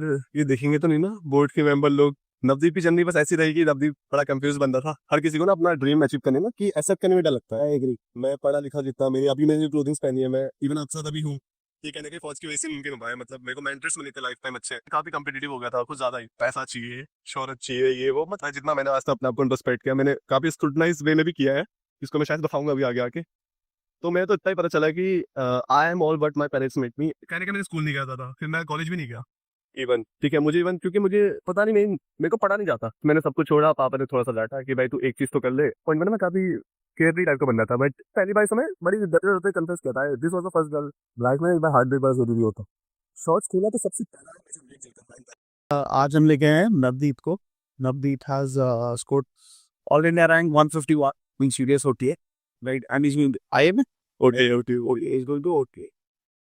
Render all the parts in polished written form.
ये देखेंगे तो नहीं ना बोर्ड के मेंबर लोग। नवदीप की जर्नी बस ऐसी रहेगी। नवदीप बड़ा कंफ्यूज बंदा था। हर किसी को ना अपना ड्रीम अचीव करने में कि एक्सेप्ट करने में डर लगता है। I agree. मैं पढ़ा लिखा जितना मेरी अभी मैंने क्लोथिंग्स पहनी है, मैं इवन आपके साथ अभी हूँ, ये कहने के फौज की वजह से मुमकिन हुआ है। मतलब मेरे को मेंटर्स मिले थे लाइफ टाइम अच्छे, काफी कम्पिटिटिव हो गया था, कुछ ज्यादा ही पैसा चाहिए, शोहरत चाहिए, ये वो। मतलब जितना मैंने आज तक अपने आप को इंट्रोस्पेक्ट किया, मैंने काफी स्क्रूटनाइज वे में भी किया है, इसको मैं शायद बताऊंगा अभी आगे आके। तो मैं तो इतना ही पता चला कि I am all but my parents make me. कहने के मैंने स्कूल नहीं गया था, फिर मैं कॉलेज भी नहीं गया इवन। ठीक है, मुझे इवन क्योंकि मुझे पता नहीं, मेरे को पढ़ा नहीं जाता। मैंने सब कुछ छोड़ा, पापा ने थोड़ा सा डांटा कि भाई तू एक चीज तो कर ले। और मैंने मैं काफी केयरफ्री टाइप का बंदा था, बट पहली बार समय बड़ी डरते डरते कन्फेस किया था, this was the first girl life में। एक बार हार्ट ब्रेक बड़ा जरूरी होता। शॉर्ट्स खोला तो सबसे पहला मुझे ब्रेक चलता था। आज हम लेके आए हैं नवदीप को. Navdeep has scored all India rank 151, means serious OTA, right? And he's going to IM, okay okay OTA, he's going to OTA,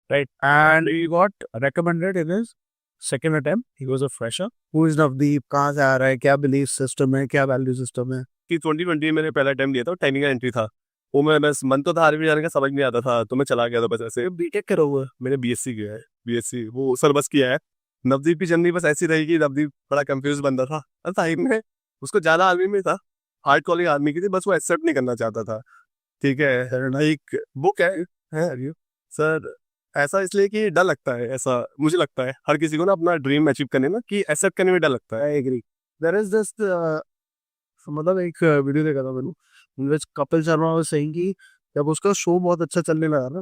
right? And he got recommended in his second attempt. He was a fresher. Who is Navdeep? कहाँ से आ रहा है? क्या belief system है? क्या value system है? कि 2020 में मैंने पहला अटेम्प्ट लिया था, टाइमिंग का एंट्री था। वो मैं बस मन तो था आर्मी जाने का, समझ नहीं आता था, तो मैं चला गया था बस ऐसे। बीटेक करा हुआ है. मैंने बीएससी किया है, बीएससी वो सर बस किया है। नवदीप की जर्नी बस ऐसी रहेगी। नवदीप बड़ा कंफ्यूज बंदा था टाइम में, उसको ज्यादा आर्मी में था, हार्ड कॉलिंग आर्मी की थी, बस वो एक्सेप्ट नहीं करना चाहता था। ठीक है, एक बुक है अरियो सर। ऐसा इसलिए कि डर लगता है, ऐसा मुझे लगता है हर किसी को ना अपना ड्रीम अचीव करने में कि एक्सेप्ट करने में डर लगता है। I agree. There is this मतलब एक वीडियो देखा था मैंने, in which Kapil Sharma was saying कि जब उसका शो बहुत अच्छा चलने लगा ना,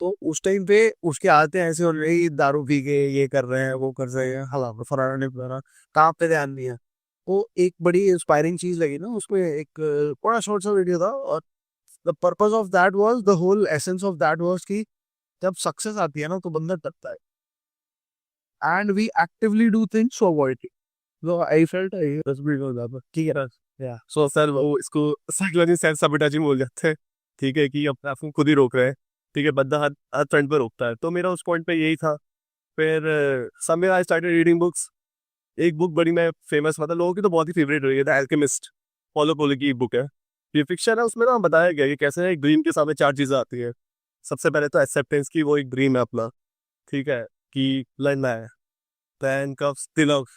तो उस टाइम पे उसके आते हैं ऐसे हो रहे हैं, दारू पी के ये कर रहे हैं, वो कर रहे हैं, हला फलाना नहीं फलाना, काम पे ध्यान नहीं है. वो एक बड़ी इंस्पायरिंग चीज लगी ना उसमें. एक बड़ा शॉर्ट सा वीडियो था, और the purpose of that was, the whole essence of that was कि जब सक्सेस आती है ना तो बंदा डरता है, and we actively do things to avoid it. तो आई फेल्ट आई बस भी हो जाता ठीक है. या सो सर वो इसको साइकोलॉजी सेल्फ सबोटाजिंग बोल जाते हैं। ठीक है, कि अपने आप को खुद ही रोक रहे हैं। ठीक है, बंदा हर हर फ्रंट पर रोकता है, तो मेरा उस पॉइंट पे यही था। फिर समय आई स्टार्टेड रीडिंग बुक्स। एक बुक बड़ी मैं फेमस, मतलब लोगों की तो बहुत ही फेवरेट रही है, द अल्केमिस्ट। पॉलो कोएल्हो की बुक है। ये फिक्शन है, उसमें ना बताया गया कि कैसे एक ड्रीम के सामने चार चीजें आती है। सबसे पहले तो एक्सेप्टेंस की, वो एक ड्रीम है अपना। ठीक है, कि लड़ना है। देन कम्स तिलक।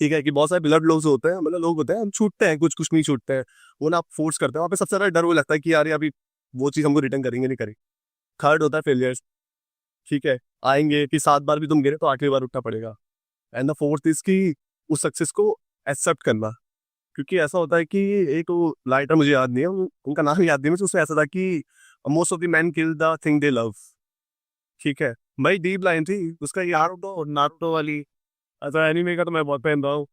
ठीक है, कि बहुत सारे ब्लड लोग होते हैं, मतलब लोग होते हैं, हम छूटते हैं, कुछ कुछ नहीं छूटते हैं। वो ना आप फोर्स करते हैं, वहाँ पे सबसे ज्यादा डर वो लगता है कि यार ये अभी वो चीज हमको रिटर्न करेंगे नहीं करेंगे। थर्ड होता है फेलियर्स। ठीक है, आएंगे कि 7 बार भी तुम गिरे तो 8वीं बार उठना पड़ेगा। एंड द फोर्थ इज की उस सक्सेस को एक्सेप्ट करना। क्योंकि ऐसा होता है कि एक वो राइटर, मुझे याद नहीं है, उनका नाम याद नहीं है मुझे, उसमें ऐसा था कि most of the man kill the thing they love. ठीक है, भाई डीप लाइन थी उसका यार। नारुतो नारुतो वाली. ऐसा एनीमे का तो मैं बहुत फैन रहा हूँ,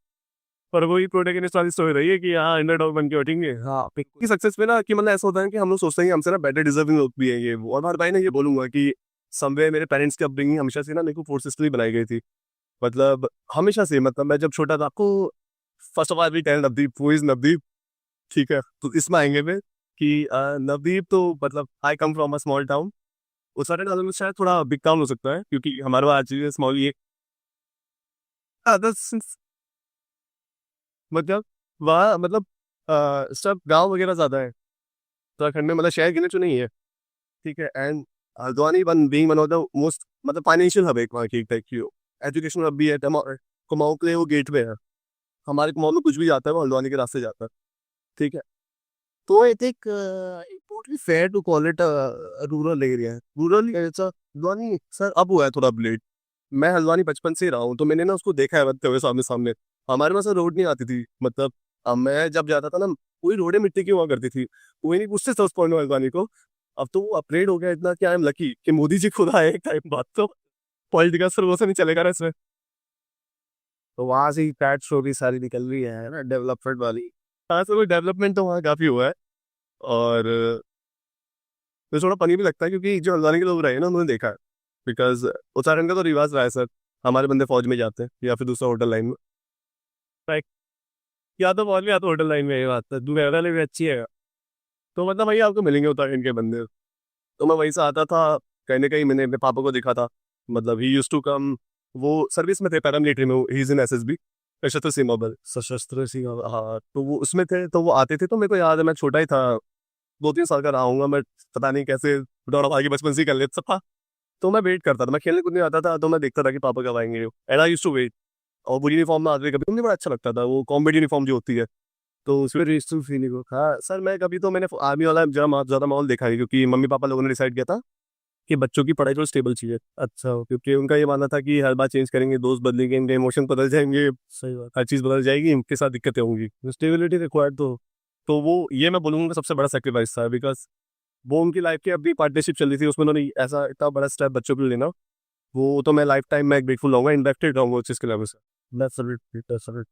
पर वही प्रोटेगनिस्ट वाली स्टोरी रही है कि हाँ अंडरडॉग बन के उठेंगे। हाँ की सक्सेस पे ना, कि मतलब ऐसा होता है कि हम लोग सोचते हैं कि हमसे ना बेटर डिजर्विंग लोग भी है ये वो। और हमारे भाई ने ये बोलूंगा कि समवे मेरे पेरेंट्स की अपब्रिंगिंग हमेशा से ना मेरे को फोर्सेसली बनाई गई थी। मतलब हमेशा से, मतलब मैं जब छोटा था, आपको फर्स्ट ऑफ ऑल भी tell Navdeep, who is Navdeep. ठीक है, तो इसमें आएंगे में कि नवदीप तो मतलब I come from a small town. उस सारे टाउन में शायद थोड़ा बिग टाउन हो सकता है, क्योंकि हमारे वहाँ आज स्मॉल ये मतलब वहाँ मतलब सब गांव वगैरह ज्यादा है उत्तराखंड में, मतलब शहर गिने चुने ही है। ठीक है, and Haldwani one of the most, मतलब फाइनेंशियल हब है वहाँ की, एक टाइप की एजुकेशन हब भी है। कुमाऊं के लिए वो गेट वे है। हमारे कुमाऊं में कुछ भी जाता है वो हल्द्वानी के रास्ते जाता है। ठीक है। तो I think it would be fair to call it a rural area. Rural ऐसा हल्द्वानी सर अब हुआ है थोड़ा अपडेट। मैं हल्द्वानी बचपन से ही रहा हूँ, तो मैंने ना उसको देखा है बनते हुए सामने सामने। हमारे पास रोड नहीं आती थी, मतलब मैं जब जाता था ना, पूरी रोडें मिट्टी की हुआ करती थी, कोई नहीं पूछते था उस पॉइंट में हल्द्वानी को। अब तो वो अपग्रेड हो गया इतना कि आई एम लकी कि मोदी जी खुद आए एक टाइम बाद। तो पॉलिटिकल सर वो से नहीं चलेगा ना इसमें। तो वहां से ही फैट स्टोरी सारी निकल रही है ना, डेवलपमेंट वाली. हाँ सर, डेवलपमेंट तो वहाँ काफी हुआ है। और मुझे थोड़ा फनी भी लगता है, क्योंकि जो हल्द्वानी के लोग रहे हैं ना, उन्होंने देखा है। बिकॉज उत्तराखंड का तो रिवाज रहा है सर, हमारे बंदे फौज में जाते हैं या फिर दूसरा होटल लाइन में। Like, या तो फौज में या तो होटल लाइन में, ये बात है, दूसरे वाले भी अच्छी है। तो मतलब वही आपको मिलेंगे उत्तराखंड के बंदे। तो मैं वहीं से आता था, कहीं ना कहीं मैंने अपने पापा को देखा था। मतलब ही यूज टू कम, वो सर्विस में थे पैरामिलिट्री में, ही इज इन एसएसबी, सशस्त्र सीमा बल। सशस्त्र सिंह. हाँ, तो वो उसमें थे, तो वो आते थे, तो मेरे को याद है मैं छोटा ही था, 2-3 साल का रहा हूँगा मैं। पता नहीं कैसे दौड़ा भागी बचपन से ही कर लेता था। तो मैं वेट करता था, मैं खेलने कूदने आता था तो मैं देखता था कि पापा कब आएंगे, and I used to wait. और वो यूनिफॉर्म में आते कभी मुझे बड़ा अच्छा लगता था, वो कॉम्बैट यूनिफॉर्म जो होती है, तो उसमें रेस्टफुल फीलिंग हो। हाँ सर, मैं कभी तो मैंने आर्मी वाला ज़्यादा माहौल देखा है, क्योंकि मम्मी पापा लोगों ने डिसाइड किया था कि बच्चों की पढ़ाई थोड़ी स्टेबल चाहिए, अच्छा, क्योंकि उनका ये मानना था कि हर बार चेंज करेंगे, दोस्त बदलेंगे, इनके इमोशन बदल जाएंगे, सही बात। हर चीज़ बदल जाएगी, इनके साथ दिक्कतें होंगी। स्टेबिलिटी रिक्वायर्ड तो वो ये मैं बोलूँगा सबसे बड़ा सेक्रीफाइस था, बिकॉज वो उनकी लाइफ की अपनी पार्टनरशिप चल रही थी, उसमें उन्होंने ऐसा इतना बड़ा स्टेप बच्चों के लिए लेना, वो तो मैं लाइफ टाइम में ग्रेटफुल रहूँगा, इन्वेस्टेड रहूँगा उस चीज़ के लेवल से। डेफिनेटली।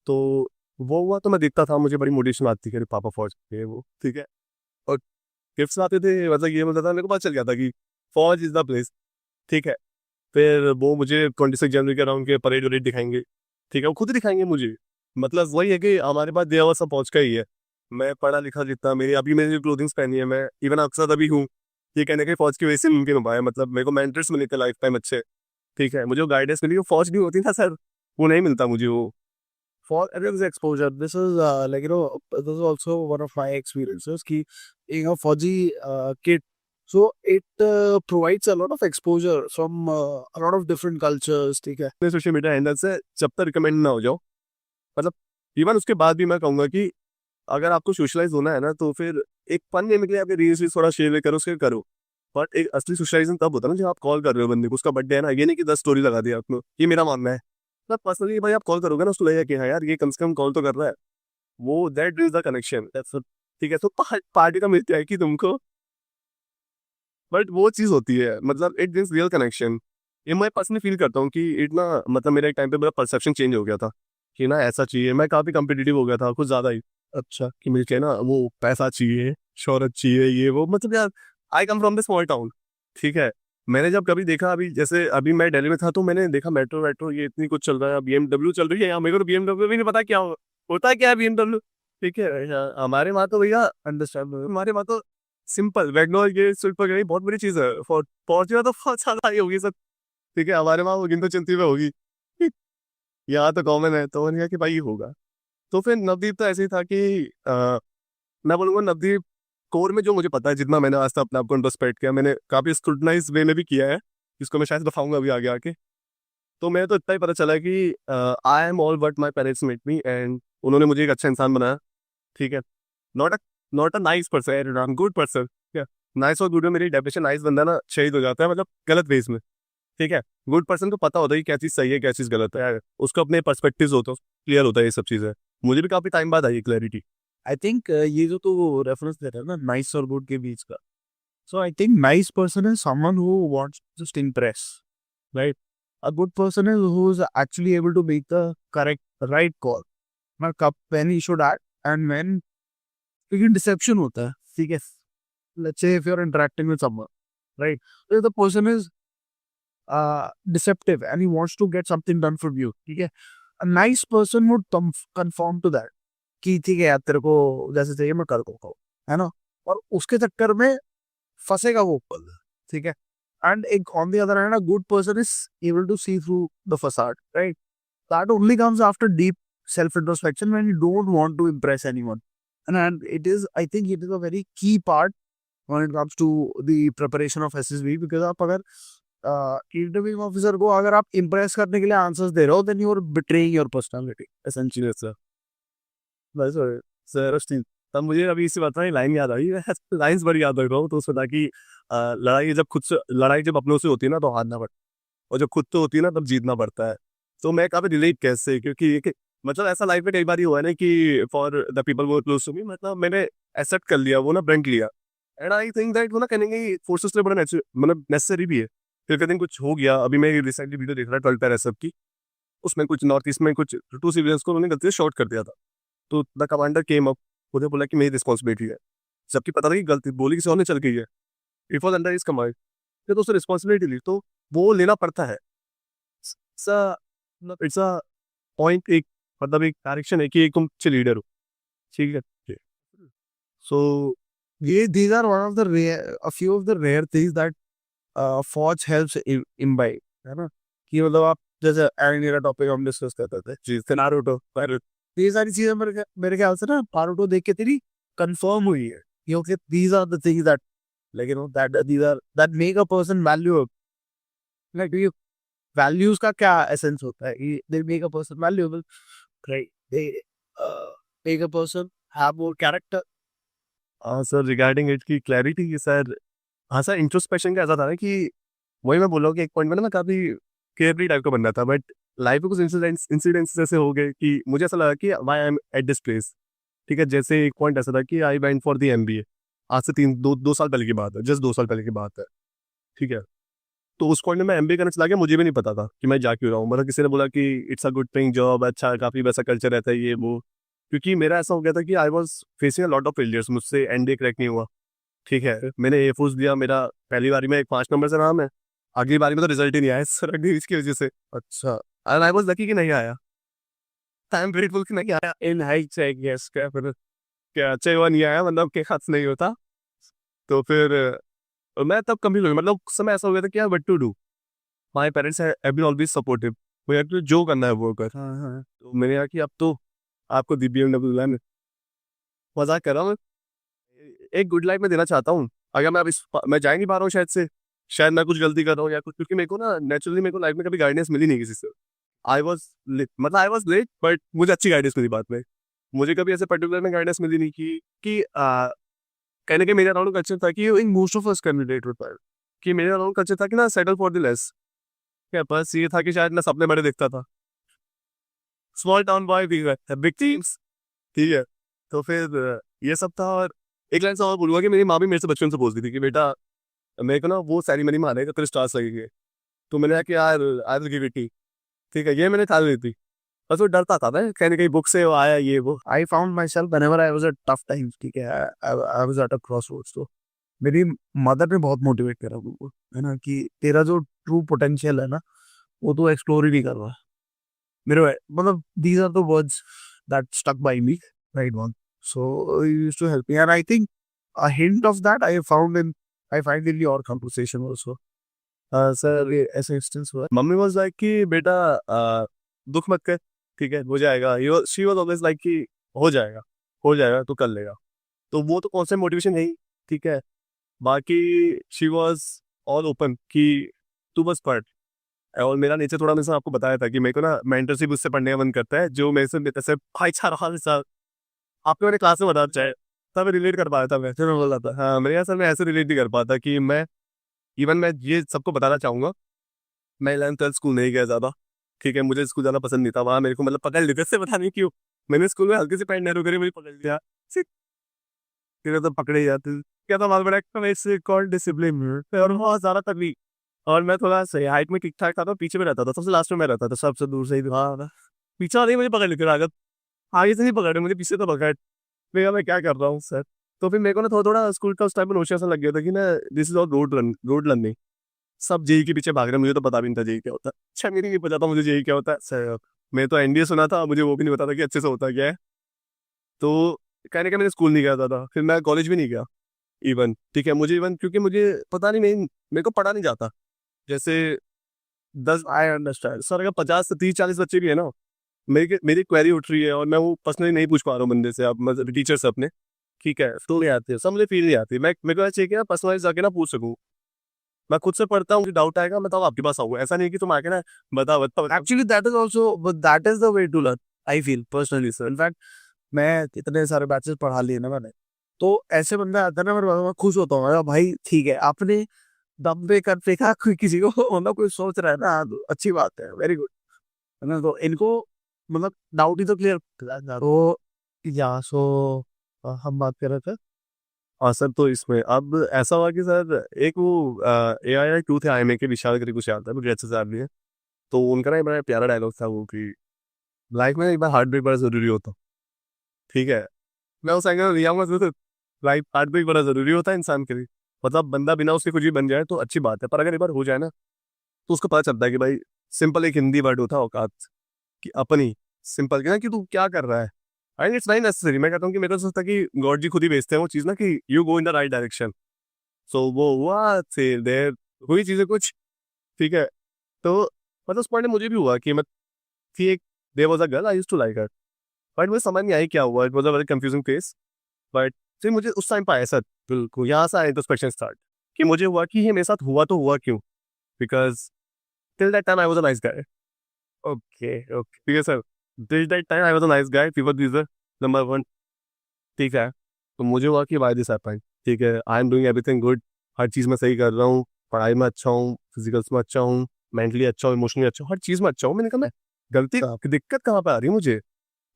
तो वो हुआ तो मैं देखता था, मुझे बड़ी मोटिवेशन आती थी कि अरे पापा फौज में है वो, ठीक है। और गिफ्ट्स आते थे, मतलब ये मतलब था, मेरे को पता चल गया था कि फौज इज द प्लेस, ठीक है। फिर वो मुझे 26 जनवरी के अराउंड के परेड वरेड दिखाएंगे, ठीक है, वो खुद ही दिखाएंगे मुझे। मतलब वही है कि हमारे पास दिया हुआ सब फौज का ही है। मैं पढ़ा लिखा जितना, मेरी अभी मैंने जो क्लोथिंग्स पहनी है, मैं इवन आपके साथ अभी हूँ, ये कहने के फौज की वजह से मुमकिन हो पाया। मतलब मेरे को मेंटर्स मिले थे लाइफ टाइम अच्छे, ठीक है, मुझे वो गाइडेंस मिली, वो फौज नहीं होती ना सर, वो नहीं मिलता मुझे वो। For everyone's exposure, this is like this is also one of my experiences. Ki being a Fauji kid, so it provides a lot of exposure from a lot of different cultures. ठीक है. Social media handle से जब तक recommend ना हो जाओ, मतलब even उसके बाद भी मैं कहूँगा कि अगर आपको सोशलाइज होना है ना, तो फिर एक फन गेम के लिए आपके रील्स भी थोड़ा शेयर करो, उसके करो। बट एक असली सोशलाइजेशन तब होता है ना जब आप कॉल कर रहे हो बंदे को, उसका बर्थडे है ना, ये नहीं कि 10 स्टोरी लगा दिया आपने, ये मेरा मानना है। मतलब पर्सनली भाई आप कॉल करोगे ना, उसको लगेगा कि हाँ यार ये कम से कम कॉल तो कर रहा है, वो दैट इज द कनेक्शन, ठीक है। तो पार्टी का मिलती है कि तुमको, बट वो चीज़ होती है, मतलब इट इज रियल कनेक्शन। ये मैं पर्सनली फील करता हूँ कि इतना, मतलब मेरे एक टाइम पे मेरा परसेप्शन चेंज हो गया था कि ना ऐसा चाहिए, मैं काफ़ी कम्पिटिटिव हो गया था कुछ ज़्यादा ही। अच्छा कि मुझे ना वो पैसा चाहिए, शोहरत चाहिए, ये वो, मतलब यार I come from the small town, ठीक है। मैंने जब कभी देखा, अभी जैसे अभी मैं दिल्ली में था, तो मैंने देखा मेट्रो वेट्रो ये इतनी कुछ चल रहा है, BMW चल रही है यहाँ, मेरे को तो BMW भी नहीं पता क्या होता है, क्या है BMW, ठीक है। हमारे वहाँ तो भैया अंडरस्टैंड, हमारे वहाँ तो सिंपल वैगनर, ये स्विफ्ट वगैरह बहुत बड़ी चीज़ है, फॉर्च्यूनर तो बहुत ज़्यादा ही होगी सब, ठीक है। हमारे वहाँ वो गिनती चलती में होगी, यहाँ तो कॉमन है, तो मैंने कहा कि भाई ये होगा। तो फिर नवदीप तो ऐसे ही था कि मैं बोलूँगा नवदीप कोर में जो मुझे पता है, जितना मैंने आज तक अपने आप को इंट्रोस्पेक्ट किया, मैंने काफ़ी स्क्रूटनाइज वे में भी किया है, जिसको मैं शायद बताऊंगा अभी आगे आके। तो मैं तो इतना ही पता चला कि I am all what my parents made me, and उन्होंने मुझे एक अच्छा इंसान बनाया, ठीक है। Not a not a nice person, good person, ठीक है। नाइस और गुड में मेरी डेफिनेशन, नाइस बंदा ना शहीद हो जाता है, मतलब गलत वेज में, ठीक है। गुड पर्सन को पता होता है कि क्या चीज़ सही है क्या चीज़ गलत है, उसको अपने पर्सपेक्टिव होते क्लियर होता है, ये सब चीज़ें मुझे भी काफ़ी टाइम बाद आई क्लैरिटी। I think ये जो तो रेफरेंस दे रहा है ना नाइस और गुड के बीच का. So I think nice person is someone who wants to just impress, right? A good person is who is actually able to make the correct, right call. Now, when he should act and when लेकिन deception होता है, ठीक है? Let's say if you're interacting with someone, right? If the person is deceptive and he wants to get something done from you, ठीक है? A nice person would conform to that. कि ठीक है यार तेरे को जैसे चाहिए मैं कर दूंगा, है ना? और उसके चक्कर में फंसेगा वो ऊपर, ठीक है? एंड एक on the other hand a good person is able to see through the facade, right? That only comes after deep self introspection when you don't want to impress anyone, and it is, I think it is a very key part when it comes to the preparation of SSB, because आप अगर interviewing officer को अगर आप impress करने के लिए answers दे रहे हो, then you are betraying your personality essentially. Sir बस सर स्टीव, तब मुझे अभी इसी बात में लाइन याद आई, लाइन्स बड़ी याद रख रहा हूँ, तो उसमें था कि लड़ाई जब अपनों से होती है ना, तो हारना पड़ता है, और जब खुद से होती है ना, तब जीतना पड़ता है। तो मैं काफ़ी रिलेट कैसे, क्योंकि मतलब ऐसा लाइफ में कई बार ही हुआ है ना कि फॉर द पीपल वो क्लोज टू मी, मतलब मैंने एक्सेप्ट कर लिया, वो ना ब्रेंक लिया, एंड आई थिंक दैट वो ना कहेंगे फोर्सेस लिए बड़ा मतलब नेसेसरी भी है। फिर कहते हैं कुछ हो गया, अभी मैं रिसेंटली वीडियो देख रहा था 12 पैरा सब की, उसमें कुछ नॉर्थ ईस्ट में कुछ 2 सिविलियंस को उन्होंने गलती से शॉट कर दिया था। तो द कमांडर केम अप, मुझे बोला कि मेरी रिस्पॉन्सिबिलिटी है, जबकि पता था कि गलती गोली किसी और ने चल गई है, it was under his command, फिर तो उसने रिस्पॉन्सिबिलिटी ली, तो वो लेना पड़ता है। इट्स अ पॉइंट, एक मतलब एक डायरेक्शन है कि एक तुम अच्छे लीडर हो, ठीक है। सो ये these are one of the rare, a few of the rare things that Forge helps imbibe, है ना? कि मतलब आप जैसे एनिमे का टॉपिक हम डिस्कस करते थे, जी नारुतो, ये सारी चीजें मेरे ख्याल से ना नारुतो देख के तेरी कंफर्म हुई है, क्योंकि these are the things that, like, you know, that these are that make a person valuable, like ये वैल्यूज का क्या एसेंस होता है? They make a person valuable, right? They make a person have more character. हाँ sir, regarding it की clarity sir, हाँ sir, introspection का ऐसा था ना कि वही मैं बोल रहा हूँ कि एक पॉइंट में ना मैं काफ़ी केयरफ्री टाइप का बन रहा था, बट लाइफ में कुछ इंसिडेंट्स ऐसे हो गए कि मुझे ऐसा लगा कि why I am at this place. ठीक है, जैसे एक पॉइंट ऐसा था कि I went for the MBA. आज से 2 साल पहले की बात है, जस्ट 2 साल पहले की बात है। ठीक है, तो उस पॉइंट में मैं एमबीए करने चला गया, मुझे भी नहीं पता था कि मैं जा क्यों रहा हूँ। मतलब किसी ने बोला कि it's a good paying job, अच्छा काफ़ी वैसा कल्चर रहता है ये वो। क्योंकि मेरा ऐसा हो गया था कि I was facing a lot of failures, मुझसे एनडीए क्रैक नहीं हुआ। ठीक है, मैंने ए फोर्स दिया, मेरा पहली बारी में 5 नंबर से नाम है, अगली बारी में तो रिजल्ट ही नहीं आया सर की वजह से। अच्छा, एंड आई वाज लकी कि नहीं आया, आई एम ग्रेटफुल कि नहीं आया इन हाइट्स आई गेस। क्या फिर क्या अच्छा हुआ नहीं आया, मतलब के हाथ से नहीं होता। तो फिर मैं तब कंफ्यूज हो गया, मतलब उस समय ऐसा हो गया था कि यार what to do. My parents have been always supportive, वो यार तुझे जो करना है वो कर। हाँ हाँ। तो मैंने कहा कि अब तो आपको दी बीएमडब्ल्यू लाइन, मजाक कर रहा हूँ मैं, एक गुड लाइफ में देना चाहता हूँ। अगर मैं अब मैं जा ही नहीं पा रहा हूँ शायद मैं कुछ गलती कर रहा हूँ या कुछ, क्योंकि मेरे को ना नेचुरली मेरे को लाइफ में कभी गाइडेंस मिली नहीं किसी से। आई वॉज मतलब आई वॉज लेट, बट मुझे अच्छी गाइडेंस मिली बाद में। मुझे कभी ऐसे पर्टिकुलर में गाइडेंस मिली नहीं कि कहीं ना कहीं मेरे अराउंड कल्चर था कि in most of us candidate होता है कि मेरे अराउंड कल्चर था कि ना सेटल फॉर द लेस। क्या बस ये था कि शायद मैं सपने बड़े देखता था, small town boy big teams. ठीक है, तो फिर ये सब था। और एक लाइन से और बोलूंगा कि मेरी माँ भी मेरे से बचपन से बोलती थी कि बेटा मेरे को ना वो सेरेमनी में आना है तेरे स्टार्स लगेंगे। तो मैंने कहा कि यार आई विल गिव इट। ठीक है, ये मैंने ठान ली थी। बस वो डरता था ना कहीं ना कहीं बुक से वो आया ये वो। I found myself whenever I was at tough times, ठीक है, I was at a crossroads. तो मेरी मदर ने बहुत मोटिवेट करा मुझको, है ना, कि तेरा जो ट्रू पोटेंशियल है ना, वो तो एक्सप्लोर ही नहीं कर रहा। मेरे मतलब these are the words that stuck by me, right one. So used to help me, and I think a hint of that I find in your conversation also. Sir ये ऐसे इंस्टेंस हुआ है? Mummy was like कि बेटा दुख मत कर, ठीक है हो जाएगा। शी वाज ऑलवेज लाइक कि हो जाएगा, हो जाएगा तू कर लेगा। तो वो तो कॉन्सेप्ट मोटिवेशन है ही। ठीक है, बाकी शी वाज ऑल ओपन कि तू बस पढ़। और मेरा नेचर थोड़ा, मैंने आपको बताया था कि मेरे को ना मेंटरशिप उससे पढ़ने का मन करता है जो मेरे से जैसे भाईचारा वाले साथ आपके मैंने क्लास में बताया चाहे तब रिलेट कर पाया था मैं। चलो बोला था। हाँ, मेरे यहाँ सर मैं ऐसे रिलेट नहीं कर पाता कि मैं इवन मैं ये सबको बताना चाहूंगा, मैं 11th 12th स्कूल नहीं गया ज़्यादा। ठीक है, मुझे स्कूल जाना पसंद नहीं था, वहाँ मेरे को मतलब पकड़ लेते से, पता नहीं क्यों। मैंने स्कूल में हल्की सी पैंट नहरू करी, मुझे पकड़ लिया, फिर तो पकड़े ही जाते। क्या था बहुत बड़ा वैसे कॉल डिसिप्लिन और बहुत ज़्यादा तकलीफ। और मैं थोड़ा सही हाइट में ठीक ठाक था, तो पीछे में रहता था, सबसे लास्ट में मैं रहता था, सबसे दूर से ही था। पीछे वाले ही मुझे पकड़ लेते आगे, आगे से नहीं पकड़े मुझे, पीछे तो पकड़। मैं क्या कर रहा हूँ सर। तो फिर मेरे को ना थोड़ा थोड़ा स्कूल का उस टाइम में नोशन ऐसा लग गया था कि ना this is all road learning. सब जेई के पीछे भाग रहे हैं, मुझे तो पता भी नहीं था जेई क्या होता है। अच्छा मेरी नहीं पता था मुझे जेई क्या होता है सर। मैं तो एनडीए सुना था, मुझे वो भी नहीं पता था कि अच्छे से होता क्या है। तो कहने का मैंने स्कूल नहीं गया था, फिर मैं कॉलेज भी नहीं गया इवन। ठीक है, मुझे इवन क्योंकि मुझे पता नहीं, मेरे को पढ़ा नहीं जाता। जैसे 10 आई अंडरस्टैंड सर, अगर 50 से 30 40 बच्चे भी है ना, मेरी क्वेरी उठ रही है और मैं वो पर्सनली नहीं पूछ पा रहा हूँ बंदे से, अब मतलब टीचर से अपने। ठीक है, तो नहीं आती है सब, मुझे फील नहीं आती। मैं मेरे को चाहिए कि ना पर्सनलाइज जाके ना पूछ सकूँ। मैं खुद से पढ़ता हूँ, मुझे डाउट आएगा मैं तब आपके पास आऊंगा, ऐसा नहीं है कि तुम आके ना बता। Actually that is also, but that is the way to learn, I feel personally sir. In fact मैं इतने सारे बैचेस पढ़ा लिए ना मैंने, तो ऐसे बंदे आते हैं ना मेरे पास, मैं खुश होता हूँ, अरे भाई ठीक है, आपने दम पे कर फेंका कोई किसी को, मतलब कोई सोच रहा है ना, हाँ, तो अच्छी बात है, वेरी गुड, है ना। तो इनको मतलब डाउट ही तो क्लियर। तो या सो हम बात कर रहे थे। हाँ सर, तो इसमें अब ऐसा हुआ कि सर एक वो AI 2 थे, IMA के विशाल करके कुछ याद है, मुझे अच्छे से याद नहीं है। तो उनका ना एक बड़ा प्यारा डायलॉग था वो कि लाइफ में एक बार हार्ट ब्रेक बड़ा जरूरी होता। ठीक है, मैं उस एंगल में लिया हूँ तो लाइफ हार्ट ब्रेक बड़ा जरूरी होता है इंसान के लिए। मतलब बंदा बिना उसके कुछ भी बन जाए तो अच्छी बात है, पर अगर एक बार हो जाए ना तो उसको पता चलता है कि भाई सिंपल एक हिंदी वर्ड होता है औकात, कि अपनी सिंपल ना कि तू क्या कर रहा है। एंड इट्स नहीं नेसेसरी, मैं कहता हूँ कि मेरे को सोचता है कि गॉड जी खुद ही भेजते हैं वो चीज़ ना कि you go in the right direction. So वो हुआ से देर हुई चीज़ें कुछ। ठीक है, तो मतलब उस पॉइंट में मुझे भी हुआ कि मैं कि एक there was a girl I used to like her, but मुझे समझ नहीं आई क्या हुआ, it was a very confusing face. But फिर मुझे उस टाइम पर आया सर, बिल्कुल यहाँ से आया इंट्रोस्पेक्शन स्टार्ट, कि मुझे हुआ कि ये मेरे साथ हुआ तो हुआ क्यों। Because till that time I was a nice guy. Okay, okay. ठीक है sir, till that time I was a nice guy. Fever pleaser number 1. ठीक है, तो मुझे हुआ कि why this happened. ठीक है, I am doing everything good. हर चीज़ में सही कर रहा हूँ, पढ़ाई में अच्छा हूँ, फिजिकल्स में अच्छा हूँ, मेंटली अच्छा हूँ, इमोशनली अच्छा हूँ, हर चीज़ में अच्छा हूँ। मैंने कहा मैं गलती की दिक्कत कहाँ पे आ रही है मुझे?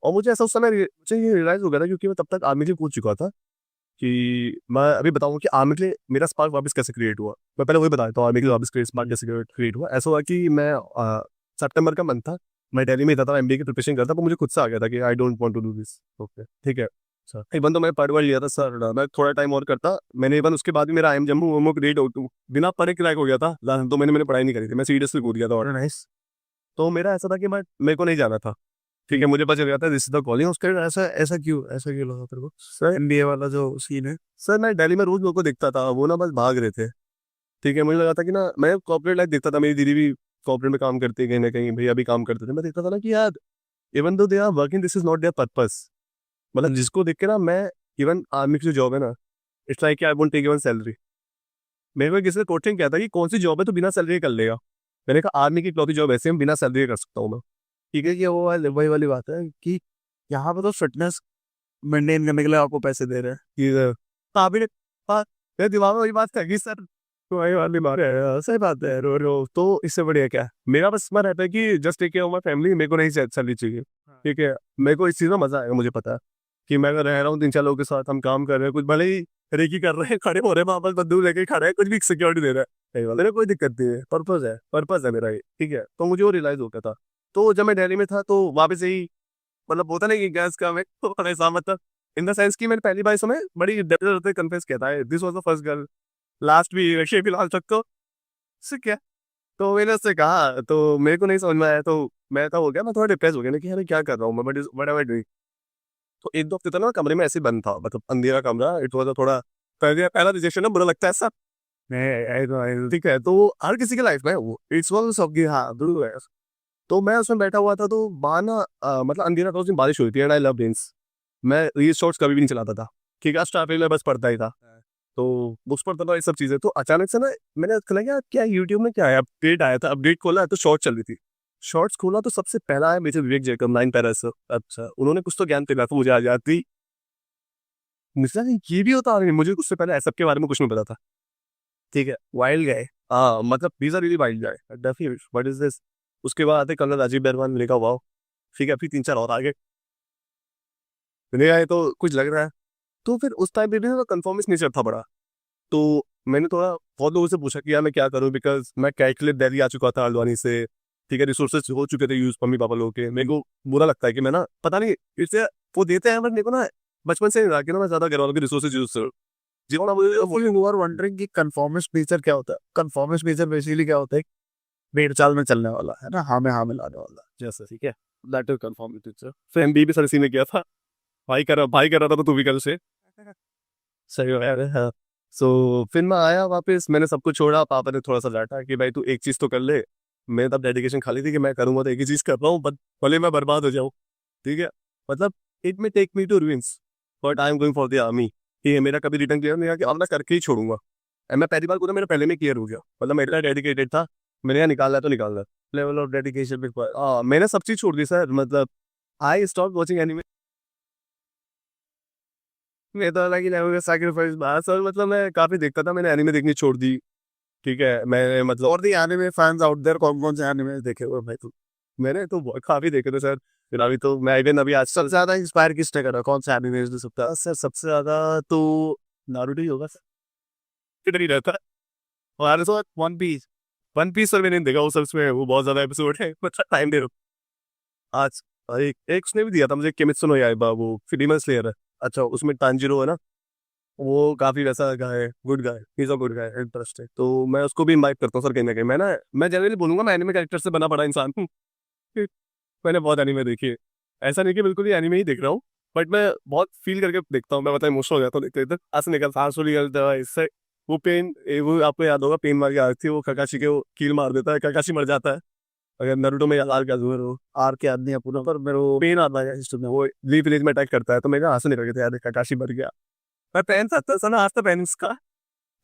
और मुझे ऐसा उस समय मुझे ये रियलाइज़ हो गया था, क्योंकि मैं तब तक आर्मी के लिए कूद चुका था कि मैं अभी बताऊँ कि आर्मी के लिए मेरा स्पार्क वापस कैसे क्रिएट हुआ। मैं पहले वही बता देता हूँ, आर्मी के लिए वापस स्पार्क कैसे क्रिएट हुआ। ऐसा हुआ कि मैं सितंबर का मंथ था, मैं दिल्ली में था, एमबीए की प्रिपरेशन करता, पर मुझे खुद से आ गया था कि I don't want to do this. Okay, ठीक है सर। इवन तो मैं पढ़ वढ़ लिया था सर, मैं थोड़ा टाइम और करता। मैंने इवन उसके बाद भी मेरा आईएम जम्मू वोमो क्रिएट हो बिना पढ़े क्रैक हो गया था। 2 महीने मैंने पढ़ाई नहीं करी थी, मैं सीरियसली कूद गया था। और नाइस। तो मेरा ऐसा था कि मेरे को नहीं जाना था। ठीक है, मुझे पता चल गया था दिस इज द कॉलिंग। उसके ऐसा ऐसा क्यों लगा तेरे को? सर एनडीए वाला जो सीन है। सर मैं दिल्ली में रोज लोगों को देखता था, वो ना बस भाग रहे थे। ठीक है, मुझे लगा था कि ना मैं कॉर्पोरेट लाइफ देखता था, मेरी दीदी भी कॉर्पोरेट में काम करती है कहीं ना कहीं, भैया भी काम करते थे। मैं देखता था ना कि यार even though they are working, this is not their purpose. मतलब जिसको देख के ना मैं, इवन आर्मी की जो जॉब है ना, it's like I won't take even salary. मेरे को किसी ने कोचिंग किया था कि कौन सी जॉब है तो बिना सैलरी कर लेगा। मैंने कहा आर्मी की इकलौती जॉब ऐसे हम बिना सैलरी कर सकता हूँ मैं। ठीक है, ये वही वाली बात है कि यहाँ पे तो फिटनेस मेंटेन करने के लिए आपको पैसे दे रहे हैं। कि काबिल मेरे दिमाग में वही बात है कि सर तो वही वाली बात है। सही बात है। रो रो तो इससे बढ़िया क्या है? मेरा बस मन रहता है कि just take care of my family, मेरे को नहीं सैलरी चाहिए। ठीक है, मेरे को इस चीज़ में मजा आएगा। मुझे पता है कि मैं अगर रह रहा हूँ 3-4 लोगों के साथ, हम काम कर रहे हैं, कुछ भले ही रेकी कर रहे हैं, खड़े हो रहे हैं, वापस बंदूक लेके खड़े हैं, कुछ भी सिक्योरिटी दे रहा है, सही वाले मेरे कोई दिक्कत नहीं है। पर्पज है मेरा ये। ठीक है, तो मुझे वो रियलाइज हो गया था। तो जब मैं दिल्ली में था तो वापस यही, मतलब होता नहीं कि गैस का मैं ऐसा मतलब इन द सेंस कि मैंने पहली बार इस समय बड़ी डेप्थ कन्फेस किया था, this was the first girl, last भी रशिया फिलहाल तक तो उससे क्या। तो मैंने उससे कहा, तो मेरे को नहीं समझ में आया, तो मैं था हो गया, मैं थोड़ा डिप्रेस हो गया ना कि यार क्या कर रहा हूँ मैं, बट एवर डूइंग। तो 1-2 हफ्ते तक ना कमरे में ऐसे ही बंद था, मतलब अंधेरा कमरा। इट वाज थोड़ा पहला रिजेक्शन ना, बुरा लगता है सब। ठीक है, तो हर किसी के लाइफ में वो इट्स वाज सबकी, हाँ जरूर है। तो मैं उसमें बैठा हुआ था, तो बाहर ना मतलब अंधेरा था, उस दिन बारिश हुई थी एंड आई लव रेन्स। मैं रील्स शॉर्ट्स कभी भी नहीं चलाता था। ठीक है, स्टार्टिंग में बस पढ़ता ही था, तो बुक्स पढ़ता था, ये सब चीजें। तो अचानक से ना मैंने खोला क्या क्या यूट्यूब में क्या है, अपडेट आया था, अपडेट खोला तो शॉर्ट चल रही थी। शॉर्ट्स खोला तो सबसे पहला है मेजर विवेक जैकब 9 पैरास। अच्छा, उन्होंने कुछ तो ज्ञान दिला था मुझे, आ जाती मुझे लगा ये भी होता है, मुझे उससे पहले सब के बारे में कुछ नहीं पता था। ठीक है, वाइल्ड गाय, हाँ मतलब these are really wild guy, definitely what is this. उसके बाद आते कर्नल राजीव बैरवान, मैंने कहा वाओ। ठीक है, फिर 3-4 और आगे मैंने आए तो कुछ लग रहा है। तो फिर उस टाइम पे भी ना कंफर्मेशन नेचर था बड़ा। तो मैंने थोड़ा बहुत लोगों से पूछा कि यार मैं क्या करूं, बिकॉज मैं कैलकुलेट दिल्ली आ चुका था हल्द्वानी से। ठीक है, रिसोर्सेज हो चुके थे यूज मम्मी पापा लोगों के। मेरे को बुरा लगता है कि मैं ना पता नहीं इससे वो देते हैं, बट मेरे को ना बचपन से नहीं रहा कि ना मैं ज्यादा घर वालों के रिसोर्सेज यूज करूँ। जीवन मुझे यू आर वंडरिंग कि कन्फॉर्मिस्ट नेचर क्या होता है? कन्फॉर्मिस्ट नेचर बेसिकली क्या होता है? भेड़ चाल में चलने वाला है ना, हाँ में हाँ मिलाने वाला। जैसा, ठीक है, दैट इज कंफर्म टीचर। फिर एमबीए भी सर इसी ने किया था। भाई कर रहा था तो तू भी कर उसे। सही हो यार, हाँ। सो फिर मैं आया वापस, मैंने सब कुछ छोड़ा। पापा ने थोड़ा सा डांटा कि भाई तू एक चीज तो कर ले। मैं तब डेडिकेशन खाली थी कि मैं करूंगा तो एक ही चीज कर रहा हूँ, बट भले मैं बर्बाद हो जाऊँ। ठीक है, मतलब it may take me to ruins, but I am going for the army. ठीक है, मेरा कभी रिटर्न क्लियर नहीं है कि अब मैं करके ही छोड़ूंगा। एंड मैं पहली बार पूरा मेरा पहले में क्लियर हो गया, मतलब मैं इतना डेडिकेटेड था। मैंने यहाँ निकालना है तो निकालना है। Level of dedication. मैंने सब चीज छोड़ दी सर, मतलब आई स्टॉप वॉचिंग एनिमे। मैं तो अलग ही लेवल का सैक्रिफाइस बात सर, मतलब मैं काफी देखता था, मैंने एनिमे देखनी छोड़ दी। ठीक है, मैं मतलब और the anime fans out there, कौन कौन से एनिमे देखे हुए भाई तू? मैंने तो काफी देखे थे सर। फिर अभी तो मैं इवन अभी आज सबसे ज्यादा इंस्पायर किसने करा? कौन सा एनिमे दे सकता है? सर सबसे ज्यादा तो नारुतो ही होगा सर, किधर ही रहता है। और तो One Piece. One Piece sir मैंने नहीं देखा, वो सर उसमें वो बहुत ज्यादा एपिसोड है, मतलब टाइम दे रहा हूँ। आज एक उसने भी दिया था मुझे, किमित्सु नो याइबा, वो डीमन स्लेयर है। अच्छा, उसमें तांजिरो है ना, वो काफी वैसा गाय है, good guy, is a good guy, interesting. तो मैं उसको भी इनवाइट करता हूँ सर कहीं ना कहीं। मैं जनरली बोलूंगा मैं एनिमे कैरेक्टर से बना पड़ा इंसान हूँ। मैंने बहुत एनिमे देखी है। ऐसा नहीं कि बिल्कुल ही एनिमे ही देख रहा हूँ, बट मैं बहुत फील करके देखता हूँ। मैं मतलब इमोशनल हो जाता हूँ देखते देखते, आंसू निकलता, आंसू निकलता है इससे। वो पेन, वो आपको याद होगा, पेन मार के आती है वो ककाशी के, वो कील मार देता है, ककाशी मर जाता है। अगर नरूटो में आर का जोर हो, आर के आदमी अपना, पर मेरे को पेन आता है सिस्टम में, वो लीफ विलेज में अटैक करता है, तो मेरे आंसू निकल गए थे यार, ककाशी मर गया। मैं पेन था ना, आज तो पेन उसका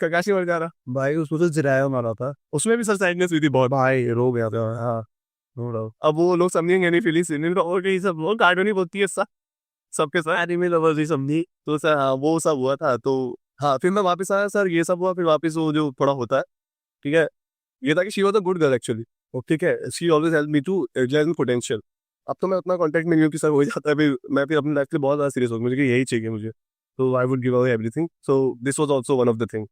ककाशी मर जा रहा, भाई उसको तो जिराया मारा था उसमें भी सर सैडनेस हुई थी बहुत। भाई, रो गया था। हाँ, नो डाउट। अब वो लोग समझेंगे नहीं फीलिंग्स, इन्हें तो और कहीं सब वो कार्टून ही बोलती है सब, सबके साथ एनिमे लवर्स ही समझी। तो सर हाँ वो सब हुआ था। तो हाँ फिर मैं वापस आया सर, ये सब हुआ, फिर वापस वो जो थोड़ा होता है, ठीक है, ये था कि she was a good girl actually, ठीक है, she always help me to realise potential. अब तो मैं उतना कॉन्टेक्ट में नहीं हूँ कि सर हो जाता है, फिर मैं फिर अपनी लाइफ के लिए बहुत ज़्यादा सीरियस हो गया, मुझे कि यही चाहिए मुझे, तो I would give away everything. So this was also one of the thing.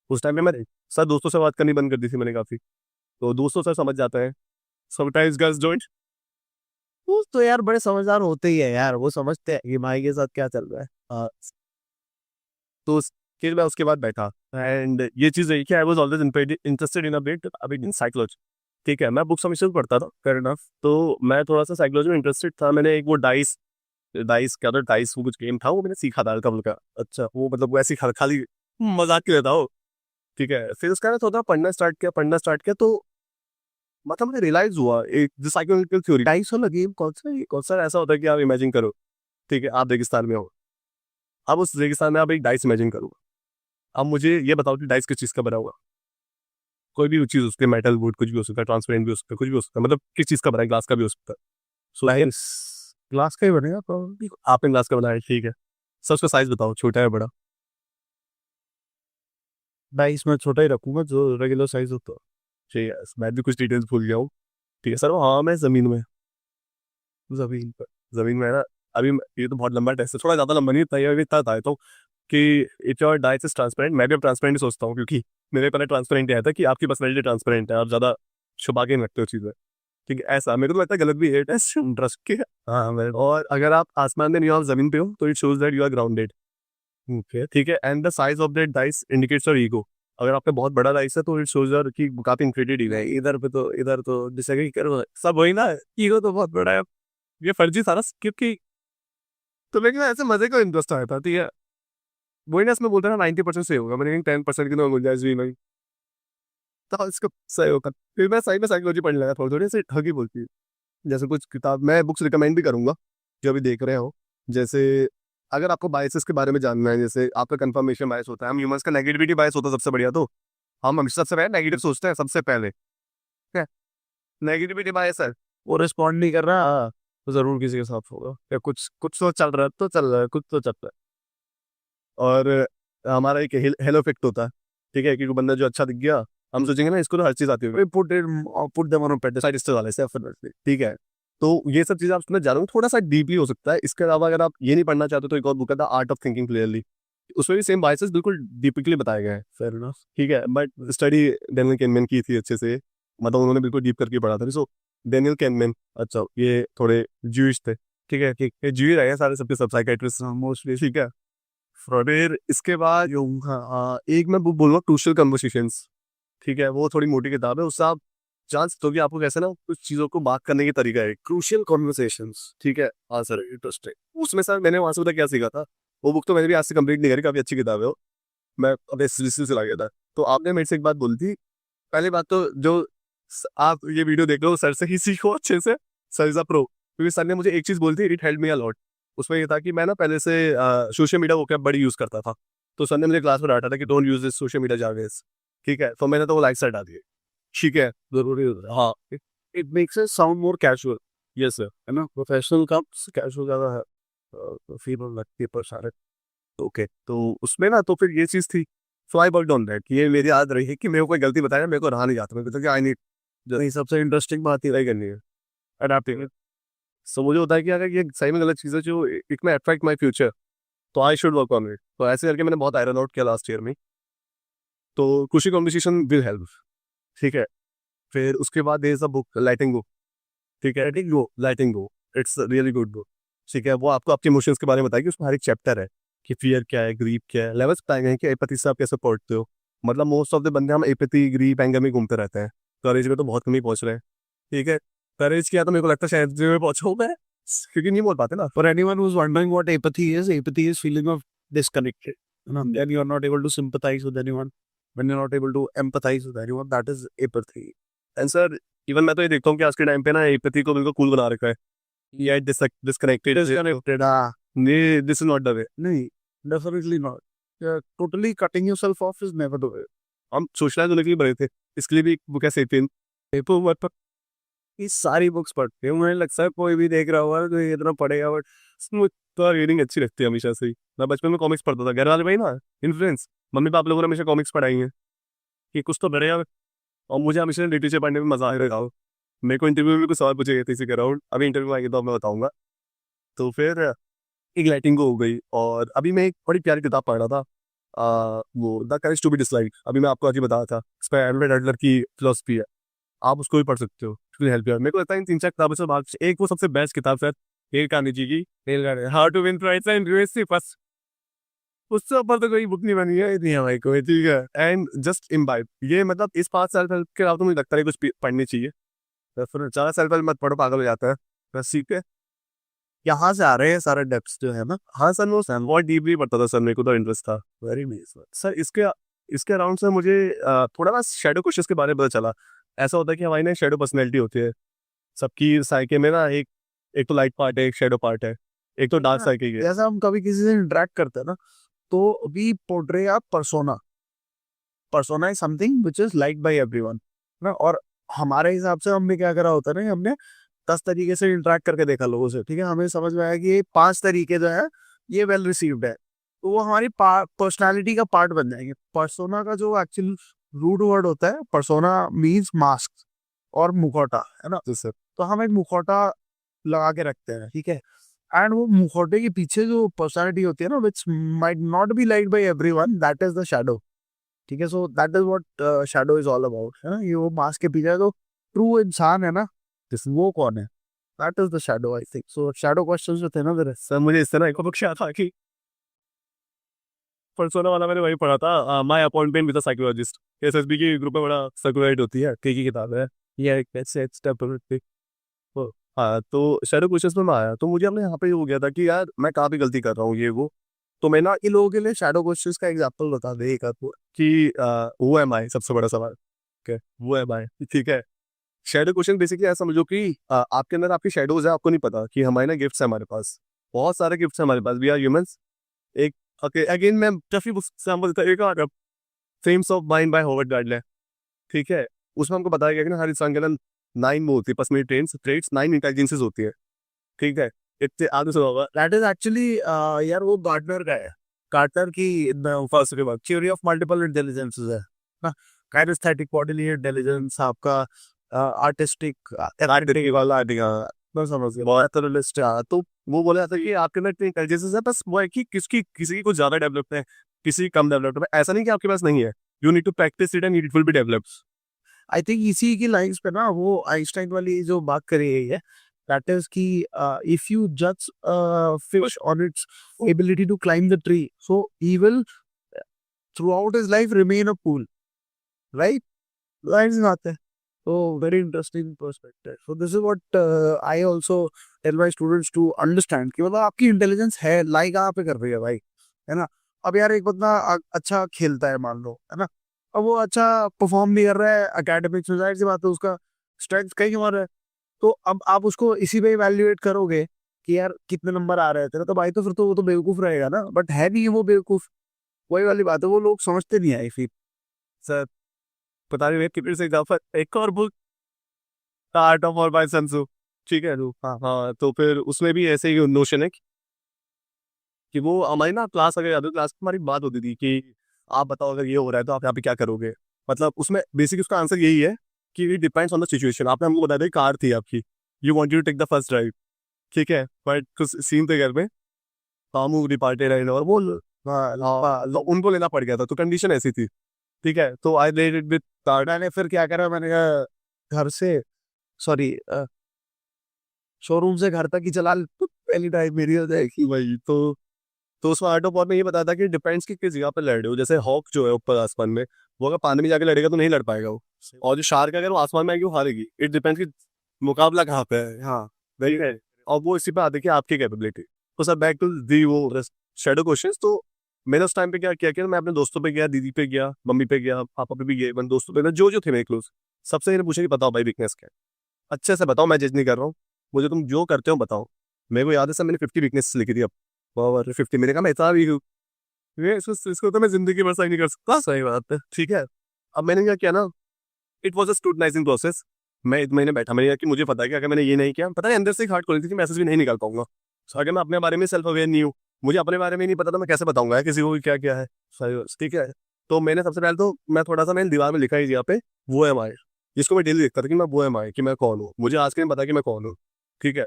उस टाइम पे मैं सर दोस्तों से बात करनी बंद कर दी थी मैंने काफ़ी, तो दोस्तों सर समझ जाते हैं, समटाइम्स गर्ल्स डोंट। वो तो यार बड़े समझदार होते ही है यार, वो समझते हैं कि भाई के साथ क्या चल रहा है। हाँ, तो फिर मैं उसके बाद बैठा, एंड ये चीज़ रही कि I was always interested in a bit in psychology, ठीक है, मैं बुक्स हमेशा से पढ़ता था, फेयर इनफ, तो मैं थोड़ा सा साइकोलॉजी में इंटरेस्टेड था। मैंने एक वो डाइस डाइस क्या था, डाइस वो कुछ गेम था, वो मैंने सीखा था हल्का फुल्का। अच्छा, वो मतलब वैसे ही खाली मजाक के लिए था वो, ठीक है। फिर उसका ना थोड़ा पढ़ना स्टार्ट किया तो मतलब मुझे रियलाइज हुआ एक जो साइकोलॉजिकल थ्योरी, डाइस वाला गेम कौन सा है? कौन सा ऐसा होता है कि आप इमेजिन करो, ठीक है, आप रेगिस्तान में हो, अब उस रेगिस्तान में आप एक डाइस इमेजिन करो, अब मुझे ये बताओ कि डाइस किस चीज़ का बना हुआ? कोई भी चीज़ हो सकती है, मेटल, वुड, कुछ भी हो सकता है, ट्रांसपेरेंट भी हो सकता है, कुछ भी हो सकता है, मतलब किस चीज़ का बना है, ग्लास का भी हो सकता है। सो डाइस ग्लास का ही बनेगा probably। आपने ग्लास का बनाया है, ठीक है, सर उसका साइज बताओ, छोटा है बड़ा? डाइस में छोटा ही रखूंगा जो रेगुलर साइज होता है। ठीक है, मैं भी कुछ डिटेल्स भूल गया हूँ, ठीक है सर। वो हाँ मैं ज़मीन में, जमीन पर। ज़मीन में है ना। अभी ये तो बहुत लंबा टेस्ट है, थोड़ा ज़्यादा लंबा नहीं, इतना ये इतना था तो कि if your dice is transparent, मैं भी अब ट्रांसपेरेंट ही सोचता हूँ, क्योंकि मेरे पहले ट्रांसपेरेंट ही आया था कि आपकी पर्सनैलिटी ट्रांसपेरेंट है, आप ज़्यादा छुपा के नहीं रखते हो चीज़ें, ठीक है, ऐसा मेरे को तो लगता है गलत भी है टेस्ट इंटरेस्ट के। हाँ मेरे। और अगर आप आसमान में नहीं हो, आप जमीन पे हो, तो it shows that you are grounded, okay. ठीक है, and the size of that dice indicates your ego. अगर आपका बहुत बड़ा डाइस है तो इट शोज योर कि काफी इंफ्लेटेड ईगो। नहीं, इधर तो डिसएग्री करो। सब वही ना, ईगो तो बहुत बड़ा है, ये फर्जी था ना, क्योंकि तो लेकिन ऐसे मजे को इंटरेस्ट आया था, ठीक है, वही ना इसमें बोलते हैं ना 90% सही होगा, मैंने 10% की तो गुंजाइश भी नहीं, तो इसका सही होगा। फिर मैं सही में साइकोलॉजी पढ़ने लगा, थोड़ी थोड़ी ऐसे ठगी बोलती है, जैसे कुछ किताब मैं बुक्स रिकमेंड भी करूंगा जो अभी देख रहे हो। जैसे अगर आपको बायसेस के बारे में जानना है, जैसे आपका कंफर्मेशन बायस होता है, हम ह्यूमंस का नेगेटिविटी बायस होता है सबसे बढ़िया, तो हम हमेशा सबसे पहले नेगेटिव सोचते हैं सबसे पहले, ठीक है, नेगेटिविटी बायस है। वो रिस्पॉन्ड नहीं कर रहा, हाँ, तो जरूर किसी के साथ होगा। या कुछ कुछ तो चल रहा है, तो चल रहा है, कुछ तो चल रहा है। और हमारा एक हेलो इफेक्ट होता है, ठीक है, क्योंकि बंदा जो अच्छा दिख गया, हम सोचेंगे ना इसको तो हर चीज आती होगी, पुट देम ऑन पेडिसाइड वाले से डेफिनेटली, ठीक है। तो ये सब चीजें आप सुनना जा रहा हूँ, थोड़ा सा डीपली हो सकता है। इसके अलावा अगर आप ये नहीं पढ़ना चाहते तो एक और बुक है the art of thinking clearly, उसमें भी सेम बायसेस बिल्कुल डीपली बताए गए हैं, फेयर इनफ। ठीक है, बट स्टडी डेनियल केनमैन की थी अच्छे से, मतलब उन्होंने बिल्कुल डीप करके पढ़ा था। सो डेनियल केनमैन, अच्छा ये थोड़े ज्यूइश थे, ठीक है, कि ये ज्यू रहे हैं सारे सबके सब साइकेट्रिस्ट मोस्टली, ठीक है। फिर इसके बाद एक मैं बुक बोलूँगा क्रूशियल कन्वर्सेशंस, ठीक है, वो थोड़ी मोटी किताब है, उससे आप जान सकते हो कि आपको कैसे ना कुछ चीज़ों को बात करने की तरीका है, क्रूशियल कॉन्वर्सेशंस, ठीक है। हाँ सर, इंटरेस्टिंग, उसमें सर मैंने वहाँ से पता क्या सीखा था, वो बुक तो मैंने भी आज से कंप्लीट नहीं करी, काफ़ी अच्छी किताब है वो, मैं अपने से ला गया था। तो आपने मेरे से एक बात बोली थी, पहली बात तो जो आप ये वीडियो देख लो सर से ही सीखो अच्छे से, सर इज अ प्रो, क्योंकि सर ने मुझे एक चीज़ बोली थी, it help me a lot. उसमें ये था कि मैं ना पहले से सोशल मीडिया वो क्या बड़ी यूज़ करता था, तो सर ने मुझे क्लास में डांटा था कि don't use this social media jargons, ठीक है, तो मैंने तो वो लाइक से डाल दिए, ठीक है, जरूरी होता है, हाँ, it makes it sound more casual, yes sir, है ना। प्रोफेशनल कम कैजुअल ज्यादा है, फील लगती है पर सारे। ओके। तो उसमें ना तो फिर ये चीज़ थी, सो आई वर्कड ऑन दैट, ये मेरी याद रही है कि मेरे को कोई गलती बताया मेरे को रहा नहीं जाता, मैं आई नीड, नहीं, सबसे इंटरेस्टिंग बात ये ट्राई करनी है, अडेप्टिंग। सो मुझे होता है कि अगर ये सही में गलत चीज़ है जो इट में अफेक्ट माई फ्यूचर, तो I should work on it, तो ऐसे करके मैंने बहुत आयरन आउट किया लास्ट ईयर में। तो खुशी कॉम्पिटिशन विल हेल्प, ठीक है। फिर उसके बाद there is a book lighting go, ठीक है, lighting go, it's really good book, ठीक है, वो आपको आपके इमोशंस के बारे में बताएगी, उसमें हर एक चैप्टर है कि फियर क्या है, ग्रीफ क्या है, लेवल्स बताए गए हैं कि एपैथी से आप कैसे पढ़ते हो, मतलब मोस्ट ऑफ द बंदे हम एपैथी ग्रीफ एंगर में घूमते रहते हैं, करेज में तो बहुत कम ही पहुंच रहे हैं, ठीक है। करेज किया तो मेरे को लगता है शायद जो मैं पहुंचा मैं, क्योंकि नहीं बोल पाते ना। For anyone who's wondering what apathy is feeling of disconnected. You know, then you are not able to sympathize with anyone. When you're not able to empathize with anyone, that is apathy. And sir even मैं तो ये देखता हूँ कि आज के time पे ना एपैथी को बिल्कुल कूल बना रखा है, या डिसकनेक्टेड, Disconnected, नहीं, this is not the way. नहीं, definitely not. totally cutting yourself off is never the way. हम सोशलाइज होने के लिए बने थे, इसके लिए भी एक बुक है सेपियन, पेपर वर्क, ये सारी बुक्स पढ़ते हैं, मुझे लगता है कोई भी देख रहा होगा तो ये इतना पढ़ेगा, बट मुझे तो रीडिंग अच्छी लगती है हमेशा से ही। मैं बचपन में कॉमिक्स पढ़ता था, घर वाले भाई ना इन्फ्लुएंस, मम्मी पापा लोगों ने हमेशा कॉमिक्स पढ़ाई हैं कि कुछ तो बढ़ेगा, और मुझे हमेशा लिटरेचर पढ़ने में मजा आ रहा था। मेरे को इंटरव्यू में कुछ सवाल पूछे गए थे इसी के अराउंड, अभी इंटरव्यू आएगी तो मैं बताऊंगा। तो फिर एक लाइटिंग हो गई, और अभी मैं एक बड़ी प्यारी किताब पढ़ रहा था, वो the courage to be disliked, अभी मैं आपको आज ही बताया था, इस पर एल्फ्रेड एडलर की फिलोसफी है, आप उसको भी पढ़ सकते हो, हेल्प यू। मेरे को लगता है इन 3-4 किताबों से बात, एक वो सबसे बेस्ट किताब सर डेल कार्नेगी की, Dale Carnegie how to win prize and USC first, उससे ऊपर तो कोई बुक नहीं बनी है, नहीं है भाई कोई, ठीक है। एंड जस्ट इम्बाइब, ये मतलब इस 5 साल के अलावा तो मुझे लगता है कुछ पढ़नी चाहिए, तो फिर 4 साल पहले मत पढ़ो, पागल हो जाता है बस, ठीक है। यहाँ से आ रहे हैं सारे डेप्थ्स जो है ना। हाँ सर, वो बहुत डीपली पढ़ता था सर, मेरे को तो इंटरेस्ट था वेरी नाइस। सर। इसके इसके अराउंड सर मुझे थोड़ा ना शैडो क्वेश्चंस के बारे में पता चला। ऐसा होता है कि हमारी ना शैडो पर्सनैलिटी होती है सबकी साइके में ना, एक एक तो लाइट पार्ट है, एक शैडो पार्ट है, एक तो डार्क साइके है। जैसा हम कभी किसी से इंटरेक्ट करते हैं ना, तो we portray a persona, persona is something which is like by everyone ना। और हमारे हिसाब से हमने क्या करा होता है ना, हमने 10 तरीके से इंटरेक्ट करके देखा लोगों से, ठीक है, हमें समझ में आया कि ये 5 तरीके जो है ये वेल रिसीव्ड है, तो वो हमारी पर्सनालिटी का पार्ट बन जाएंगे। पर्सोना का जो एक्चुअल रूट वर्ड होता है, पर्सोना मीन्स मास्क और मुखौटा, है ना। तो हम एक मुखौटा लगा के रखते हैं, ठीक है, एंड वो मुखौटे के पीछे जो पर्सनालिटी होती है ना, which might not be like by everyone, that is the shadow, ठीक है। So that is what shadow is all about, है ना। ये वो मास्क के पीछे जो ट्रू इंसान है ना, वो कौन है, that is the shadow, I think. So shadow questions जो थे ना मेरे, सर मुझे इस तरह एक बुक याद था कि पर्सोना वाला मैंने वही पढ़ा था, my appointment with a psychologist, SSB की ग्रुप में बड़ा सर्कुलेट होती है, कई की किताब है ये, एक ऐसे स्टेप। हाँ, तो शैडो क्वेश्चंस में मैं आया तो मुझे अपने यहाँ पे हो गया था कि यार मैं कहाँ पे गलती कर रहा हूँ, ये वो। तो मैं ना इन लोगों के लिए शैडो क्वेश्चंस का एग्जांपल बता दे एक आपको कि वो एम आई, सबसे बड़ा सवाल, ठीक है, वो एम आई, ठीक है। शैडो क्वेश्चन बेसिकली ऐसा समझो कि आपके अंदर आपकी शैडोज है, आपको नहीं पता कि हमारे ना गिफ्ट्स है, हमारे पास बहुत सारे गिफ्ट्स है हमारे पास, वी आर ह्यूमंस। एक अगेन मैं टफी बुक एग्जांपल देता हूँ, एक और frames of mind by Howard Gardner, ठीक है। उसमें हमको बताया गया कि ना हर इंसान के अंदर 9 वो होती है पर्सनैलिटी ट्रेट्स, 9 इंटेलिजेंसेस होती है, ठीक है। इतने आगे सुना होगा, दैट इज एक्चुअली यार वो गार्डनर का है, कार्टर की फर्स्ट के बाद थ्योरी ऑफ मल्टीपल इंटेलिजेंसेस है ना। काइनेस्थेटिक बॉडीली इंटेलिजेंस, आपका आर्टिस्टिक वाला आइडिया मैं समझ गया। बहुत लिस्ट है। तो वो बोला जाता है कि आपके अंदर इतनी इंटेलिजेंस है, बस वो है कि किसी की कुछ ज्यादा डेवलप्ड है, किसी की कम डेवलप्ड है, ऐसा नहीं कि आपके पास नहीं है, you need to practice it and it will be developed. I think इसी की लाइंस पे ना वो आइंस्टाइन वाली जो बात करी गई है, दैट इज कि इफ यू जज fish on its ability to climb the tree, so he will throughout his life remain a fool, right. Lines बात है। तो very interesting perspective. So this is what I also tell my students to understand कि मतलब आपकी intelligence है लाई कहाँ पे कर रही है भाई, है ना। अब यार एक बंदा अच्छा खेलता है मान लो, है ना, अब वो अच्छा परफॉर्म भी कर रहा है एकेडमिक्स में, जाहिर सी बात है उसका स्ट्रेंथ कहीं और है। तो अब आप उसको इसी पे इवैल्यूएट करोगे कि यार कितने नंबर आ रहे हैं तेरे, तो भाई तो फिर तो वो तो बेवकूफ रहेगा ना, बट है नहीं वो बेवकूफ। वही वाली बात है, वो लोग समझते नहीं है फिर। सर पता नहीं कितने से एग्जाम्पल, एक और बुक आर्ट ऑफ और बाय सन तzu, ठीक है। हाँ हाँ, तो फिर उसमें भी ऐसे ही नोशन है कि वो हमारी ना क्लास, अगर याद हो क्लास में हमारी बात होती थी कि आप बताओ अगर ये हो रहा है तो आप यहाँ पे क्या करोगे। मतलब उसमें बेसिक उसका आंसर यही है कि it depends on the situation. आपने हमको बताया था कि कार थी आपकी, you want to take the first drive, ठीक है, बट कुछ सीन थे घर में, मामू डिपार्टेड है और वो उनको लेना पड़ गया था, तो कंडीशन ऐसी थी, ठीक है। तो आई लेड इट विद कार। मैंने फिर क्या करा, मैंने कहा घर से, सॉरी, शोरूम से घर तक ही चला पहली टाइम मेरी हो जाएगी। वही तो उसमें आर्ट ऑफ वॉर में ये बताया था कि डिपेंड्स कि किस जगह पर लड़ रहे हो। जैसे हॉक जो है ऊपर आसमान में, वो अगर पानी में जाके लड़ेगा तो नहीं लड़ पाएगा वो, और जो शार्क अगर वो आसमान में आएगी वो हारेगी। इट डिपेंड्स कि मुकाबला कहाँ पे है। हाँ वही है, और वो इसी पे आते कि आपकी कैपेबिलिटी। तो सर बैक टू दी वो शैडो क्वेश्चंस। तो मैंने उस टाइम पे क्या किया कि मैं अपने दोस्तों पे गया, दीदी पे गया, मम्मी पे गया, पापा पे भी गए, मैंने दोस्तों पे, जो जो थे मेरे क्लोज, सबसे मैंने पूछा कि बताओ भाई वीकनेस क्या है, अच्छे से बताओ, मैं जज नहीं कर रहा हूँ, मुझे तुम जो करते हो बताओ। मेरे को याद है सर मैंने 50 वीकनेस लिखी थी, अब 50 मैंने कहा मैं इतना भी ये इसको तो मैं जिंदगी भर सही नहीं कर सकता। सही बात है, ठीक है। अब मैंने क्या किया ना, it was a scrutinising process. मैं एक महीने बैठा, मैंने कहा कि मुझे पता है कि अगर मैंने ये नहीं किया, पता है अंदर से एक हार्ट खोली थी कि मैसेज भी नहीं निकाल पाऊंगा। So, अगर मैं अपने बारे में सेल्फ अवेयर नहीं हूँ, मुझे अपने बारे में नहीं पता, तो मैं कैसे बताऊंगा यार किसी को कि क्या क्या है। सही बात, ठीक है। तो मैंने सबसे पहले तो मैं थोड़ा सा मैंने दीवार में लिखा ही यहाँ पे, वो है माई, जिसको मैं डेली देखता था कि मैं वो है माई, कि मैं कौन हूँ। मुझे आज के नहीं पता कि मैं कौन हूँ, ठीक है।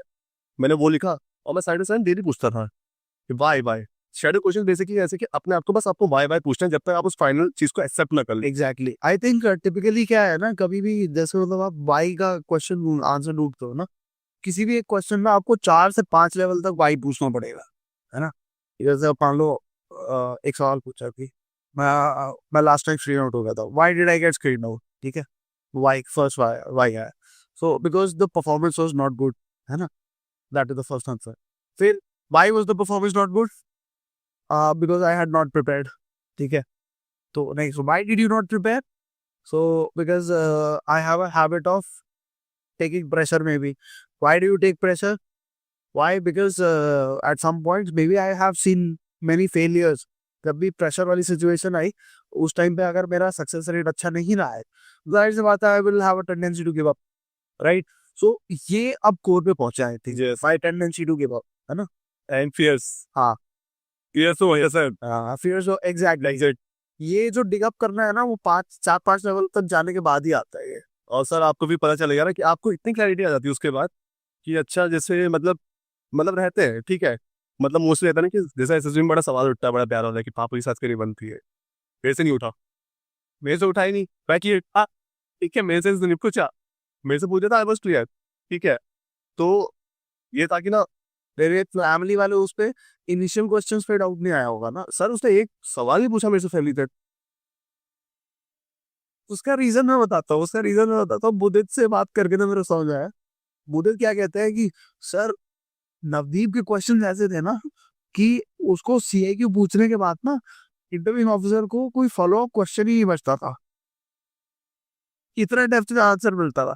मैंने वो लिखा और मैं साइड बाई साइड डेली पूछता था कि why why. Shadow question basically ऐसे कि अपने आप को बस आपको वाई वाई पूछना है जब तक आप उस फाइनल चीज को एक्सेप्ट ना कर ले। एग्जैक्टली आई थिंक टिपिकली क्या है ना, कभी भी जैसे मतलब आप वाई का क्वेश्चन आंसर ढूंढते हो ना, किसी भी एक क्वेश्चन में आपको 4 से 5 लेवल तक वाई पूछना पड़ेगा, है ना। जैसे मान लो एक सवाल पूछा कि मैं लास्ट टाइम स्क्रीन आउट हो गया था, why did I get screen out, ठीक है। वाई फर्स्ट, वाई है, so because the performance was not good, है ना, that is the first answer. फिर why was the performance not good, because I had not prepared, ठीक है। तो नहीं, so why did you not prepare, so because I have a habit of taking pressure maybe. Why do you take pressure? Why? Because at some points maybe I have seen many failures. जब भी pressure वाली situation आई, उस time पे अगर मेरा success rate अच्छा नहीं रहा है, जाहिर सी बात है I will have a tendency to give up, right. So ये अब कोर पे पहुंचा है, ठीक है, Yes. My tendency to give up, है ना। एंड फियर्स, हाँ, फियर्स तो वही सर। फिर जो एग्जैक्टली ये जो डिग अप करना है ना, वो 4-5 लेवल तक जाने के बाद ही आता है ये। और सर आपको भी पता चलेगा ना कि आपको इतनी क्लैरिटी आ जाती है उसके बाद कि अच्छा, जैसे मतलब रहते हैं, ठीक है। मतलब मोस्टली रहता है ना कि जैसे एसएसबी में बड़ा सवाल उठता है, बड़ा प्यारा होता है कि पापा की साथ करी बनती है, मेरे से नहीं उठा, मेरे से उठा ही नहीं, मैं कि हाँ ठीक है, मेरे से नहीं पूछा, मेरे से पूछा था, आई वाज क्लियर, ठीक है। तो ये था कि ना, मेरे फैमिली वाले उस पे इनिशियल क्वेश्चंस पे डाउट नहीं आया होगा ना। सर उसने एक सवाल ही पूछा मेरे से फैमिली तक। उसका रीजन मैं बताता हूँ, बुदित से बात करके ना मेरे समझ आया। बुदित क्या कहते हैं कि सर, नवदीप के क्वेश्चन ऐसे थे ना कि उसको सीआईक्यू पूछने के बाद ना इंटरव्यू ऑफिसर को कोई फॉलो अप क्वेश्चन ही नहीं बचता था, इतना डेप्थ में आंसर मिलता था।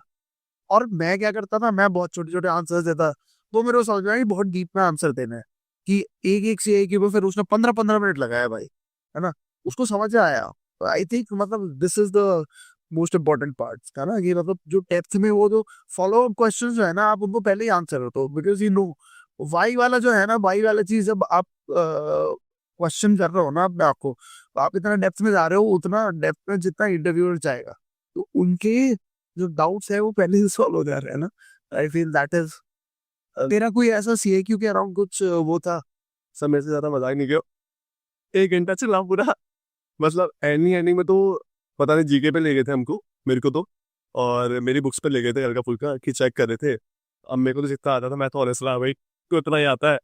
और मैं क्या करता था, मैं बहुत छोटे छोटे आंसर देता, तो मेरे को समझ में आया कि बहुत डीप में आंसर देना है, कि एक एक सीआईक्यू पे फिर उसने 15-15 मिनट लगाया भाई, है ना। उसको समझ आया। आई थिंक मतलब this is the most important part का ना, कि मतलब जो डेप्थ में वो जो फॉलो अप क्वेश्चन जो है ना, आप उनको पहले ही आंसर हो, तो बिकॉज यू नो वाई वाला जो है ना, वाई वाला चीज जब आप क्वेश्चन कर रहे हो ना अपने आप को, तो आप इतना डेप्थ में जा रहे हो, उतना डेप्थ में जितना इंटरव्यूअर जाएगा, तो उनके जो डाउट्स है वो पहले से सॉल्व हो जा रहे हैं ना। I feel that is. तेरा कोई ऐसा सीएक्यू के अराउंड कुछ वो था? सर मेरे से ज्यादा मजाक नहीं किया, 1 घंटा चला पूरा। मतलब एंडिंग में तो पता नहीं जीके पे ले गए थे हमको, मेरे को तो, और मेरी बुक्स पे ले गए थे हल्का फुल्का कि चेक कर रहे थे। अब मेरे को तो जितना आता था मैं तो ऑनेस्ट रहा भाई, तो इतना ही आता है,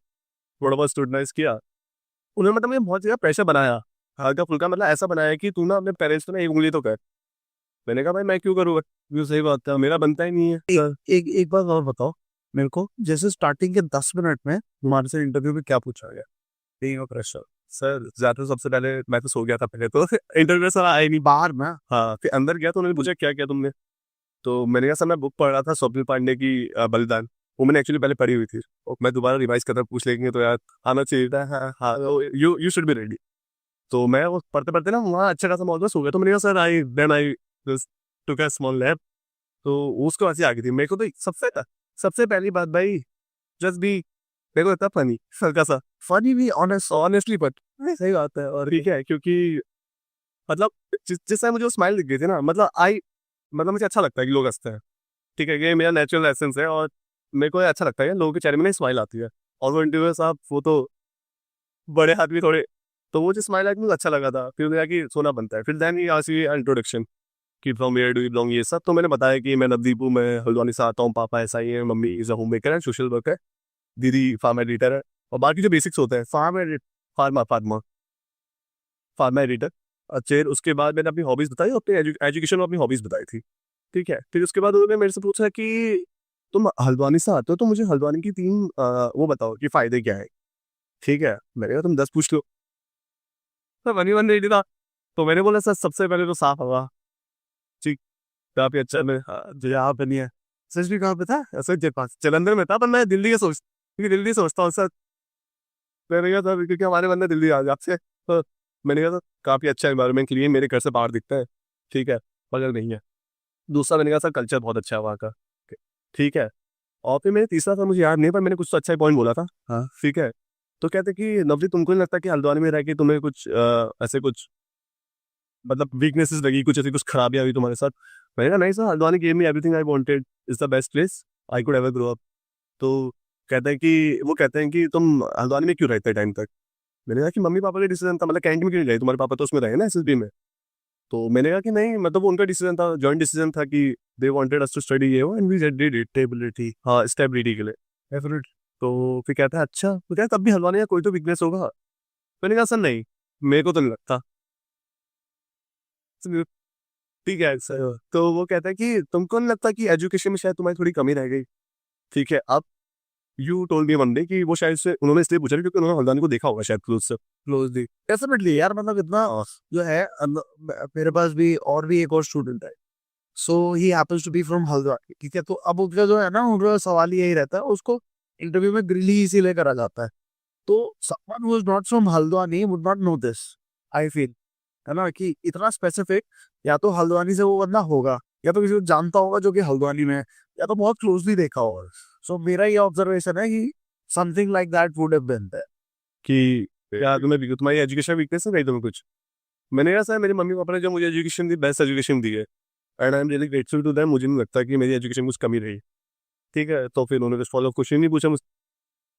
थोड़ा बहुत स्टूडेंटाइज किया। उन्होंने मतलब मुझे बहुत ज़्यादा प्रेशर बनाया, हल्का फुल्का मतलब ऐसा बनाया कि तू ना अपने पेरेंट्स को ना एक उंगली तो कर। मैंने कहा भाई मैं क्यों करूँगा, ये सही बात है, मेरा बनता ही नहीं है सर। एक बात और बताओ मेरे को, जैसे स्टार्टिंग के 10 मिनट में तुम्हारे से इंटरव्यू में क्या पूछा गया? Being a fresher. सर ज्यादा सबसे पहले मैं तो सो गया था पहले तो इंटरव्यू सर आया ही नहीं। बाहर में? हाँ, फिर अंदर गया तो उन्होंने पूछा क्या किया तुमने, तो मैंने कहा सर मैं बुक पढ़ रहा था स्वप्निल पांडे की बलिदान, वो मैंने एक्चुअली पहले पढ़ी हुई थी, और मैं दोबारा रिवाइज करता पूछ लेंगे तो यार आना चाहिए था। हाँ हाँ, you you should be ready. तो मैं वो पढ़ते पढ़ते ना वहाँ अच्छा खासा मौजूद हो गया, तो मैंने कहा sir I then I took a small nap. तो उसको हंसी आ गई थी मेरे को, तो सबसे पहली बात भाई, जस्ट बी, मेरे को इतना फनी हल्का सा, फनी भी, ऑनेस्ट। ऑनेस्टली बट सही बात है। और ठीक है, क्योंकि मतलब जिस टाइम मुझे वो स्माइल दिख गई थी ना, मतलब मुझे अच्छा लगता है कि लोग हंसते हैं, ठीक है, ये मेरा नेचुरल एसेंस है, और मेरे को ये अच्छा लगता है लोगों के चेहरे में ना स्माइल आती है। और वो इंटरव्यू साहब वो तो बड़े आदमी थोड़े, तो वो जो स्माइल आई मुझे अच्छा लगा था। फिर उन्होंने कहा कि सोना बनता है, फिर देन ही आसी इंट्रोडक्शन कि from where do you belong, ये सब तो मैंने बताया कि मैं नवदीप हूँ, मैं हल्द्वानी से आता हूँ, पापा ऐसा ही है, mummy is a home maker है, सोशल वर्कर, दीदी फार्म एडिटर है, और बाकी जो बेसिक्स होते हैं, फार्मा फार्मा फार्मा एडिटर। अच्छे, उसके बाद मैंने अपनी हॉबीज बताई, और अपने एजुकेशन में अपनी हॉबीज बताई थी, ठीक है। फिर उसके बाद उन्होंने मेरे से पूछा कि तुम हल्द्वानी से आते हो, तो मुझे हल्द्वानी की 3 वो बताओ कि फायदे क्या है, ठीक है। मैंने कहा तुम 10 पूछ लो, तो बनी बन रेडी था। तो मैंने बोला सर सबसे पहले तो साफ हवा, ठीक, काफी अच्छा में जो यहाँ पे नहीं है। सच भी कहाँ पे था, सर के पास जलंधर में था, पर मैं दिल्ली के क्योंकि दिल्ली सोचता हूँ सर। मैंने कहा सर क्योंकि हमारे बंदे दिल्ली आ जाते हैं, तो मैंने कहा सर काफ़ी अच्छा एनवायरनमेंट लिए मेरे घर से बाहर दिखता है, ठीक है, मगर नहीं है। दूसरा मैंने कहा सर कल्चर बहुत अच्छा है वहाँ का, ठीक है। और फिर मैंने तीसरा था मुझे याद नहीं, पर मैंने कुछ तो अच्छा ही पॉइंट बोला था, हाँ। ठीक है। तो कहते कि नवजीत तुमको नहीं लगता कि हल्द्वानी में रह के तुम्हें कुछ ऐसे कुछ मतलब वीकनेसेस लगी, कुछ ऐसी कुछ खराबियां हुई तुम्हारे साथ? मैंने कहा नहीं sir, Haldwani gave me everything I wanted, is the best place I could ever grow up. तो कहते हैं कि वो कहते हैं कि तुम हल्द्वानी में क्यों रहते टाइम तक? मैंने कहा कि मम्मी पापा का डिसीजन था, मतलब कैंट में क्यों नहीं रहे, तुम्हारे पापा तो उसमें रहे ना एसएसबी में। तो मैंने कहा कि नहीं, मतलब वो उनका डिसीजन था, जॉइंट डिसीजन था कि they wanted us to study ये वो and we did it stability, हाँ स्टेबिलिटी के लिए डेफिनेट। तो फिर कहता है अच्छा, तो क्या तब भी हल्द्वानी का कोई तो वीकनेस होगा? मैंने कहा सर नहीं, मेरे को तो नहीं लगता। ठीक है सर, तो वो कहता है कि तुमको नहीं लगता कि एजुकेशन में शायद तुम्हारी थोड़ी कमी रह गई? ठीक है, अब you told me one day कि वो शायद से उन्होंने इसलिए पूछा क्योंकि उन्होंने हल्द्वानी को देखा होगा शायद क्लोजली। डेफिनेटली यार, मतलब इतना जो है मेरे पास भी और भी एक और स्टूडेंट है, so he happens to be from Haldwani, ठीक है। तो अब उसका जो है ना, उनका सवाल यही रहता है, उसको इंटरव्यू में ग्रिल ही इसीलिए करा जाता है। तो someone who is not from Haldwani would not know this, I feel, है ना, कि इतना स्पेसिफिक या तो हल्द्वानी से वो बंदा होगा, या तो किसी को जानता होगा जो कि हल्द्वानी में है, या तो बहुत क्लोजली देखा होगा। सो मेरा ये ऑब्जर्वेशन है कि something like that would have been there. कि यार तुम्हारी एजुकेशन वीकनेस है नहीं तुम्हें कुछ? मैंने कहा सर मेरे मम्मी पापा ने जो मुझे एजुकेशन दी, बेस्ट एजुकेशन दी है and I am really grateful to them. मुझे नहीं लगता कि मेरी एजुकेशन में कुछ कमी रही, ठीक है। तो फिर उन्होंने कुछ फॉलो क्वेश्चन नहीं पूछा मुझसे,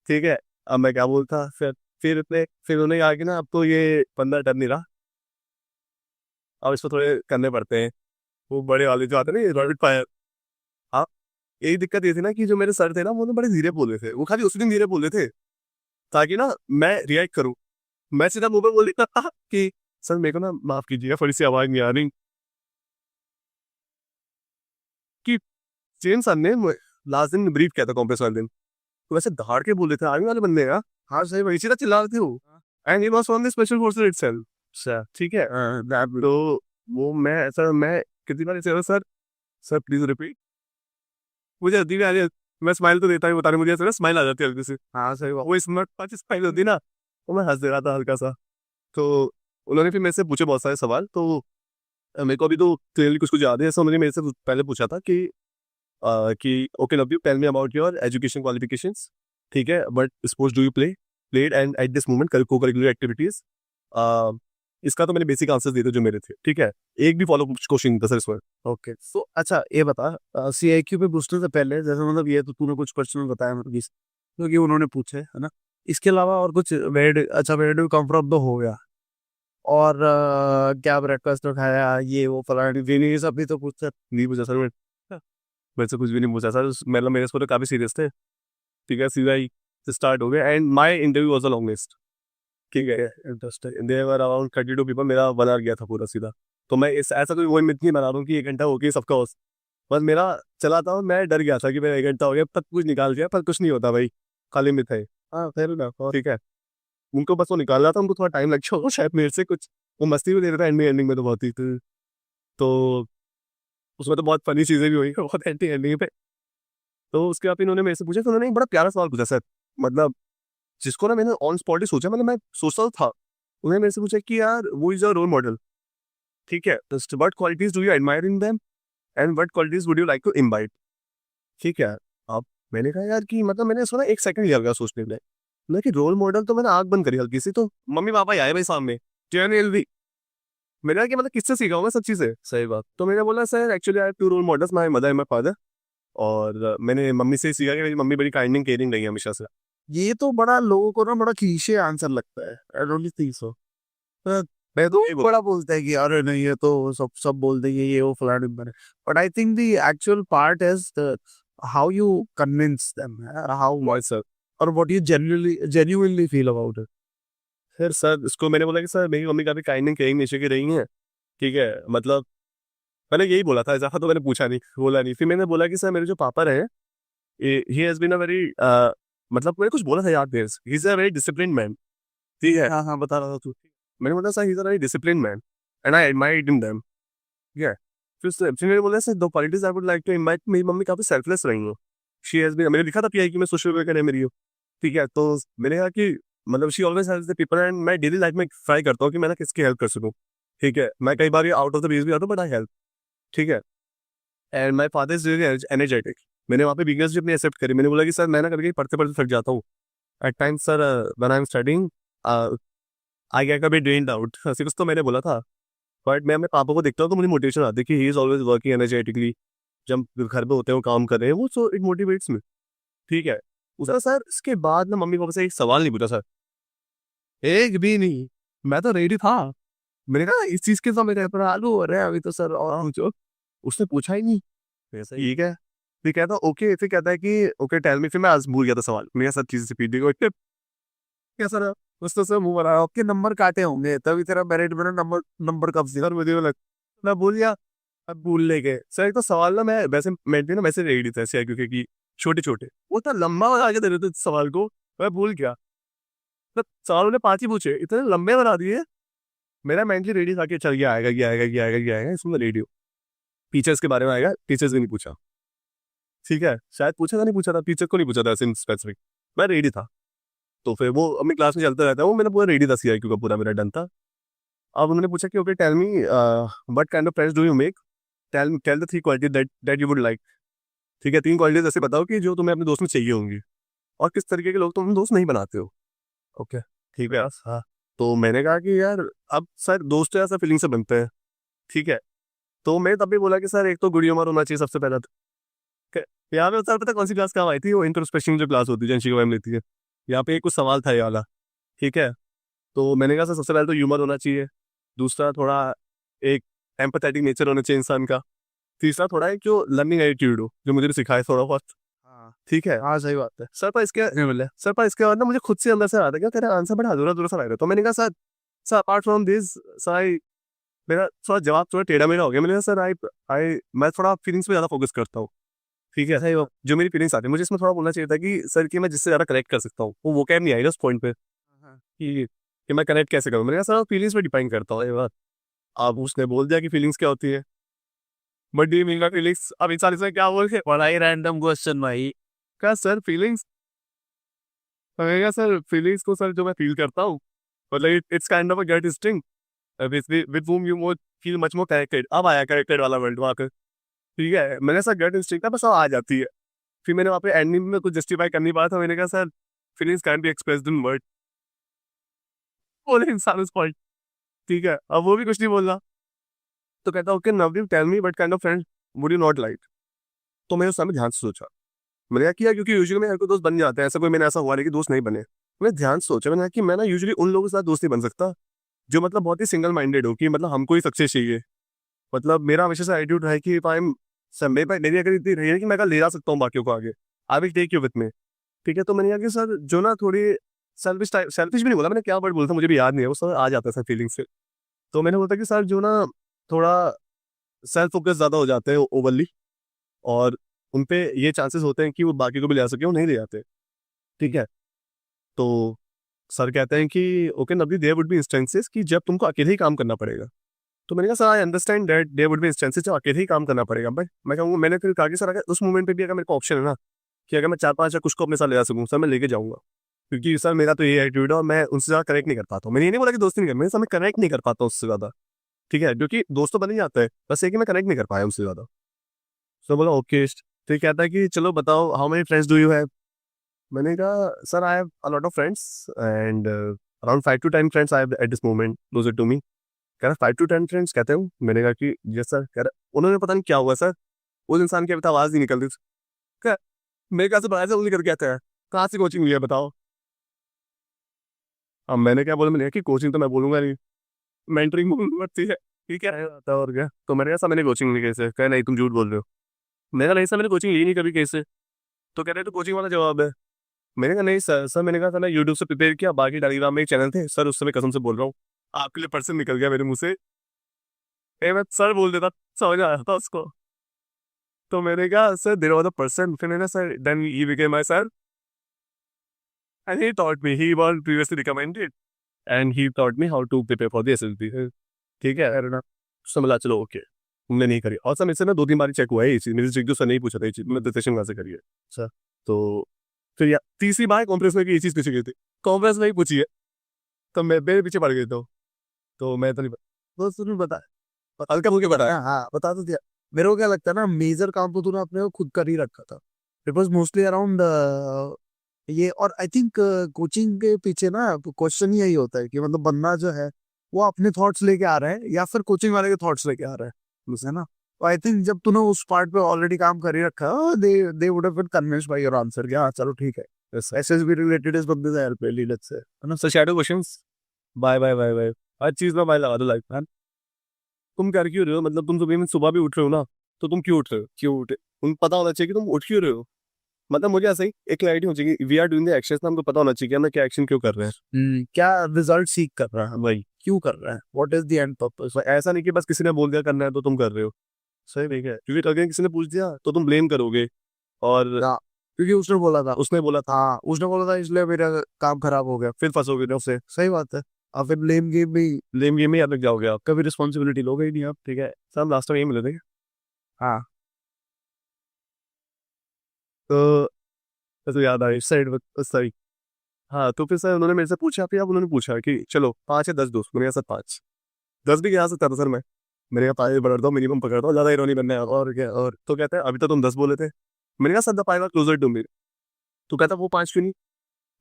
ठीक है। अब मैं क्या बोलता फिर उन्होंने कहा कि ना अब तो ये बंदा डर नहीं रहा, अब इसको थोड़े करने पड़ते हैं वो बड़े वाले जो आते हैं ना रॉबिट फायर। हाँ, यही दिक्कत ये थी ना कि जो मेरे सर थे ना वो ना बड़े धीरे बोल रहे थे, वो खाली उसी दिन धीरे बोल रहे थे ताकि ना मैं रिएक्ट करूं। मैं सीधा मुंह पे बोल देता था कि सर मेरे को ना माफ कीजिएगा, थोड़ी सी आवाज नहीं आ रही। कि सेम सर ने लास्ट दिन ब्रीफ किया था कॉम्प्रेस वाले दिन, तो वैसे दहाड़ के बोल रहे थे आर्मी वाले बंदे का। हाँ सही, वही सीधा चिल्ला रहे थे वो, and he was from the special forces itself sir, ठीक है। तो वो मैं कितनी बार ऐसे सर, सर प्लीज रिपीट, मुझे हल्दी भी आ रही है, मैं स्माइल तो देता ही बता रही, मुझे ऐसे ना स्माइल आ जाती है हल्की से। हाँ सही बात, वो स्मार्ट पाँच स्माइल होती ना, वो मैं हंस दे रहा था हल्का सा। तो उन्होंने फिर मेरे से पूछे बहुत सारे सवाल, तो मेरे को अभी तो क्लियरली कुछ कुछ याद है। ऐसा उन्होंने मेरे से पहले पूछा था कि okay love tell me about your education qualifications, ठीक है, but sports do you played and at this moment co-curricular activities. इसका तो मैंने बेसिक आंसर दिए थे जो मेरे थे, ठीक है। एक भी फॉलो क्वेश्चन था सर इसमें। ओके, तो अच्छा ये बता, सीआईक्यू पे पूछने से पहले, जैसे मतलब ये तो तूने कुछ क्वेश्चन बताया मतलब क्योंकि उन्होंने पूछे, है ना, इसके अलावा और कुछ अच्छा वेयर डू कम फ्रॉम तो हो गया, और क्या ब्रेकफास्ट में खाया, ये वो फलानी ढींगी, ये सब भी तो पूछते। नहीं पूछा सर, मेरे से कुछ भी नहीं पूछा सर, मतलब मेरे स्कोर काफी सीरियस थे, ठीक है। सीधा ही स्टार्ट हो गया and my interview was the longest, ठीक है। Interesting, there were around 32 people, मेरा 1 आवर गया था पूरा सीधा। तो मैं इस ऐसा कोई वो मिथ नहीं बना रहा हूँ कि 1 घंटा हो गया सबका बस मेरा चला था, और मैं डर गया था कि मेरा 1 घंटा हो गया, तब कुछ निकाल दिया, पर कुछ नहीं होता भाई, खाली मिथ है। हाँ फिर ना, ठीक है। उनको बस वो निकाल रहा था, उनको थोड़ा टाइम लग गया होगा शायद मेरे से कुछ, वो मस्ती भी दे रहा था एंडिंग में तो बहुत ही तो उसमें तो बहुत फनी चीजें भी हुई बहुत एंडिंग पे। तो उसके बाद इन्होंने मेरे से पूछा, तो उन्होंने एक बड़ा प्यारा सवाल पूछा सर, मतलब जिसको ना मैंने ऑन स्पॉट ही सोचा, मतलब मैं सोचता तो था। उन्होंने मेरे से पूछा कि यार वो इज योर रोल मॉडल, ठीक है, what qualities do you admire in them and what qualities would you like to imbibe, ठीक है। अब मैंने कहा यार कि मतलब मैंने सुना 1 सेकंड लिया गया सोचने के लिए, मैं कि रोल मॉडल, तो मैंने आंख बंद करी हल्की सी, तो मम्मी पापा ही आए भाई सामने, जेन्युइनली। मैंने कहा कि मतलब किससे सीखा हूँ मैं सब चीजें, सही बात। तो मैंने बोला sir actually I have 2 role models, my mother and my father, और मैंने मम्मी से सीखा कि मेरी मम्मी बड़ी काइंड एंड केयरिंग रही है हमेशा से। ये तो बड़ा लोगों को ना बड़ा क्लीशे आंसर लगता है, आई डोंट थिंक सो। मैं तो यही बड़ा बोलता है कि अरे नहीं, ये तो सब सब बोल देंगे ये वो फलाने ढिमकाने, but I think the actual part is how you convince them, how बोला सर, और what you genuinely feel about it. फिर सर इसको मैंने बोला कि सर मेरी मम्मी काफी काइंड एंड केयरिंग नेचर की रही हैं, ठीक है। मतलब मैंने यही बोला था, ज्यादा तो मैंने पूछा नहीं, बोला नहीं। फिर मैंने बोला कि सर मेरे जो पापा रहे, he has been a very, मतलब मैंने कुछ बोला था याद नहीं, he is a very discipline man, ठीक है। हाँ हाँ, बता रहा था तू। मैंने बोला sir he is a very discipline man and I admire in them, ठीक है। फिर मैंने बोला सर दो qualities I would like to invite, मेरी मम्मी काफी सेल्फलेस रही हो, शी हैज बीन, मैंने लिखा था पीआई की मैं सोशल वर्कर है मेरी हो, ठीक है। तो मैंने कहा कि मतलब she always helps the people and मैं डेली लाइफ में ट्राई करता हूँ कि मैं ना किसकी हेल्प कर सकूँ, ठीक है। मैं कई बार ये आउट ऑफ द बेस भी आता हूँ, बट आई हेल्प, ठीक है। And my father is very energetic. मैंने वहाँ पे वीकनेस भी अपनी एक्सेप्ट करी। मैंने बोला कि सर मैं ना कभी पढ़ते पढ़ते थक जाता हूँ at times sir, when I am studying I get a bit drained out, ऐसे कुछ तो मैंने बोला था। बट मैं अपने पापा को देखता हूँ तो मुझे मोटिवेशन आती है कि he is always working energetically. जब घर पे होते हैं वो काम कर रहे हैं वो, सो इट मोटिवेट्स मी, ठीक है। उसका सर इसके बाद ना मम्मी पापा से एक सवाल नहीं पूछा सर, एक भी नहीं। मैं तो रेडी था। मैंने कहा इस चीज के तो मेरे पर आलू हो रहे हैं अभी तो सर, और पूछो। उसने पूछा ही नहीं। ऐसा ही ठीक है, फिर कहता ओके, फिर कहता है कि ओके टेल मी। फिर मैं आज भूल गया था सवाल, मेरे सब चीजें रिपीट दी कैसा रहा। उसने सर मुंह बनाया, आपके नंबर काटे होंगे तभी तेरा मेरिट में नंबर नंबर कब से। सर मुझे लग मैं भूल गया। अब भूलने के सर एक तो सवाल ना मैं वैसे मेंटली ना वैसे रेडी था ऐसे, क्योंकि छोटे छोटे वो इतना लंबा बना के दे रहे थे सवाल को, मैं भूल गया। तो सवाल ने 5 ही पूछे, इतने लंबे बना दिए। मेरा मेंटली रेडी था कि चल ये आएगा ये आएगा ये आएगा ये आएगा, इसमें रेडी हो। टीचर्स के बारे में आएगा, टीचर्स भी नहीं पूछा, ठीक है। शायद पूछा था, नहीं पूछा था, टीचर को नहीं पूछा था ऐसे स्पेसिफिक। मैं रेडी था। तो फिर वो अपनी क्लास में चलता रहता है, वो मैंने पूरा रेडी था, सीआईक्यू का पूरा मेरा डन था। अब उन्होंने पूछा कि okay tell me what kind of friends do you make, tell the 3 quality that you would like, ठीक है। 3 क्वालिटीज ऐसे बताओ कि जो तुम्हें अपने दोस्त में चाहिए होंगी, और किस तरीके के लोग तुम दोस्त नहीं बनाते हो। ओके, ठीक है। हाँ, तो मैंने कहा कि यार अब सर दोस्त तो ऐसा फीलिंग से बनते हैं, ठीक है। तो मैं तब भी बोला कि सर एक तो गुड ह्यूमर होना चाहिए सबसे पहला तो। यहाँ पे सर पता कौन सी क्लास काम आई थी, वो इंट्रोस्पेक्शन जो क्लास होती है जनशिका मैम लेती है। यहाँ पे कुछ सवाल था ये वाला, ठीक है। तो मैंने कहा सर सबसे पहले तो ह्यूमर होना चाहिए, दूसरा थोड़ा एक एम्पैथेटिक नेचर होना चाहिए इंसान का, तीसरा थोड़ा एक जो लर्निंग एटीट्यूड हो जो मुझे भी सिखाए थोड़ा बहुत, हाँ ठीक है। हाँ, सही बात है। सर पर इसके बाद ना मुझे खुद से अंदर से आ था क्या तेरा आंसर बड़ा अधूरा अधूरा सा लग रहा है। तो मैंने कहा sir, apart from this sir I, मेरा थोड़ा जवाब थोड़ा टेढ़ा मेढ़ा हो गया। मैंने कहा सर आई आई मैं थोड़ा फीलिंग्स पे ज़्यादा फोकस करता हूँ, ठीक है। सही बात। जो मेरी फीलिंग्स आती है मुझे इसमें थोड़ा बोलना चाहिए था कि सर कि मैं जिससे ज़्यादा कनेक्ट कर सकता हूँ, वो कैम नहीं आई ना उस पॉइंट पे हाँ, कि मैं कनेक्ट कैसे करूँ। मैंने कहा सर फीलिंग्स पे डिपेंड करता हूँ ये बात। अब उसने बोल दिया कि फीलिंग्स क्या होती है, but do you mean by feelings. अब इंसान इसमें क्या बोल के बड़ा ही रैंडम क्वेश्चन भाई। कहा सर फीलिंग्स, मैंने कहा सर फीलिंग्स को सर जो मैं फील करता हूँ, मतलब it's kind of a gut instinct with whom you more feel much more connected। अब आया कनेक्टेड वाला वर्ड वहाँ पे, ठीक है। मैंने सर गट इंस्टिंक्ट था बस अब आ जाती है। फिर मैंने वहाँ पे एंडिंग में कुछ जस्टिफाई कर नहीं पाया था। मैंने कहा sir feelings can be expressed in word, बोले इंसान उस पॉइंट, ठीक है। अब वो भी कुछ नहीं बोल रहा। तो कहता okay Navdeep tell me what kind of friend would you not like. तो मैंने उस समय ध्यान से सोचा। मैंने कहा किया क्योंकि यूजुअली मेरे को दोस्त बन जाते हैं, ऐसा कोई मैंने ऐसा हुआ नहीं कि दोस्त नहीं बने। मैंने ध्यान से सोचा, मैंने कहा कि मैं ना यूजुअली उन लोगों के साथ दोस्त नहीं बन सकता जो मतलब बहुत ही सिंगल माइंडेड हो, कि मतलब हमको ही सक्सेस चाहिए। मतलब मेरा हमेशा से एटीट्यूड है कि इफ आई एम मेरे पास मेरी अगर इतनी रही है कि मैं अगर ले जा सकता हूँ बाकियों को आगे, I will take you with me, ठीक है। तो मैंने कहा कि सर जो ना थोड़ी सेल्फिश भी नहीं बोला मैंने, क्या वर्ड बोलता मुझे भी याद नहीं है, वो सर आ जाता है सर फीलिंग से। तो मैंने बोलता कि सर जो ना थोड़ा सेल्फ फोकस ज़्यादा हो जाते हैं ओवरली, और उन पे ये चांसेस होते हैं कि वो बाकी को भी ले आ सके, वो नहीं ले जाते, ठीक है। तो सर कहते हैं कि okay Nabi there would be instances कि जब तुमको अकेले ही काम करना पड़ेगा। तो मैंने कहा sir I understand that there would be instances जब अकेले ही काम करना पड़ेगा, बट मैं कहूँगा, मैंने फिर कहा कि सर अगर उस मोमेंट पे भी अगर मेरे को ऑप्शन है ना कि अगर मैं 4-5 या कुछ को अपने साथ ले जा सकूँ सर, मैं लेके जाऊँगा। क्योंकि सर मेरा तो ये एटीट्यूड है और मैं उनसे ज़्यादा कनेक्ट नहीं कर पाता हूँ। मैंने ये नहीं बोला कि दोस्ती नहीं कर, मैं सर मैं कनेक्ट नहीं कर पाता हूँ उससे ज़्यादा, ठीक है। क्योंकि दोस्त तो बन ही जाता है, बस ये कि मैं कनेक्ट नहीं कर पाया उससे ज़्यादा। सर बोला ओके। फिर कहता है कि चलो बताओ how many friends do you have. मैंने कहा sir I have a lot of friends and around 5 to 10 friends I have at this moment closer to me. कह रहा 5 to 10 फ्रेंड्स कहते हो। मैंने कहा कि यस सर। कह रहा उन्होंने पता नहीं क्या हुआ सर, उस इंसान की अभी तक आवाज़ नहीं निकल रही। कह मेरे ख्याल से पढ़ाई से उंगली करके आता है, कहाँ से कोचिंग लिया बताओ। अब मैंने क्या बोला, मैंने कहा कि कोचिंग तो मैं बोलूंगा नहीं, मेंटरिंग पड़ती है, ठीक है आता है और क्या। तो मैंने कहा सर मैंने कोचिंग ली कैसे। कह नहीं तुम झूठ बोल रहे हो। मैंने कहा नहीं सर मैंने कोचिंग ली नहीं कभी कैसे। तो कह रहे तो कोचिंग वाला जवाब है। मैंने कहा नहीं सर मैंने कहा था ना यूट्यूब से प्रिपेयर किया, बाकी टेलीग्राम में एक चैनल थे सर, उस समय कसम से बोल रहा हूँ आपके लिए पर्सन निकल गया मेरे मुंह से। मैं सर बोल देता समझ आया था उसको। तो मैंने कहा sir there was a person, फिर मैंने sir then he became my sir and he taught me, he was previously recommended and he taught me how to prepare for the SSB, ठीक है। अरे ना समझा चलो ओके, हमने नहीं करी। और सर मेरे से ना 2-3 बार चेक हुआ है ये चीज़, मेरे से एक दो सर नहीं पूछा था ये चीज़, मैं सेशन कहाँ से करी है सर। तो फिर या तीसरी बार कॉन्फ्रेंस में ये चीज़ पूछी गई थी, कॉन्फ्रेंस में ही पूछी है, तो मैं मेरे पीछे पड़ गई, तो मैं तो नहीं तो तूने बता हल्का फुल्के बताया। हाँ बता तो दिया। मेरे को क्या लगता है ना, मेजर काम तो तूने अपने को खुद कर ही रखा था। इट वॉज मोस्टली अराउंड ये। और आई थिंक कोचिंग के पीछे ना क्वेश्चन यही होता है कि मतलब बंदा जो है वो अपने थॉट्स लेके आ रहा है या फिर कोचिंग वाले के थॉट्स लेके आ रहा है, है ना। तो आई थिंक जब तूने उस पार्ट पे ऑलरेडी काम कर ही रखा, they would have been convinced by your answer कि हाँ चलो ठीक है, एसएसबी रिलेटेड इस बंदे से हेल्प ले ली, लेट्स से, है ना। Sir shadow questions, by by by by, हर चीज़ में बाय लगा दो लाइफ में। तुम कर क्यों रहे हो, मतलब तुम सुबह भी उठ रहे हो ना, तो तुम क्यों उठ रहे हो, क्यों उठे, तुम पता होना चाहिए कि तुम उठ क्यों रहे हो। मतलब मुझे ऐसा ही एक क्लैरिटी होनी चाहिए, we are doing the action, हमको पता होना चाहिए कि हम क्या एक्शन क्यों कर रहे हैं। क्या रिजल्ट सीख कर रहा है, वही, क्यों कर रहा है, what is the end purpose. ऐसा नहीं कि बस किसी ने बोल दिया करना है तो तुम कर रहे हो। सही, ठीक है, क्योंकि अगर किसी ने पूछ दिया तो तुम ब्लेम करोगे, और हाँ, क्योंकि उसने बोला था। उसने बोला था, हाँ उसने बोला था इसलिए मेरा काम खराब हो गया। फिर फंसोगे ना उससे, सही बात है। और फिर ब्लेम गेम भी। ब्लेम गेम में याद लग जाओगे आप, कभी रिस्पॉन्सिबिलिटी लोगे ही नहीं आप, ठीक है। सर हम लास्ट टाइम यही मिले थे, हाँ तो ऐसे याद आई साइड, सही। हाँ, तो फिर सर उन्होंने मेरे से पूछा, फिर अब उन्होंने पूछा कि चलो 5 या 10 दोस्त, मैंने कहा सर 5, 10 भी गिरा सकता था सर मैं, मैंने कहा 5 पकड़ता हूँ, मिनिमम पकड़ता हूँ, ज़्यादा इरोनी बनना है। और क्या। और तो कहते हैं अभी तो तुम 10 बोले थे, मैंने कहा sir the 5 are closer to me. तो कहता वो 5 क्यों नहीं,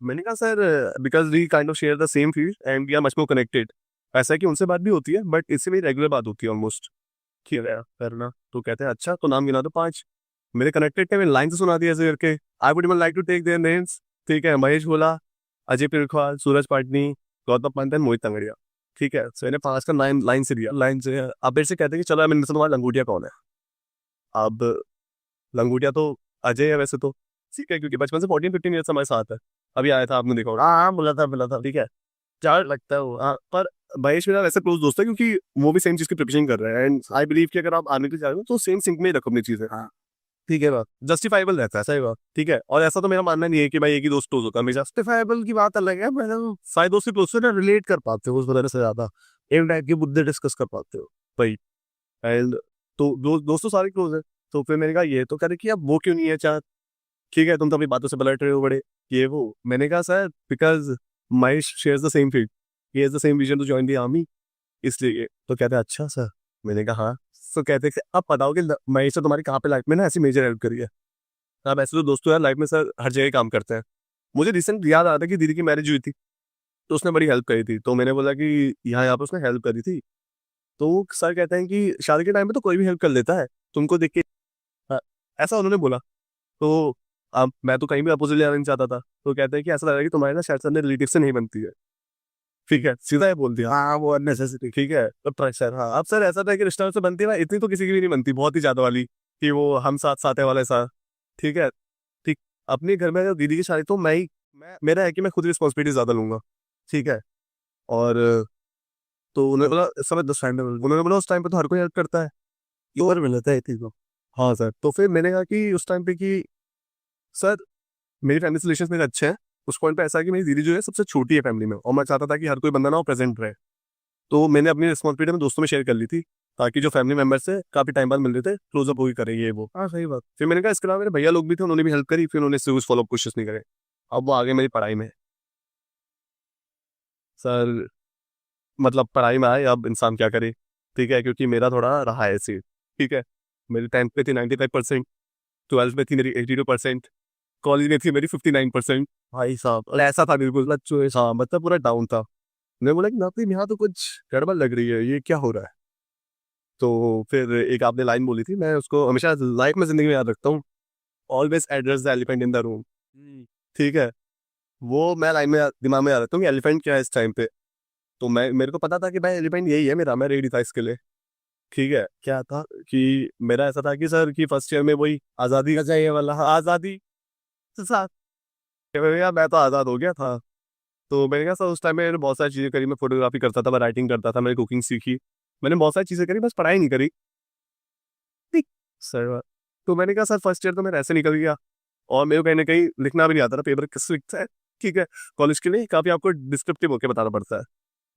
मैंने कहा sir because we kind of share the same field and we are much more connected. ऐसा है कि उनसे बात भी होती है, बट इससे मेरी रेगुलर बात होती है ऑलमोस्ट, ठीक है करना। तो कहते हैं अच्छा, तो नाम गिना दो 5, मेरे कनेक्टेड थे, मैंने लाइन से सुना दिया ऐसे करके, I would even like to take their names, ठीक है। महेश बोला, अजय पिरखवाल, सूरज पाटनी, गौतम पंत एंड मोहित तंगड़िया, ठीक है। सो मैंने 5 का नाम लाइन से दिया, लाइन से। अब मेरे से कहते हैं कि चलो मैंने तुम्हारा लंगूटिया कौन है। अब लंगूटिया तो अजय है वैसे तो, ठीक है, क्योंकि बचपन से 14-15 ईयर्स हमारे साथ है, अभी आया था आपने देखा होगा, हाँ हाँ मिला था। ठीक है। चार लगता है वो, हाँ। पर महेश मेरा वैसे क्लोज दोस्त है क्योंकि वो भी सेम चीज की प्रिपरेशन कर रहे हैं, एंड आई बिलीव कि अगर आप आर्मी के लिए जा रहे हो तो सेम सिंक में ही रखो अपनी चीजें, हाँ ठीक है, बात जस्टिफाइबल रहता है, सही बात, ठीक है। और ऐसा तो मेरा मानना नहीं है कि भाई एक ही दोस्त क्लोज होता है हमेशा, जस्टिफाइबल की बात अलग है, मैंने तो सारे दोस्त ही क्लोज उससे ना रिलेट कर पाते हो उस बंदे से ज्यादा, एक टाइप के मुद्दे डिस्कस कर पाते हो। भाई। एंड तो दोस्त तो सारे क्लोज है। तो फिर मैंने कहा ये तो कह रहे कि अब वो क्यों नहीं है चार, ठीक है, तुम तो अपनी बातों से पलट रहे हो बड़े, ये वो। मैंने कहा sir because Mahesh shares the same field, he has the same vision to join the army, इसलिए। तो कहते हैं अच्छा सर, मैंने कहा हाँ। तो कहते हैं कि अब बताओ कि महेश ने तुम्हारी कहाँ पे लाइफ में ना ऐसी मेजर हेल्प करी है। अब ऐसे तो दोस्तों यार लाइफ में सर हर जगह काम करते हैं। मुझे रिसेंट याद आ रहा था कि दीदी की मैरिज हुई थी, तो उसने बड़ी हेल्प करी थी, तो मैंने बोला कि यहाँ पे उसने हेल्प करी थी। तो सर कहते हैं कि शादी के टाइम पे तो कोई भी हेल्प कर लेता है, तुमको देख के, हाँ, ऐसा उन्होंने बोला। तो अब मैं तो कहीं भी अपोजिट जाना नहीं चाहता था, तो कहते हैं कि ऐसा लग रहा है कि तुम्हारे ना शायद से रिलेटिव से नहीं बनती है, ठीक है, सीधा ये बोल दिया। हाँ वो अननेसेसरी। ठीक है, तो प्रेशर, हाँ। अब सर ऐसा था कि रिश्ता से बनती है ना, इतनी तो किसी की भी नहीं बनती, बहुत ही ज्यादा वाली, कि वो हम साथ साथ है वाला ऐसा, ठीक है। ठीक, अपने घर में अगर दीदी की शादी तो मेरा है कि मैं खुद रिस्पॉन्सिबिलिटी ज्यादा लूंगा, ठीक है। और तो उन्होंने बोला इस समय 10 टाइम, उन्होंने बोला उस टाइम पे तो हर कोई हेल्प करता है। और मिलता है इतनी को। हाँ सर, तो फिर मैंने कहा कि उस टाइम पे कि सर मेरी फैमिली रिलेशन मेरे अच्छे हैं, उस पॉइंट पे ऐसा है कि मेरी दीदी जो है सबसे छोटी है फैमिली में, और मैं चाहता था कि हर कोई बंदा ना वो प्रेजेंट रहे। तो मैंने अपनी रिस्पॉन्सिबिलिटी में दोस्तों में शेयर कर ली थी, ताकि जो फैमिली मेंबर्स है काफी टाइम बाद मिल रहे थे, क्लोजअप हो ही करे ये वो। हाँ सही बात। फिर मैंने कहा इसके अलावा मेरे भैया लोग भी थे, उन्होंने भी हेल्प करी, फिर उन्होंने इससे फॉलोअप कोशिश नहीं करे। अब वो आगे मेरी पढ़ाई में, सर मतलब पढ़ाई में आए, अब इंसान क्या करे, ठीक है, क्योंकि मेरा थोड़ा रहा है ऐसे, ठीक है। मेरी 10th में थी 95%, 12th में थी मेरी 82%, कॉलेज में थी मेरी 59%। भाई साहब, और ऐसा था बिल्कुल, हाँ मतलब पूरा डाउन था। मैं बोला कि नातिन यहाँ तो कुछ गड़बड़ लग रही है, ये क्या हो रहा है। तो फिर एक आपने लाइन बोली थी, मैं उसको हमेशा लाइफ में जिंदगी में याद रखता हूँ, always address the elephant in the room, ठीक है। वो मैं लाइन में दिमाग में याद रखता हूँ कि एलिफेंट क्या है इस टाइम पे। तो मेरे को पता था कि भाई एलिफेंट यही है मेरा, मैं रेडी था इसके लिए, ठीक है। क्या था कि मेरा ऐसा था कि सर कि फर्स्ट ईयर में वही आज़ादी का चाहिए वाला, हाँ, आज़ादी के साथ, भैया मैं तो आज़ाद हो गया था। तो मैंने कहा सर उस टाइम में मैंने बहुत सारी चीज़ें करी, मैं फोटोग्राफी करता था, मैं राइटिंग करता था, मैंने कुकिंग सीखी, मैंने बहुत सारी चीज़ें करी, बस पढ़ाई नहीं करी, ठीक सर। तो मैंने कहा सर फर्स्ट ईयर तो मेरा ऐसे निकल गया, और मेरे को कहीं ना कहीं लिखना भी नहीं आता था, पेपर किस लिखता है, ठीक है। कॉलेज के लिए काफ़ी आपको डिस्क्रिप्टिव होकर बताना पड़ता है।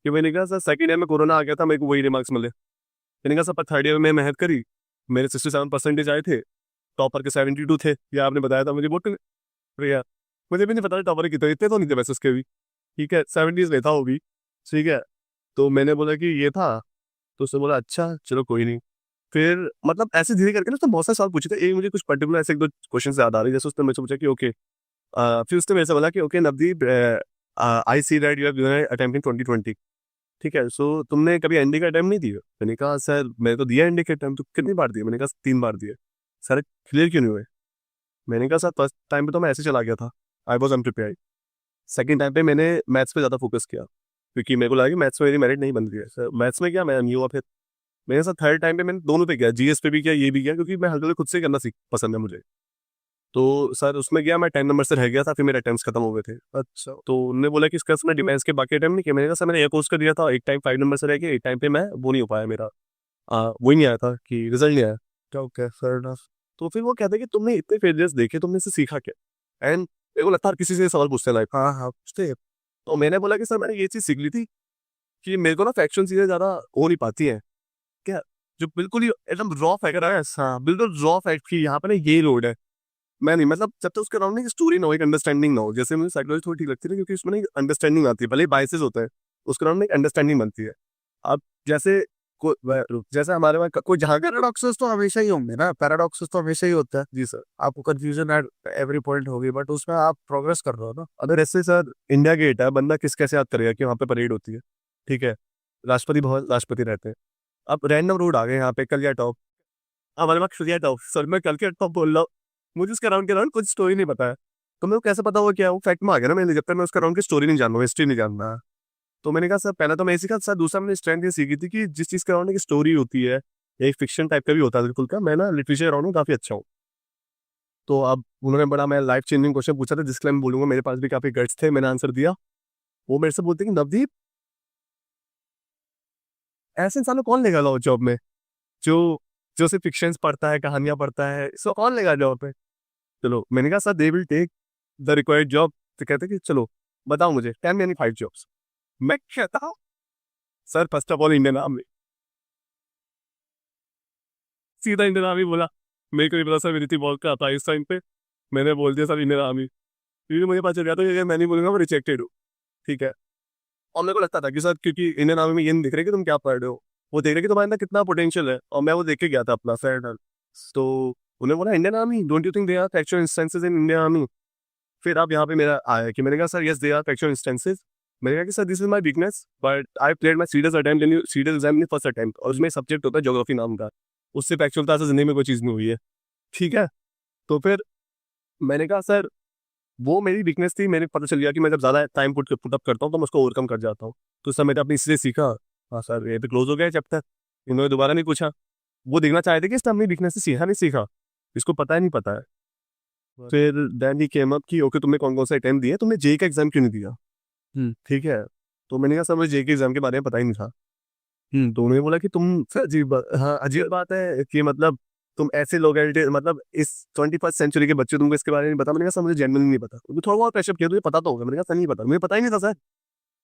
कि मैंने कहा सर सेकंड ईयर में कोरोना आ गया था, मेरे को वही रिमार्क्स मिले। मैंने कहा सर पर थर्ड ईयर में मेहनत करी, मेरे 67% आए थे, टॉपर के 72 थे, या आपने बताया था मुझे, बहुत भैया। मुझे भी नहीं पता टॉपर कितने, इतने तो नहीं थे वैसे उसके भी, ठीक है 70s में था वो भी, ठीक है। तो मैंने बोला कि ये था, तो उसने बोला अच्छा चलो कोई नहीं। फिर मतलब ऐसे धीरे करके ना उसने बहुत सारे सवाल पूछे थे, एक मुझे कुछ पर्टिकुलर ऐसे एक दो क्वेश्चन याद आ रही है, जैसे उसने मुझसे पूछा कि ओके, फिर उसने मेरे से बोला कि okay Navdeep, I see that you have attempt in 2020, ठीक है, सो तुमने कभी एनडी का अटेम्प्ट नहीं दिया? मैंने कहा सर मैंने तो दिया एनडी का अटेम्प्ट, तो कितनी बार दिया? मैंने कहा 3 बार दिया। सर क्लियर क्यों नहीं हुए? मैंने कहा सर फर्स्ट टाइम पे तो मैं ऐसे चला गया था, आई वॉज अनप्रिपेयर्ड। सेकंड टाइम पे मैंने मैथ्स पे ज़्यादा फोकस किया, क्योंकि मेरे को लगा कि मैथ्स में मेरी मेरिट नहीं बन रही है, सर मैथ्स में क्या मैं नहीं हुआ। फिर मैंने सर थर्ड टाइम पे मैंने दोनों पे किया, जीएस पे भी किया, ये भी किया, क्योंकि मैं हल्का खुद से करना सीख पसंद है मुझे। तो सर उसमें गया, मैं 10 नंबर से रह गया था, फिर मेरे अटेम्प्ट्स खत्म हो गए थे। अच्छा। तो उन्होंने बोला कि इसका उसने डिफेंस के बाकी अटेम्प्ट नहीं किया। मैंने कहा सर मैंने एयर कोर्स का दिया था, एक टाइम 5 नंबर से रह गया, एक टाइम पे मैं वो नहीं हो पाया, मेरा वो ही नहीं आया था कि रिजल्ट नहीं आया। Okay fair enough. तो फिर वो कहते हैं कि तुमने इतने फेलियर्स देखे, तुमने इससे सीखा क्या? एंड मेरे को लगता है हर किसी से ये सवाल पूछते हैं लाइफ। हाँ हाँ पूछते हैं। तो मैंने बोला कि सर मैंने ये चीज़ सीख ली थी कि मेरे को ना फैक्शन चीज़ें ज़्यादा हो नहीं पाती हैं क्या, जो बिल्कुल ही एकदम रॉ फैक्ट है, हाँ बिल्कुल रॉ फैक्ट की यहाँ पे ना ये रोड है, मैं नहीं, मतलब जब तक उसके अराउंड ना स्टोरी ना हो, एक अंडरस्टैंडिंग ना हो। जैसे मुझे साइकोलॉजी थोड़ी ठीक लगती है ना, क्योंकि उसमें ना अंडरस्टैंडिंग आती है, भले ही बाइसेस होते हैं, उसके अराउंड में एक अंडरस्टैंडिंग बनती है। अब जैसे जैसे हमारे वहाँ कोई जहाँ का, पैराडॉक्सेस तो हमेशा ही होंगे ना, पैराडॉक्सेस तो हमेशा ही होता है। जी सर, आपको कंफ्यूजन एट एवरी पॉइंट होगी, बट उसमें आप प्रोग्रेस कर रहे हो ना। अगर ऐसे सर इंडिया गेट है, बंदा किस कैसे याद करेगा कि वहाँ पे परेड होती है, ठीक है, राष्ट्रपति भवन, राष्ट्रपति रहते हैं। अब रैंडम रोड आ गए यहाँ पे, कलिया टॉप, हमारे वहाँ कलिया टॉप, सर मैं कलिया टॉप बोल रहा हूँ, मुझे उसके अराउंड के अराउंड कुछ स्टोरी नहीं पता है, तो मेरे को कैसे पता हुआ क्या है? वो फैक्ट में आ गया ना मैंने, जब तक मैं उसके अराउंड की स्टोरी नहीं जानना, हिस्ट्री नहीं जानना। तो मैंने कहा सर पहला तो मैं सीखा, सर दूसरा मैंने स्ट्रेंथ ये सीखी थी कि जिस चीज़ के अराउंड एक स्टोरी होती है, एक फिक्शन टाइप का भी होता है बिल्कुल का, मैं ना लिटरेचर अराउंड में काफ़ी अच्छा हूँ। तो अब उन्होंने बड़ा मैं लाइफ चेंजिंग क्वेश्चन पूछा था, जिसके लिए मैं बोलूंगा मेरे पास भी काफ़ी गट्स थे, मैंने आंसर दिया। वो मेरे से बोलते कि नवदीप, ऐसे इंसान को कौन लेगा लो जॉब में, जो जो सिर्फ फिक्शंस पढ़ता है, कहानियां पढ़ता है, इसको कौन लेगा जॉब पे? चलो मैंने कहा sir they will take the required job. तो कहते कि चलो बताओ मुझे 10 यानी 5 जॉब्स। मैं कहता हूँ sir first of all Indian army, सीधा इंडियन आर्मी बोला। मेरे को नहीं पता सर मेरी थी बहुत का था इस टाइम पे, मैंने बोल दिया सर इंडियन आर्मी, क्योंकि मुझे पता चल गया था कि अगर मैं नहीं बोलूंगा मैं रिजेक्टेड हूँ, ठीक है। और मेरे को लगता था कि सर क्योंकि इंडियन आर्मी में ये नहीं दिख रहा कि तुम क्या पढ़ रहे हो, वो देख रहे कि तुम्हारे अंदर कितना पोटेंशियल है, और मैं वो देख के गया था अपना फेयर। तो उन्हें बोला Indian army, don't you think they are factual instances in Indian army? फिर आप यहाँ पे मेरा आया कि मैंने कहा sir yes they are factual instances. मैंने कहा कि sir this is my weakness, but I played my serious attempt in serious exam in first attempt, और उसमें सब्जेक्ट होता है ज्योग्राफी नाम का, उससे फैक्चुअलता से जिंदगी में कोई चीज़ नहीं हुई है, ठीक है। तो फिर मैंने कहा सर वो मेरी वीकनेस थी, मैंने पता चल गया कि मैं जब ज़्यादा टाइम पुट अप करता हूँ तो मैं उसको ओवरकम कर जाता हूँ। तो सर मैंने अपनी इससे सीखा। हाँ सर ये तो क्लोज हो गया चैप्टर, इन्होंने दोबारा नहीं पूछा। वो देखना चाहते कि इसने अपनी वीकनेस से सीखा नहीं सीखा, इसको पता ही नहीं पता है। फिर देन ही केम अप कि ओके तुमने कौन कौन सा अटेम्प्ट दिया, तुमने जेई का एग्जाम क्यों नहीं दिया? ठीक है। तो मैंने कहा सर मुझे जेई के एग्जाम के बारे में पता ही नहीं था। तो उन्होंने बोला कि तुम सर अजीब बात, हाँ अजीब बात है कि मतलब तुम ऐसे लोग हैं, मतलब इस 21st सेंचुरी के बच्चे तुमको इसके बारे में नहीं पता। मैंने कहा सर मुझे जेन्युइनली नहीं पता। उन्होंने थोड़ा बहुत प्रेशर किया, तुझे पता तो होगा। मैंने कहा सर नहीं पता, मुझे पता ही नहीं था सर।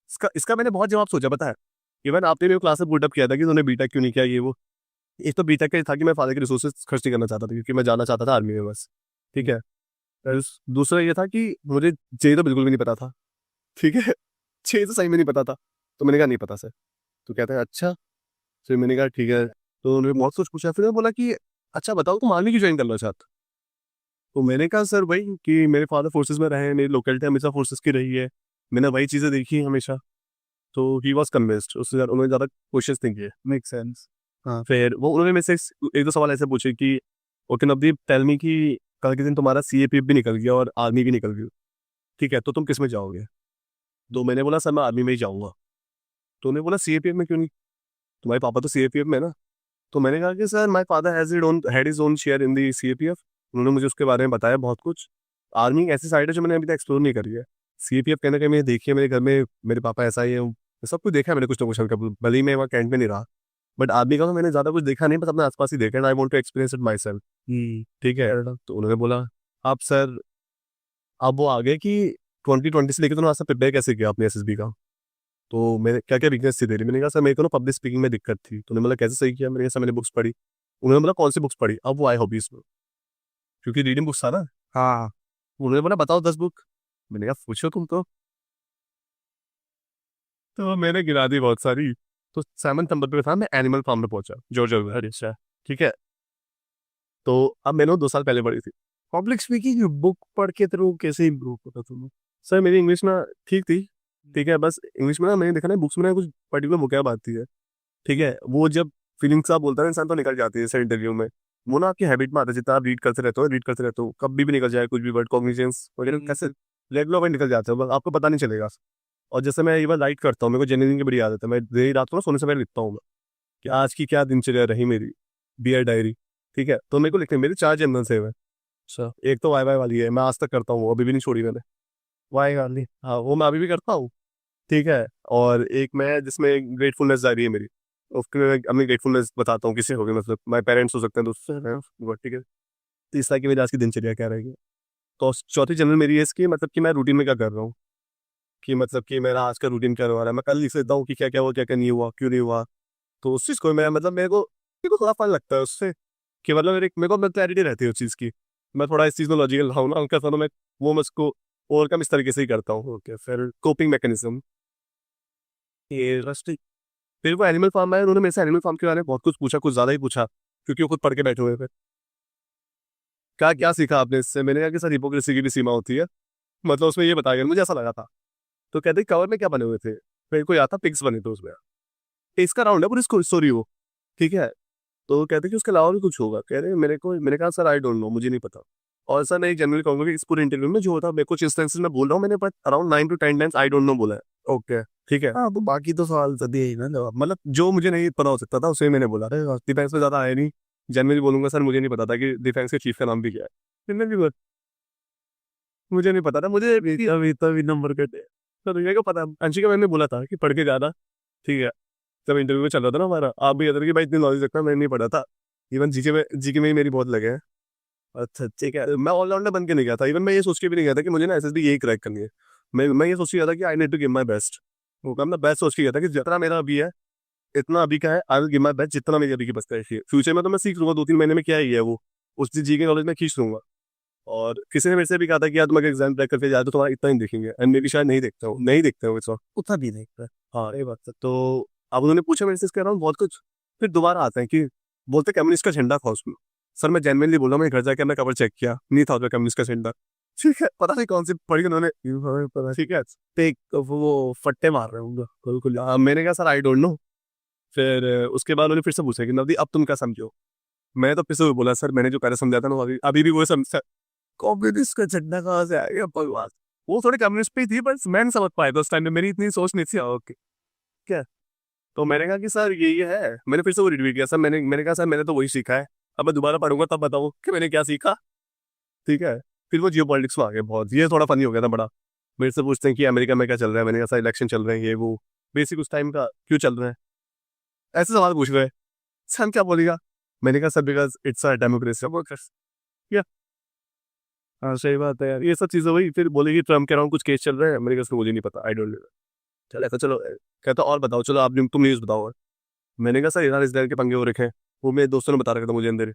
इसका इसका मैंने बहुत जवाब सोचा, पता है। इवन आपने मेरे क्लास में पुटअप किया था कि तुमने बीटेक क्यों नहीं किया, ये वो। एक तो बीटेक का ये था कि मैं फादर के रिसोर्सेज खर्च नहीं करना चाहता था, क्योंकि मैं जाना चाहता था आर्मी में बस, ठीक है। दूसरा ये था कि मुझे जेई तो बिल्कुल भी नहीं पता था, ठीक है। जेई तो सही में नहीं पता था। तो मैंने कहा नहीं पता सर। तो कहते हैं अच्छा। फिर मैंने कहा ठीक है। तो उन्होंने बहुत कुछ पूछा, फिर मैं बोला कि अच्छा बताओ तुम आर्मी क्यों ज्वाइन करना चाहते? तो मैंने कहा सर भाई कि मेरे फादर फोर्सेज में रहे हैं, मेरी लोकेलिटी हमेशा फोर्सेज की रही है, मैंने वही चीज़ें देखी हैं हमेशा। तो ही वॉज कन्विंस्ड, उससे उन्होंने ज़्यादा क्वेश्चन नहीं किए। Make sense. हाँ। फिर वो उन्होंने मेरे से एक दो सवाल ऐसे पूछे कि ओके नवदीप टेल मी कि कल के दिन तुम्हारा सीएपीएफ भी निकल गया और आर्मी भी निकल गई, ठीक है, तो तुम किस में जाओगे? तो मैंने बोला सर मैं आर्मी में ही जाऊँगा। तो उन्होंने बोला सीएपीएफ में क्यों नहीं, तुम्हारे पापा तो सीएपीएफ में है ना? तो मैंने कहा कि sir my father had his own share in the CAPF. उन्होंने मुझे उसके बारे में बताया बहुत कुछ। आर्मी एक ऐसी साइड है जो मैंने अभी तक एक्सप्लोर नहीं करी है। सीएपीएफ कहीं ना कहीं मैंने देखी है, मेरे घर में मेरे पापा ऐसा ही है, सब कुछ देखा है मैंने कुछ ना कुछ हल्का, भले ही मैं वहाँ कैंट में नहीं रहा। बट आर्मी का तो मैंने ज़्यादा कुछ देखा नहीं, बस अपने आसपास ही देखा है। I want to experience it myself, ठीक है। तो उन्होंने बोला आप सर, अब वो आगे कि 2020 से लेकर तो आज तक प्रिपेयर कैसे किया आपने एसएसबी का? तो मैंने क्या क्या वीकनेस थी तेरी? मैंने कहा सर मेरे को ना पब्लिक स्पीकिंग में दिक्कत थी। तो उन्होंने बोला कैसे सही किया? मैंने कहा सर मैंने बुक्स पढ़ी। उन्होंने बोला कौन सी बुक्स पढ़ी? अब वो आए हॉबीज में, क्योंकि रीडिंग बुक्स था ना। हाँ। उन्होंने बोला बताओ 10 बुक। मैंने कहा पूछो तुम तो मैंने गिरा दी बहुत सारी। तो 7 नंबर पे था, मैं एनिमल फार्म में पहुंचा, जॉर्जिया में, हरिशा। ठीक है, तो अब मैंने वो 2 साल पहले पढ़ी थी। पब्लिक स्पीकिंग बुक पढ़ के थ्रू कैसे इम्प्रूव होता तुम्हें? सर मेरी इंग्लिश ना ठीक थी, ठीक है, बस इंग्लिश में ना मैंने देखा ना बुक्स में ना कुछ पर्टिकुलर वोकैब आती है, ठीक है, वो जब फीलिंग्स आप बोलता है इंसान तो निकल जाती है सर इंटरव्यू में। वो ना आपकी हैबिट में आता है, जितना आप रीड करते रहते हो कभी भी निकल जाए कुछ भी वर्ड कॉग्निजेंस वगैरह कैसे रेगुलर वर्ड निकल जाते हो, बस आपको पता नहीं चलेगा। और जैसे मैं ये बार राइट करता हूँ, मेरे को जनरली की बड़ी आदत है, मैं देर रात को ना सोने से पहले लिखता हूँ मैं, कि आज की क्या दिनचर्या रही मेरी, डियर डायरी। ठीक है, तो मेरे को लिखने मेरे 4 जनरल सेव है। अच्छा, एक तो वाई वाई वाली है, मैं आज तक करता हूँ, अभी भी नहीं छोड़ी मैंने। वाई गाली। हाँ वो मैं अभी भी करता हूँ। ठीक है, और एक मैं जिसमें ग्रेटफुलनेस जारी है मेरी, उसके मैं अपनी ग्रेटफुलनेस बताता हूँ, किसी हो गई, मतलब माय पेरेंट्स हो सकते हैं, दोस्त हैं, वो ठीक है। तीसरा कि मेरी आज की दिनचर्या क्या रहेगी। तो चौथी जनरल मेरी है इसकी, मतलब कि मैं रूटीन में क्या कर रहा हूँ, कि मतलब कि मेरा आज का रूटीन क्या रहा है, मैं कल लिख लेता हूँ कि क्या क्या हुआ, क्या क्या नहीं हुआ, क्यों नहीं हुआ। तो उस चीज़ को मैं मतलब मेरे को थोड़ा फन लगता है उससे, कि मतलब मेरे को क्लैरिटी रहती है उस चीज़ की। मैं थोड़ा इस चीज़ में लॉजिकल रहा हूँ ना, उनका तो मैं वो मैं उसको ओवरकम इस तरीके से ही करता हूँ। ओके, फिर कोपिंग मैकेनिज्म, ये रस्टिक। फिर वो एनिमल फार्म है, उन्होंने मेरे से एनिमल फार्म के बारे में बहुत कुछ पूछा, कुछ ज़्यादा ही पूछा, क्योंकि वो खुद पढ़ के बैठे हुए थे। क्या क्या सीखा आपने इससे? मैंने कहा कि सर हिपोक्रेसी की भी सीमा होती है, मतलब उसमें ये बताया गया, मुझे ऐसा लगा था। तो कहते कवर में क्या बने हुए थे, फिर कोई आता पिग्स बने थे उसमें, पिग्स का राउंड है पूरी स्टोरी वो। ठीक है, तो कहते कि उसके अलावा भी कुछ होगा, कह रहे मेरे को, मैंने कहा सर आई डोंट नो, मुझे नहीं पता। और सर मैं जनरली कहूंगा कि इस पूरे इंटरव्यू में जो होता है, मैं कुछ इंस्टेंसेस में बोल रहा हूँ मैंने, but around 9 to 10 times I don't no बोला है। ओके। ठीक है, हाँ, तो बाकी तो सवाल तो दिए ही ना जवाब। मतलब जो मुझे नहीं पता हो सकता था उसे मैंने बोला। अरे वाह। डिफेंस में ज्यादा आया नहीं, जनरली बोलूंगा सर मुझे नहीं पता था कि डिफेंस के चीफ का नाम भी क्या है, फिर भी मुझे नहीं पता था, मुझे तभी तभी नंबर कटे। तो भैया को पता। अंशिका मैंने बोला था कि पढ़ के जाना। ठीक है, जब इंटरव्यू में चल रहा था ना हमारा, आप भी अदर की भाई इतनी नॉलेज रखना, मैंने नहीं पढ़ा था। इवन जीके में ही मेरी बहुत लगे हैं। अच्छा ठीक है, मैं ऑलराउंडर बन के नहीं गया था, इवन मैं ये सोच के भी नहीं गया था कि मुझे ना एसएसबी यही क्रैक करनी है। मैं ये सोच के गया था कि I need to give my best. वो काम ना बेस्ट सोच के गया था कि जितना मेरा अभी है, इतना अभी का है, I will give my best, जितना मेरी अभी की बस है। फ्यूचर में तो मैं सीख लूंगा, 2-3 महीने में क्या ही है वो, उस जी के नॉलेज में खींच लूंगा। और किसी ने मेरे से भी कहा था कि यार तुम अगर एग्जाम क्रैक करके जाए तो तुम्हारा इतना ही देखेंगे, एंड मे बी शायद नहीं देखते हो इस वक्त। उतना भी नहीं था। हाँ ये बात है। तो अब उन्होंने पूछा मेरे से इसके अराउंड बहुत कुछ, फिर दोबारा आते हैं कि बोलते कम्युनिस्ट का झंडा था उसमें। सर मैं जेनविनली बोल रहा हूँ, मैं घर जाके मैं कवर चेक किया, नहीं था उसमें कम्युनिस्ट का झंडा। ठीक है, पता नहीं कौन सी पढ़ी उन्होंने। ठीक है, पे वो फट्टे मार रहे होंगे। बिल्कुल। मैंने कहा सर आई डोंट नो। फिर उसके बाद उन्होंने फिर से पूछा कि नवदीप अब तुम क्या समझो। मैं तो फिर से बोला सर मैंने जो पहले समझा था ना, वो अभी भी वो समझा। कम्युनिस्ट का झंडा कहाँ से आ गया भगवान? वो थोड़े कम्युनिस्ट पे ही थी, बस मैं नहीं समझ पाया था उस टाइम में, मेरी इतनी सोच नहीं थी। ओके, क्या? तो मैंने कहा कि सर ये है, मैंने फिर से वो रिट्वीट किया, सर मैंने कहा सर मैंने तो वही सीखा है, अब मैं दोबारा पढ़ूंगा तब बताऊँ कि मैंने क्या सीखा। ठीक है, फिर वो जियो पॉलिटिक्स में आ गए बहुत, ये थोड़ा फनी हो गया था बड़ा। मेरे से पूछते हैं कि अमेरिका में क्या चल रहा है, मैंने कहा सर इलेक्शन चल रहे हैं, ये वो बेसिक उस टाइम का क्यों चल रहे हैं, ऐसे सवाल पूछ रहे हैं। सर क्या बोलेगा? मैंने कहा sir because it's a democracy. क्या? हाँ सही बात है यार, ये सब चीज़ें हुई। फिर बोले कि ट्रम्प के अराउंड कुछ केस चल रहे हैं, मैंने कहा उसको मुझे नहीं पता, आई डोंट नो। चलो ऐसा, चलो कहता और बताओ, चलो आप तुम न्यूज़ बताओ। मैंने कहा सर ईरान इसराइल के पंगे हो रखे हैं, वो मेरे दोस्तों ने बता रखा था मुझे अंदर।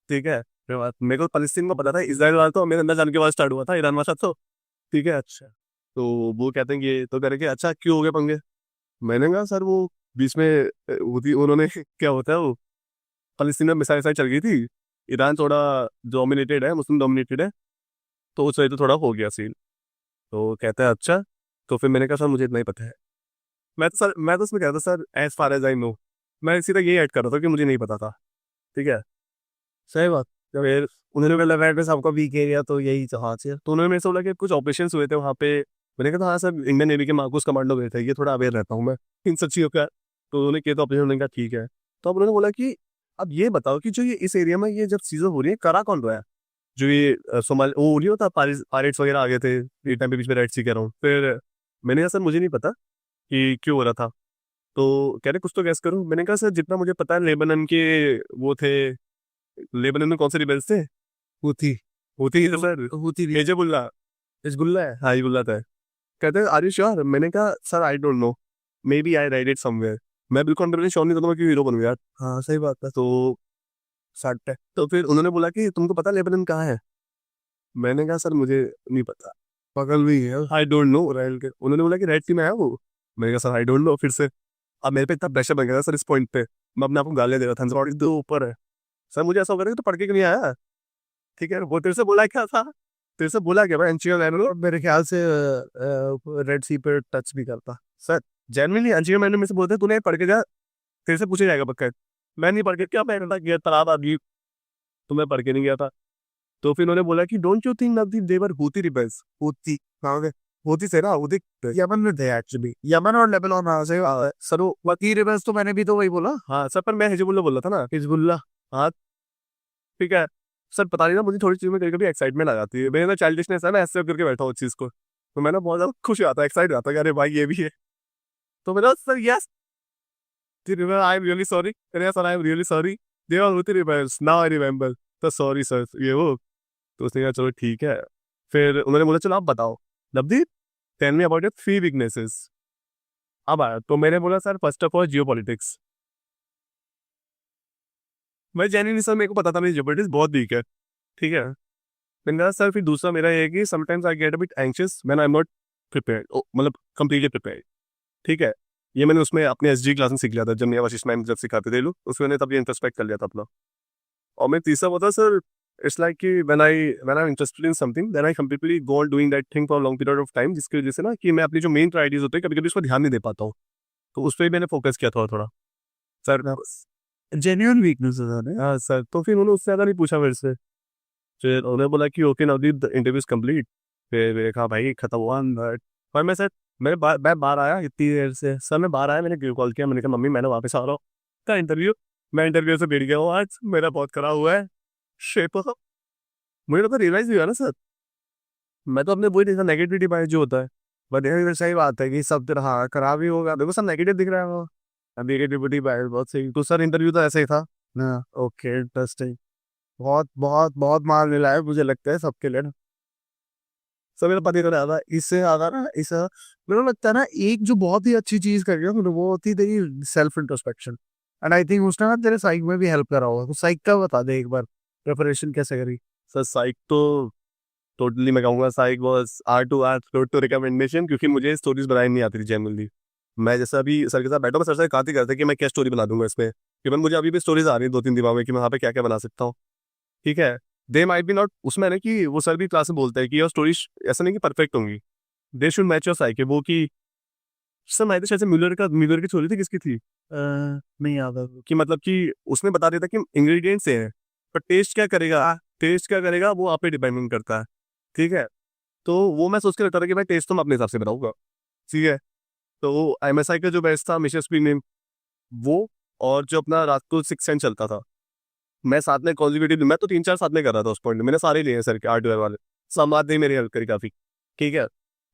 ठीक है, फिर बात मेरे को फलस्तीन का पता था, इसराइल वाला तो मेरे अंदर जाने के बाद स्टार्ट हुआ था, ईरान वाला तो। ठीक है, अच्छा। तो वो कहते हैं कि तो कह रहे कि अच्छा क्यों हो गए पंगे। मैंने कहा सर वो बीच में होती उन्होंने क्या होता है वो, फलस्तीन में मिसाइल विसाइल चल गई थी, ईरान थोड़ा डोमिनेटेड है, मुस्लिम डोमिनेटेड है, तो उस वजह से थोड़ा हो गया सीन। तो कहता है अच्छा। तो फिर मैंने कहा सर मुझे इतना ही पता है। मैं तो उसमें कहता sir as far as I know, मैं सीधा यही ऐड कर रहा था कि मुझे नहीं पता था। ठीक है, सही बात। फिर उन्होंने मुझे लगा एड्रेस आपका वीक एरिया तो यही जहाँ से। तो उन्होंने मेरे से बोला कि कुछ ऑपरेशन हुए थे वहाँ पे। मैंने कहा था हाँ सर इंडियन नेवी के मार्कोस कमांडो गए थे, ये थोड़ा अवेयर रहता हूँ मैं इन सब चीज़ों का। तो उन्होंने किया तो ऑपरेशन, उन्होंने कहा ठीक है। तो अब उन्होंने बोला कि अब ये बताओ कि जो ये इस एरिया में ये जब चीज़ें हो रही है, करा कौन रहा है? जो ये सोमाल वो नहीं होता, पायरेट्स वगैरह आ गए थे ये टाइम पे, बीच में रेड सी कह रहा हूँ। फिर मैंने कहा सर मुझे नहीं पता कि क्यों हो रहा था। तो कह रहे कुछ तो गैस करो। मैंने कहा सर जितना मुझे पता है लेबनन के वो थे, लेबनन में कौन से रिबेल्स थे? हुती। होती ही तो सर, हुती भी। हिजबुल्लाह। हिजबुल्लाह है। हाँ हिजबुल्लाह था। कहते हैं आर यू श्योर? मैंने कहा sir I don't know, maybe I write it somewhere. मैं बिल्कुल 100% श्योर नहीं था, तो मैं क्यों हीरो बनूं यार। हाँ सही बात है। तो सट है। तो फिर उन्होंने बोला कि तुमको पता लेबनन कहाँ है? मैंने कहा सर मुझे नहीं पता। पगल भी है आई डोंट नो रॉयल के, उन्होंने बोला कि रेड टीम है वो। मैंने कहा सर आई डोंट नो। फिर से अब मेरे पे इतना प्रेशर बन गया था सर इस पॉइंट पे, मैं अपने आप को गालियां दे रहा था सर तो ऊपर है। सर मुझे ऐसा हो रहा है कि तो पढ़ के क्यों नहीं आया, ठीक है वो तेरे से बोला क्या था, तेरे से बोला क्या भाई एंशियल मैनुअल। मेरे ख्याल से रेड सी पे टच भी करता। सर जेनवनली एंशियल मैनुअल में से बोलते तूने पढ़ के जा, तेरे से पूछा जाएगा पक्का। मैं नहीं पढ़ के क्या मैं गया तालाब आदमी, तो मैं पढ़ के नहीं गया था। तो फिर उन्होंने बोला कि don't you think Navdeep they were Houthi rebels, Houthi कहाँ गए, होती से ना हुती। यमन में थे एक्चुअली, यमन और लेबनान वहां से सर वो वकी रिबल्स तो मैंने भी तो वही बोला। हाँ सर, पर मैं हिजबुल्ला बोला था ना। हिजबुल्ला। हाँ ठीक है सर, पता नहीं ना मुझे थोड़ी चीज में कभी कभी एक्साइटमेंट आ जाती है, मेरे ना चाइल्डिशनेस है ना, ऐसे करके बैठा हूँ उस चीज को, तो मैं ना बहुत ज्यादा खुश आता है, एक्साइट आता है कि अरे भाई ये भी है। तो मेरा sir yes I am really sorry, अरे sir I am really sorry, they are with rebels now I remember, तो सॉरी सर ये वो। तो उसने कहा चलो ठीक है। फिर उन्होंने बोला चलो आप बताओ Navdeep, tell me about your 3 weaknesses. अब आया तो मैंने बोला sir first of all geopolitics. मैं जेन्युइनली सर मेरे को पता था मेरी जियो पॉलिटिक्स बहुत वीक है, ठीक है। मैंने कहा सर फिर दूसरा मेरा ये है कि sometimes I get a bit anxious when I am not prepared, मतलब कंप्लीटली प्रिपेयर्ड, ठीक है। ये मैंने उसमें अपने एसजी क्लास में सीख लिया था, जब मेरा वशिष्ठ मैम जब सिखाते थे लोग, उसमें मैंने तब ये इंट्रोस्पेक्ट कर लिया था अपना। और मैं तीसरा होता सर, इट्स लाइक कि when I am interested in something then I completely go on doing that thing for long period of time, जिसकी वजह से ना कि मैं अपनी जो मेन प्रायोरिटीज होते हैं कभी कभी उस पर ध्यान नहीं दे पाता हूँ, तो उस पर भी मैंने फोकस किया थोड़ा थोड़ा सर। जेन्युइन वीकनेस है। हाँ सर, तो फिर उन्होंने उससे ज़्यादा नहीं पूछा मेरे से। फिर उन्होंने बोला कि okay Navdeep the interview is complete. फिर मैंने कहा भाई खत्म हुआ बट, और मैं सर मैं बाहर आया इतनी देर से सर, मैं बाहर आया मैंने वीडियो कॉल किया, मैंने कहा मम्मी मैंने वापस आ रहा हूँ का इंटरव्यू, मैं इंटरव्यू से बैठ गया हूँ आज, मेरा बहुत खराब हुआ है शेप। मुझे तो रियलाइज हुआ ना सर, मैं तो अपने वही देखा नेगेटिविटी बाय जो होता है, बट ये सही बात है कि सब तरह हाँ खराब ही होगा। देखो सब नेगेटिव दिख रहा है वो, नेगेटिविटी बाय बहुत सही। तो सर इंटरव्यू तो ऐसे ही था। हाँ, ओके इंटरेस्टिंग। बहुत बहुत बहुत माल मिला है मुझे लगता है सबके लिए ना। सर मेरा पति तो नहीं आता। इससे ज्यादा ना इस मेरे को लगता है ना एक जो बहुत ही अच्छी चीज कर रही है वो होती है तेरी self introspection. And I think उसने ना तेरे साइक में भी हेल्प करा होगा। तो साइक का बता दे एक बार, प्रिपरेशन कैसे करी। सर साइक तो टोटली मैं कहूँगा psych was R to R road to recommendation, क्योंकि मुझे स्टोरीज बनानी नहीं आती थी जनरली। मैं जैसा अभी सर के साथ बैठा, मैं सर से कहती करते कि मैं क्या स्टोरी बना दूंगा इसमें, कि मुझे अभी भी स्टोरीज आ रही है 2-3 दिमाग में कि मैं वहाँ पे क्या क्या बना सकता हूँ, ठीक है। दे माइट बी नॉट उसमें ना कि वो सर भी क्लास में बोलते हैं कि योर स्टोरी ऐसा नहीं कि परफेक्ट होंगी, दे शुड मैच योर साइक, वो कि सर मैं तो शायद से म्यूलर की स्टोरी थी किसकी थी नहीं याद है। कि मतलब कि उसमें बता देता कि इंग्रेडिएंट्स से है, पर टेस्ट क्या करेगा, टेस्ट क्या करेगा वो आप पे डिपेंडेंट करता है, ठीक है। तो वो मैं सोच के रखता था कि भाई टेस्ट तो मैं अपने हिसाब से बनाऊंगा, ठीक है। तो एमएसआई का जो बेस्ट था मिशेस प्रीमियम वो, और जो अपना रात को 6 चलता था, मैं साथ में कॉन्जिक्यूटिव, मैं तो 3-4 साथ में कर रहा था उस पॉइंट में, मैंने सारे लिए हैं सर के हार्डवेयर वाले, समाज ने मेरी हेल्प करी काफी, ठीक है।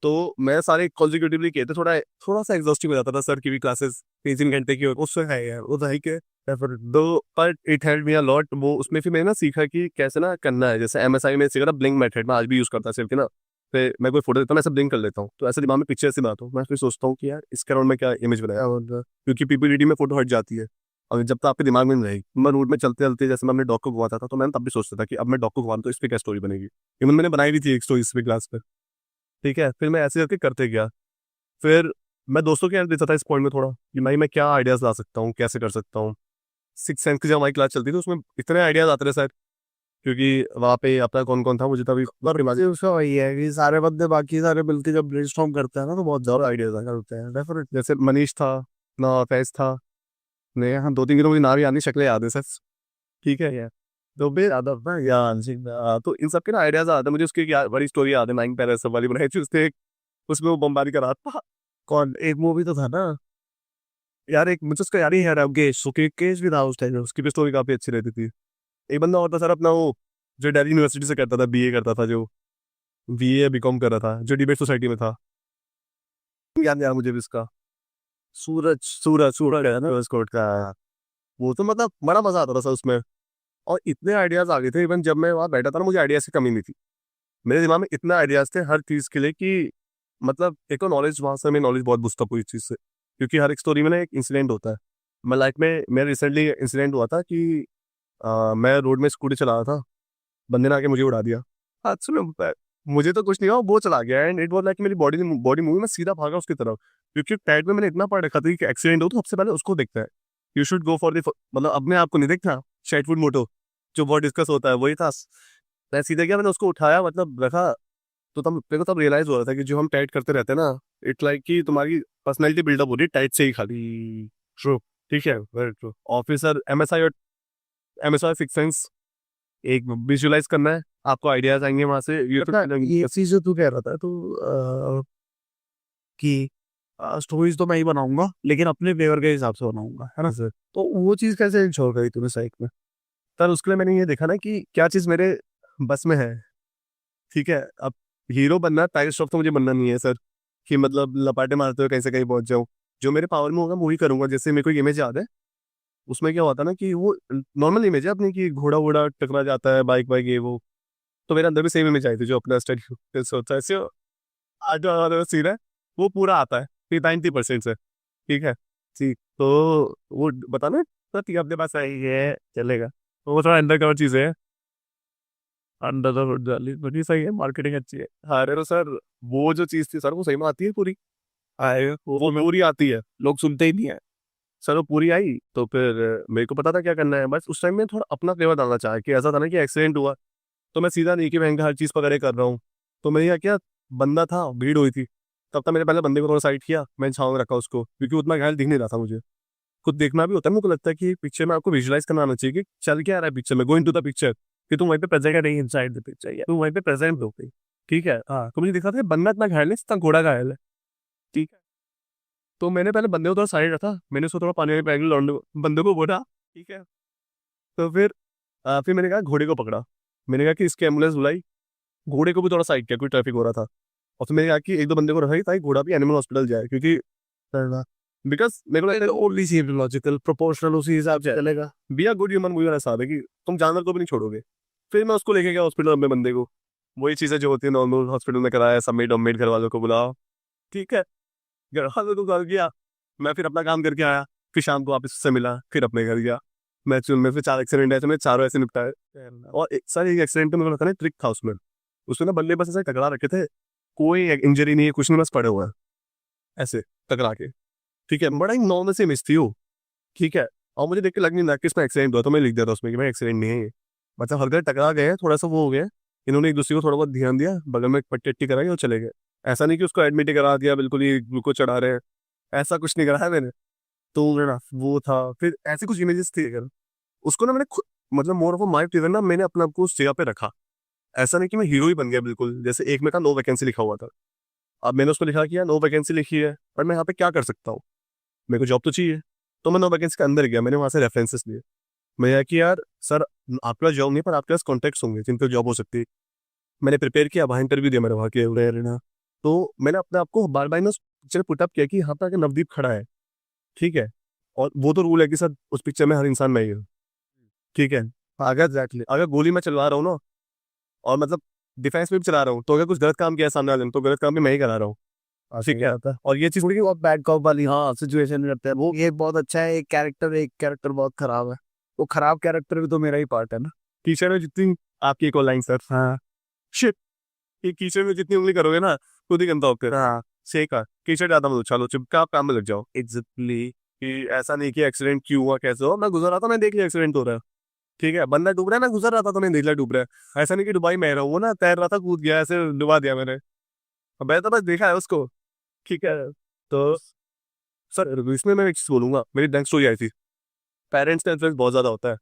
तो मैं सारे कॉन्जिक्यूटिवली किए थे, थोड़ा थोड़ा सा एग्जॉस्टिव हो जाता था सर की भी क्लासेस 3-3 घंटे की, और उससे है यार वो तो है कि फिर दो, पर it help me a lot. वो उसमें फिर मैंने ना सीखा कि कैसे ना करना है, जैसे एमएसआई में सीखा था ब्लिंक मेथड, मैं आज भी यूज करता सिर्फ कि ना, फिर मैं कोई फोटो देता हूँ मैं ऐसे ब्लिंक कर लेता हूँ, तो ऐसे दिमाग में पिक्चर से बात हो, मैं फिर सोचता हूँ कि यार इसके अराउंड में क्या इमेज बनाया, क्योंकि पीपीडीडी में फोटो हट जाती है, और जब तक आपके दिमाग में नहीं रहेगी। मैं रोड में चलते चलते जैसे मैं अपने डॉग को घुमाता था, तो मैंने तब भी सोचता था कि अब मैं डॉग को घुमाऊं तो इस पे क्या स्टोरी बनेगी, इवन मैंने बनाई भी थी एक स्टोरी इस पे क्लास पे, ठीक है। फिर मैं ऐसे करके करते गया। फिर मैं दोस्तों की हेल्प देता था इस पॉइंट में थोड़ा, कि भाई मैं क्या आइडियाज ला सकता हूँ, कैसे कर सकता हूँ। 6 सेंस की जब हमारी क्लास चलती थी उसमें इतने आइडियाज आते थे सर, क्योंकि वहाँ पे अपना कौन कौन था मुझे तभी वैसे उसका वही है कि सारे बंदे बाकी सारे मिलके जब ब्रेनस्टॉर्म करते हैं ना तो बहुत ज्यादा आइडियाज होते हैं डेफिनेट। जैसे मनीष था ना, फैज था, नहीं हाँ 2-3 किलो मुझे नाम याद नहीं, शक्लें याद है सर, ठीक है यार। तो फिर आदत ना यार तो इन सब के ना आइडियाज आते हैं मुझे। उसकी एक बड़ी स्टोरी याद है, नाइन पैरास वाली बनाई थी उसने एक, उसमें वो बमबारी कर रहा था। कौन एक मूवी तो था ना यार एक मुझे उसका याद ही है, गेस सुके केस भी था उस टाइम, उसकी भी स्टोरी काफी अच्छी रहती थी। एक बंदा और था सर अपना वो, जो दिल्ली यूनिवर्सिटी से करता था, बीए करता था, जो बीए बीकॉम कर रहा था, जो डिबेट सोसाइटी में था, याद नहीं आ रहा मुझे भी इसका। सूरज सूरज सूरज है ना कोर्ट का। वो तो मतलब बड़ा मजा आता था सर उसमें, और इतने आइडियाज आ गए थे, इवन जब मैं वहाँ बैठा था ना मुझे आइडियाज की कमी नहीं थी, मेरे दिमाग में इतने आइडियाज थे हर चीज के लिए कि मतलब एक तो नॉलेज वहाँ से, मेरी नॉलेज बहुत बूस्ट अप हुई इस चीज से, क्योंकि हर एक स्टोरी में ना एक इंसिडेंट होता है। मैं लाइफ में मेरा रिसेंटली इंसिडेंट हुआ था कि मैं रोड में स्कूटी चला रहा था, बंदे ने आके मुझे उड़ा दिया, हादसे में होता है, मुझे तो कुछ नहीं हुआ, वो चला गया एंड इट वाज लाइक मेरी बॉडी मूवी में सीधा भागा उसकी तरफ, क्योंकि टैग में मैंने इतना पढ़ रखा था कि एक्सीडेंट हो तो सबसे पहले उसको देखता है, you should go for the, मतलब अपने आप को नहीं देखना, शाइटफुड मोटो जो बहुत डिस्कस होता है वही था। मैं सीधे गया, मैंने उसको उठाया, मतलब रखा, तो तब मेरे को तब रियलाइज हो रहा था कि जो हम टाइट करते रहते हैं ना, इट लाइक कि तुम्हारी पर्सनैलिटी बिल्डअप हो रही है टाइट से ही खाली। ट्रू, ठीक है, वेरी ट्रू। ऑफिसर एमएसआई और एमएसआई फिक्स सेंस एक विजुअलाइज करना है, आपको आइडियाज आएंगे वहां से। ये चीज जो तू कह रहा था तो कि स्टोरीज तो मैं ही बनाऊंगा लेकिन अपने फ्लेवर के हिसाब से बनाऊंगा, है ना सर? तो वो चीज कैसे इंश्योर करी तूने साइक में? सर उसके लिए मैंने ये देखा ना कि क्या चीज मेरे बस में है, ठीक है। अब हीरो बनना, टाइगर श्रॉफ तो मुझे बनना नहीं है सर, कि मतलब लपाटे मारते हुए कहीं से कहीं पहुंच जाऊं। जो मेरे पावर में होगा मैं वही करूंगा। जैसे मेरे को एक इमेज याद है, उसमें क्या होता है ना कि वो नॉर्मल इमेज है अपनी, कि घोड़ा वोड़ा टकरा जाता है, बाइक बाइक ये वो, तो मेरे अंदर भी सेम इमेज आई थी जो अपना स्टडी होता है ऐसे आगे सीन है, वो पूरा आता है 90% से, ठीक है। ठीक, तो वो बताना तो ठीक है, अपने पास आई है चलेगा, तो वो थोड़ा अंडर कवर चीजें है, अंडर द हुड वाली बड़ी सही है, मार्केटिंग अच्छी है। हाँ अरे तो सर वो जो चीज थी सर वो सही में आती है पूरी, आए वो पूरी आती है। लोग सुनते ही नहीं है। सर वो पूरी आई तो फिर मेरे को पता था क्या करना है, बस उस टाइम में थोड़ा अपना फ्लेवर डालना चाहा, कि ऐसा था ना कि एक्सीडेंट हुआ तो मैं सीधा नहीं कि मैं हर चीज़ पकड़े कर रहा हूँ। तो मैंने क्या किया, बंदा था, भीड़ हुई थी, तब तक मैंने पहले बंदे को थोड़ा साइड किया, मैंने छाँव में रखा उसको, क्योंकि उतना घायल दिख नहीं रहा था मुझे। खुद देखना भी होता है, मेरे को लगता है कि पिक्चर में आपको विजुअलाइज करना आना चाहिए कि चल क्या रहा है पिक्चर में, गो इनटू द पिक्चर, कि तुम वहीं पे प्रेजेंट नहीं इनसाइड द पिक्चर, या तुम वहीं पे प्रेजेंट हो गई, ठीक है। हाँ तो मुझे दिखा था बंदा इतना घायल है जितना घोड़ा घायल है, ठीक है। तो मैंने पहले बंदे को थोड़ा साइड रखा, मैंने उसको थोड़ा पानी में पैकेट लौंडे बंदे को बोला, ठीक है। तो फिर मैंने कहा घोड़े को पकड़ा, मैंने कहा कि इसकी एम्बुलेंस बुलाई, घोड़े को भी थोड़ा साइड किया, कोई ट्रैफिक हो रहा था। और फिर मैंने कहा कि एक दो बंदे को रखा ताकि घोड़ा भी एनिमल हॉस्पिटल जाए, क्योंकि करना बिकॉज मेरे को लगता है ओनली सी लॉजिकल प्रोपोर्शनल उसी हिसाब से चलेगा। बी अ गुड ह्यूमन, मुझे वाला हिसाब है कि तुम जानवर को भी नहीं छोड़ोगे। फिर मैं उसको लेके गया हॉस्पिटल अपने बंदे को, वही चीज़ें जो होती है नॉर्मल हॉस्पिटल में कराया, सबमिट वमिट घर वालों को बुलाओ, ठीक है। घर वालों को कर गया, मैं फिर अपना काम करके आया, फिर शाम को वापस उससे मिला, फिर अपने घर गया। मैं चुन में फिर 4 एक्सीडेंट ऐसे, मैं चारों ऐसे निपटाए। और एक एक्सीडेंट तो मेरे को लगता है ट्रिक था उसमें, उसमें ना बल्ले बस ऐसे टकरा रखे थे, कोई इंजरी नहीं है, कुछ नहीं, बस पड़े हुए हैं ऐसे टकरा के, ठीक है। बड़ा ही नॉर्मल सी मिस थी वो, ठीक है। और मुझे देख के लग नहीं रहा कि इसमें एक्सीडेंट हुआ, तो मैं लिख दिया था उसमें कि भाई एक्सीडेंट नहीं है ये, मतलब हल्का टकरा गए, थोड़ा सा वो हो गया, इन्होंने एक दूसरे को थोड़ा बहुत ध्यान दिया, बगल में पट्टी अट्टी कराई और चले गए। ऐसा नहीं कि उसको एडमिट ही करा दिया, बिल्कुल ही ग्लूकोज चढ़ा रहे हैं, ऐसा कुछ नहीं करा है मैंने। तो ना वो था, फिर ऐसी कुछ इमेजेस थी अगर उसको ना मैंने मतलब more of a my figure ना, मैंने अपने आप को उस जगह पे रखा। ऐसा नहीं कि मैं हीरो ही बन गया बिल्कुल, जैसे एक में था नो वैकेंसी लिखा हुआ था, अब मैंने उसको लिखा किया नो वैकेंसी लिखी है, पर मैं यहाँ पे क्या कर सकता हूँ, मेरे को जॉब तो चाहिए। तो मैं नो वैकेंसी के अंदर गया, मैंने वहां से रेफरेंसेस लिए, मैं यह कि यार सर आपके पास जॉब नहीं पर आपके पास कॉन्टैक्ट्स होंगे जिन पर जॉब हो सकती है। मैंने प्रिपेयर किया, वहाँ इंटरव्यू दिया मैंने वहाँ के रहना। तो मैंने अपने आप को बार बार ना पिक्चर पुटअप किया कि यहाँ पे आके नवदीप खड़ा है, ठीक है। और वो तो रूल है कि सर उस पिक्चर में हर इंसान मैं ही हूँ, ठीक है। अगर एग्जैक्टली अगर गोली मैं चलवा रहा हूँ ना, और मतलब डिफेंस में भी चला रहा हूँ, तो अगर कुछ गलत काम किया है सामने वाले ने, तो गलत काम भी मैं ही करा रहा हूँ, ठीक है। आता और ये चीज़ थोड़ी बहुत बैड कॉप वाली हाँ सिचुएशन में रहता है वो, ये बहुत अच्छा है। एक कैरेक्टर बहुत खराब है, वो खराब कैरेक्टर भी तो मेरा ही पार्ट है ना। टीचर में जितनी आपकी एक और लाइन सर, हाँ शिट, ये कीचड़ में जितनी उंगली करोगे ना खुद ही गंदा होकर। हाँ सही कहा, कीचड़ ज्यादा मत उछालो, चुपचाप काम में लग जाओ। एग्जैक्टली, कि ऐसा नहीं कि एक्सीडेंट क्यों हुआ कैसे हो, मैं गुजर रहा था मैं देख लिया एक्सीडेंट हो रहा है, ठीक है। बंदा डूब रहा है, मैं गुजर रहा था तो मैंने देख लिया डूब रहा है। ऐसा नहीं कि डुबाई में रहा हूँ, वो ना तैर रहा था कूद गया, ऐसे डुबा दिया मैंने, और मैं तो बस देखा है उसको, ठीक है। तो सर इसमें मैं एक चीज बोलूंगा, मेरी बैंक स्टोरी आई थी, पेरेंट्स का इन्फ्लुएंस बहुत ज्यादा होता है।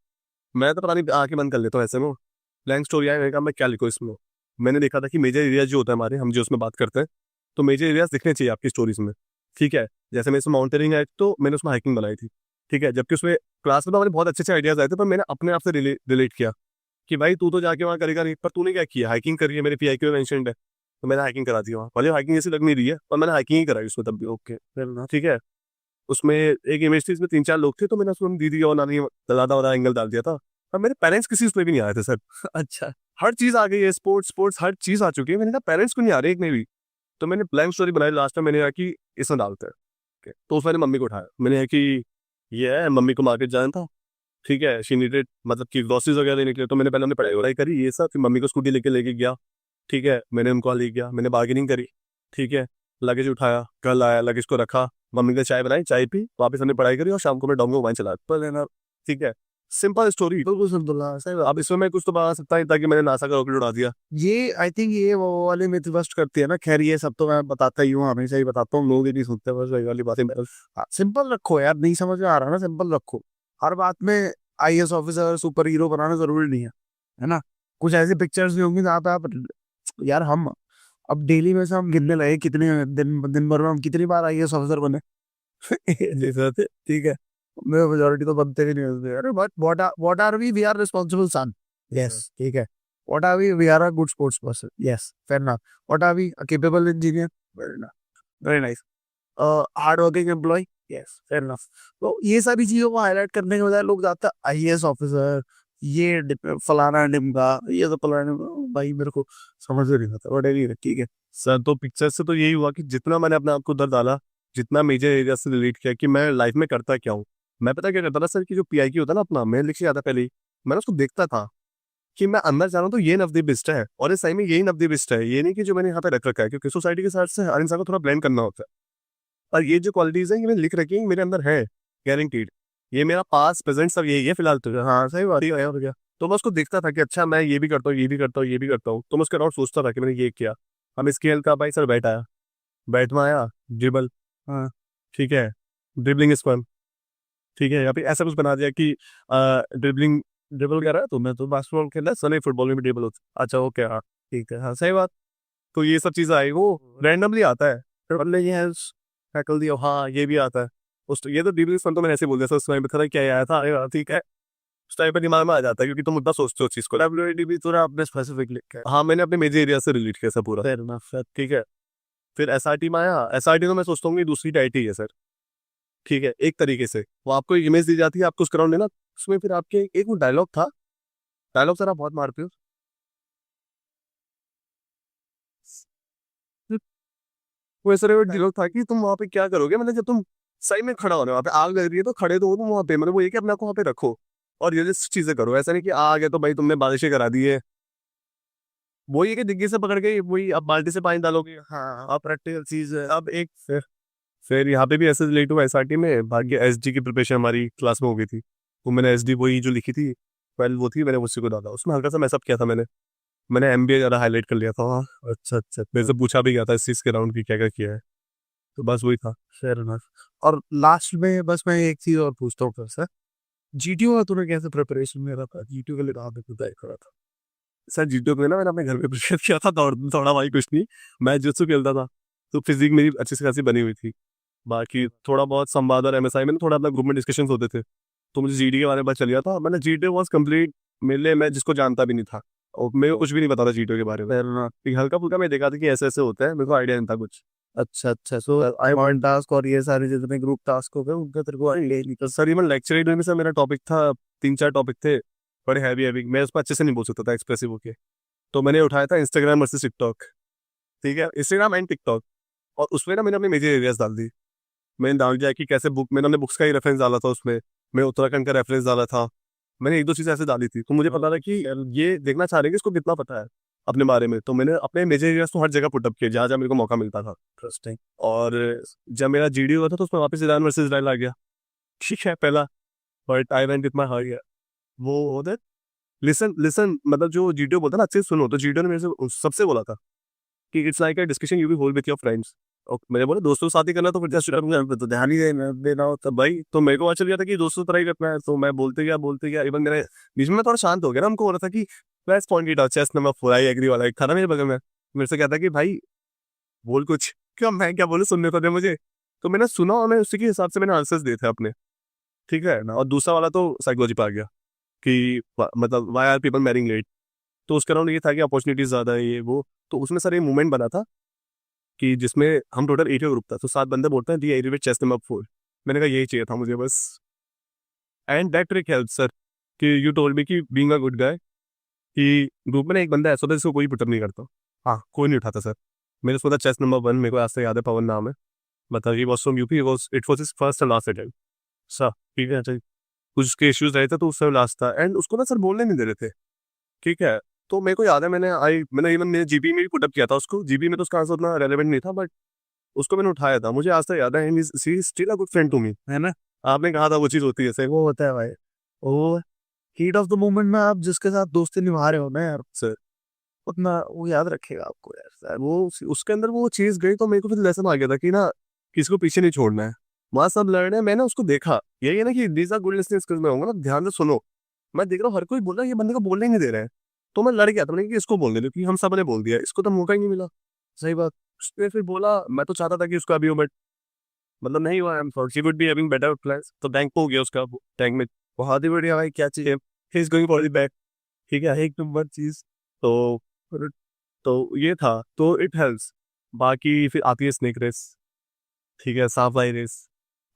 मैं तो पता नहीं आंखें बंद कर लेता हूँ ऐसे में, ब्लैंक स्टोरी आई, मैंने कहा मैं क्या लिखूँ इसमें। मैंने देखा था कि मेजर एरियाज जो होता है हमारे, हम जो उसमें बात करते हैं, तो मेजर एरियाज दिखने चाहिए आपकी स्टोरीज में, ठीक है। जैसे मेरे इसमें माउंटेनिंग है तो मैंने उसमें हाइकिंग बनाई थी, ठीक है। जबकि उसमें क्लास में तो हमारे बहुत अच्छे अच्छे आइडियाज आए थे, पर मैंने अपने आप से रिलेट किया कि भाई तू तो जाके वहाँ करेगा नहीं, पर तूने क्या किया, हाइकिंग करी है, मेरे पीआईक्यू में मेंशन्ड है, तो मैंने हाइकिंग करा दी वहाँ, भले हाइकिंग जैसी लग नहीं रही है, पर मैंने हाइकिंग ही कराई उसमें तब भी, ओके ठीक है। उसमें एक इमेज थी, इसमें 3-4 लोग थे, तो मैंने उसमें दीदी और नानी दादा वाला एंगल डाल दिया था, और मेरे पेरेंट्स किसी उसमें भी नहीं आए थे सर। अच्छा हर चीज आ गई है, स्पोर्ट्स स्पोर्ट्स हर चीज आ चुकी है, मैंने कहा पेरेंट्स को नहीं आ रहे एक में भी। तो मैंने ब्लैंक स्टोरी बनाई, लास्ट में मैंने कहा कि इसमें डालते हैं, okay। तो उस मैंने मम्मी को उठाया, मैंने कहा कि ये है, मम्मी को मार्केट जाना था, ठीक है, शी नीडेड मतलब कि ग्रोसरीज वगैरह लेने के लिए, तो मैंने पहले हमने पढ़ाई वढ़ाई करी ये सब, फिर मम्मी को स्कूटी लेके लेके गया, ठीक है, मैंने उनको ले गया, मैंने बार्गेनिंग करी, ठीक है, लगेज उठाया, घर लाया, लगेज को रखा, मम्मी ने चाय बनाई, चाय पी, वापस हमने पढ़ाई करी और शाम को मैं डोंगो वाइन चला पर लेना। ठीक है, सिंपल स्टोरी। बिल्कुल संतुलन सही बात। अब इसमें मैं कुछ तो बता सकता है ताकि मैंने नासा का रॉकेट उड़ा दिया। ये आई थिंक ये वो वाले मिथ बस्ट करती है ना। खैर ये सब तो मैं बताता ही हूँ, हमेशा ही बताता हूँ, लोग ही नहीं सुनते, बस वही वाली बातें। सिंपल रखो यार, नहीं समझ में आ रहा ना, सिंपल रखो। हर बात में आईएएस ऑफिसर सुपर हीरो बनाना जरूरी नहीं है ना। कुछ ऐसी पिक्चर्स भी होंगी जहाँ पे आप, यार हम अब डेली में से हम गिनने लगे कितने दिन दिन भर में हम कितनी बार आईएएस ऑफिसर बने। ठीक है, मेजोरिटी तो बनते ही नहीं होते। अरे but what are we are responsible son. Yes ठीक है। What are we are a good sports person. Yes fair enough. What are we a capable engineer. Very nice. Hard working employ. Yes fair enough. तो ये सारी चीजों को highlight करने के बजाय लोग जाते हैं आईएएस ऑफिसर, ये फलाना डिमका, ये तो फलाना भाई मेरे को समझ में नहीं आता। वट ठीक है सर, तो पिक्चर से तो यही हुआ कि जितना मैंने अपने आप को उधर डाला, जितना मेजर एरिया से रिलेट किया कि मैं लाइफ में करता क्या हूँ, मैं पता क्या करता था सर कि जो पीआई की होता ना अपना, मैं लिख के आता पहले ही, मैंने उसको देखता था कि मैं अंदर जा रहा हूँ तो ये नवदीप बिस्ट है और इस टाइम में यही नवदीप बिस्ट है, ये नहीं कि जो मैंने यहाँ पे रख रखा है, क्योंकि सोसाइटी के साथ से हर इंसान को थोड़ा ब्लेंड करना होता है। और ये जो क्वालिटीज है ये मैंने लिख रखी है, मेरे अंदर है गारंटीड। ये मेरा पास प्रेजेंट सब यही है फिलहाल तो। हाँ सही बात है और क्या। तो मैं उसको देखता था कि अच्छा मैं ये भी करता हूँ, ये भी करता हूँ, ये भी करता हूँ, तो मैं उसके अराउंड सोचता था कि मैंने ये किया। हम स्केल का भाई सर बैठ आया, बैट में आया ड्रिबल, हाँ ठीक है, ड्रिबलिंग स्क्वाम, ठीक है, या फिर ऐसा कुछ बना दिया कि ड्रिबलिंग ड्रिबल कह रहा है तो मैं तो बास्केटबॉल खेला सर, नहीं फुटबॉल में भी ड्रिबल होता। अच्छा ओके हाँ ठीक है, हाँ सही बात। तो ये सब चीज़ें आई, वो रैंडमली आता है, फिर ये है टैकल दिया, हाँ ये भी आता है। उस ये तो ड्रिबलिंग स्क्वाम तो मैंने ऐसे बोल दिया सर, उस टाइम पे था क्या आया था, अरे हाँ, ठीक है, उस टाइम पे दिमाग में आ जाता है क्योंकि तुम मुद्दा सोचते हो चीज़ को। डब्ल्यूएडी भी थोड़ा आपने स्पेसिफिक लिखा है। हाँ मैंने अपने मेजर एरिया से रिलेट किया सब पूरा। Fair enough. ठीक है, फिर एसआरटी में आया, एसआरटी तो मैं सोचता हूँ कि दूसरी टाइटी है सर, ठीक है, एक तरीके से वो आपको एक इमेज दी जाती है, आपको उस ग्राउंड लेना, उसमें फिर आपके एक वो डायलॉग था, डायलॉग सर आप बहुत मारते हो, वो ऐसा डायलॉग था कि तुम वहाँ पे क्या करोगे, मतलब जब तुम सही में खड़ा हो रहे हो वहाँ पे, आग लग रही है तो खड़े तो हो तुम वहाँ पे, मतलब वो ये कि अपने आप को वहाँ पे रखो और ये चीजें करो, ऐसा नहीं कि आग है तो भाई तुमने बारिशें करा दी है, वो ये कि डिग्गी से पकड़ के वही अब बाल्टी से पानी डालोगे। हाँ अब प्रैक्टिकल चीज है। अब एक फिर यहाँ पे भी ऐसे रिलेट हुआ एसआरटी में, भाग्य एसडी की प्रिपरेशन हमारी क्लास में हो गई थी, तो मैंने एसडी वही जो लिखी थी पहले वो थी, मैंने उसी को डाला, उसमें हल्का सा मैसअप किया था मैंने एमबीए ज़्यादा हाईलाइट कर लिया था वहाँ। अच्छा अच्छा मेरे से पूछा भी गया था इस चीज़ के राउंड की क्या क्या किया है, तो बस वही था। Fair enough. और लास्ट में बस मैं एक चीज और पूछता हूँ सर, जीटीओ का तूने कैसे प्रिपरेशन में रहा था? जीटीओ के लिए कहाँ पे तैयारी करा था? सर जीटो को ना मैंने अपने घर पे प्रिपेयर किया था, थोड़ा भाई कुछ नहीं, मैं जिसको खेलता था तो फिजिक मेरी अच्छी से खासी बनी हुई थी, बाकी थोड़ा बहुत संवाद और एमएसआई में थोड़ा अपना ग्रुप में डिस्कशन होते थे, तो मुझे जीडी के बारे में पता चल गया था। मैंने जीडी वॉज कंप्लीट, मेरे लिए मैं जिसको जानता भी नहीं था और मेरे को कुछ भी नहीं पता था जीटो के बारे में, एक हल्का फुल्का मैं देखा था कि ऐसे ऐसे होता है, मेरे को आइडिया नहीं था कुछ। अच्छा अच्छा। सो आई वांट टास्क और ये सारे जितने ग्रुप टास्क हो गए उनका तेरे को आइडिया नहीं तो सर इवन लेक्चर में से मेरा टॉपिक था, 3-4 टॉपिक थे बड़े हैवी हैवी, मैं उस पर अच्छे से नहीं बोल सकता था एक्सप्रेसिव होके, तो मैंने उठाया था इंस्टाग्राम वर्सेस टिकटॉक, ठीक है, इंस्टाग्राम एंड टिकटॉक, और उसमें ना मैंने अपनी मेजर एरियाज डाल दी। मैंने डाल दिया कि कैसे बुक, मैंने अपने बुक्स का ही रेफरेंस डाला था उसमें, मैं उत्तराखंड का रेफरेंस डाला था, मैंने एक दो चीज़ें ऐसे डाली थी, तो मुझे पता था कि यार ये देखना चाह रहे हैं कि इसको कितना पता है अपने बारे में, तो मैंने अपने मेजर एरियाज तो हर जगह पुटअप किए जहाँ जहाँ मेरे को मौका मिलता था। इंटरेस्टिंग। और जब मेरा जीडी हुआ था तो उसमें वापस ईरान वर्सेस इसराइल आ गया, ठीक है पहला, but I went with my heart, वो होता है लिसन लिसन, मतलब जो जीडियो बोलता है ना अच्छे से सुनो, तो जीडियो ने मेरे से सबसे बोला था कि it's like a discussion you will hold with your friends, और मैंने बोला दोस्तों के साथ ही करना तो फिर जस्ट तो ध्यान ही देना होता। तब भाई तो मेरे को अच्छा लगा था कि दोस्तों की तरह ही करना है, तो मैं बोलते गया इवन मेरे बीच में थोड़ा शांत हो गया ना, हमको हो रहा था कि place point out chase number 4 I agree वाला एक था ना मेरे बगल में, मेरे से कहता कि भाई बोल कुछ, क्या मैं क्या बोलूं, सुनने को दे मुझे, तो मैंने सुना और मैं उसी के हिसाब से मैंने आंसर्स दिए थे अपने, ठीक है ना। और दूसरा वाला तो साइकोलॉजी पे आ गया कि मतलब why are people marrying late, तो उसका राउंड ये था कि अपॉर्चुनिटीज ज़्यादा है ये वो, तो उसमें सर एक मूवमेंट बना था कि जिसमें हम टोटल 8 का ग्रुप था, तो 7 बंदे बोलते हैं दी एग्री विद चेस नंबर 4, मैंने कहा यही चाहिए था मुझे बस, and that trick help sir, कि यू टोल्ड मी कि बीइंग अ गुड गाय, कि ग्रुप में ना एक बंदा ऐसा था जिसको कोई पुटअप नहीं करता, हाँ कोई नहीं उठाता सर, मैंने उसको था चेस नंबर 1, मेरे को आज से याद है, पवन नाम है, मतलब he was from UP, it was his first and last attempt sir, ठीक है, अच्छा कुछ उसके इश्यूज रहे थे तो उससे लास्ट था, एंड उसको ना सर बोलने नहीं दे रहे थे, ठीक है, तो मेरे को याद है मैंने इवन मेरे जीबी में भी पुटअप किया था उसको। जीबी में तो उसका आंसर उतना रेलेवेंट नहीं था, बट उसको मैंने उठाया था। मुझे आज तक याद है, she is still a good friend to me, है ना। आपने कहा था वो चीज़ होती है ऐसे। वो होता है भाई, वो हीट ऑफ द मोमेंट में आप जिसके साथ दोस्ती निभा रहे हो ना यार, सर उतना वो याद रखेगा आपको यार सर। वो उसके अंदर वो चीज़ गई तो मेरे को फिर लेसन आ गया था कि ना किसी को पीछे नहीं छोड़ना है। वहाँ सब लड़ रहे हैं, मैंने उसको देखा। यही है ना कि these are good listening skills में होंगे ना, ध्यान से सुनो। मैं देख रहा हूँ हर कोई बोल रहा है, ये बंदे को बोलने ही नहीं दे रहे हैं। तो मैं लड़ गया था, मैंने कहा कि इसको बोलने दो, क्योंकि हम सब ने बोल दिया, इसको तो मौका ही नहीं मिला। सही बात। उसने फिर बोला, मैं तो चाहता था कि उसका भी हो, बट मतलब नहीं हुआ। I am sorry, she would be having better plans. तो बैंक हो गया उसका, बैंक में। बहुत ही बढ़िया भाई, क्या चाहिए। He is going for the back, ठीक है, एक नंबर चीज। तो ये था, तो इट हेल्प्स। बाकी फिर आती है स्नेक रेस, ठीक है, सांप वाली रेस।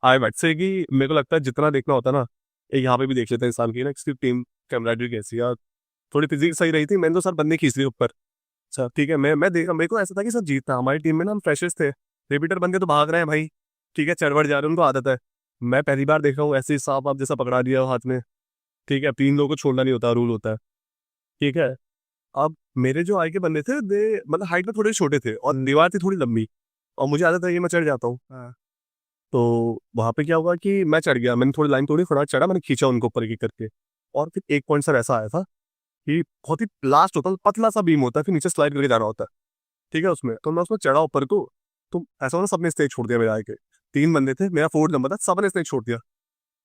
आई बैट से कि मेरे को लगता है जितना देखना होता है ना, ये यहाँ पे भी देख लेते हैं इंसान की ना, किसकी टीम कैमराडरी कैसी है। यार थोड़ी फिजिक्स सही रही थी, मैंने तो सर बंदे खींच लिए ऊपर। अच्छा ठीक है, मैं देखा, मेरे को ऐसा था कि सर जीतना हमारी टीम में ना, हम फ्रेशर्स थे। रिपीटर बन के तो भाग रहे हैं भाई, ठीक है, चढ़ जा रहे हैं, उनको आदत है। मैं पहली बार देख रहा हूँ ऐसे ही सांप आप जैसा पकड़ा दिया हाथ में, ठीक है, 3 लोगों को छोड़ना नहीं होता, रूल होता है, ठीक है। अब मेरे जो आगे के बंदे थे, दे मतलब हाइट में थोड़े छोटे थे और दीवार थी थोड़ी लंबी, और मुझे आदत है ये मैं चढ़ जाता हूँ। हाँ। तो वहां पे क्या हुआ कि मैं चढ़ गया, मैंने थोड़ी लाइन तोड़ी, फटाफट चढ़ा, मैंने खींचा उनको ऊपर की करके। और फिर एक पॉइंट सर ऐसा आया था कि बहुत ही लास्ट होता है, पतला सा बीम होता है, फिर नीचे स्लाइड करके जाना होता है, ठीक है। उसमें तो मैं उसमें चढ़ा ऊपर को, तो ऐसा होना, सबने स्टेज छोड़ दिया मेरे आगे। 3 बंदे थे, मेरा 4th नंबर था, सबने स्टेज छोड़ दिया।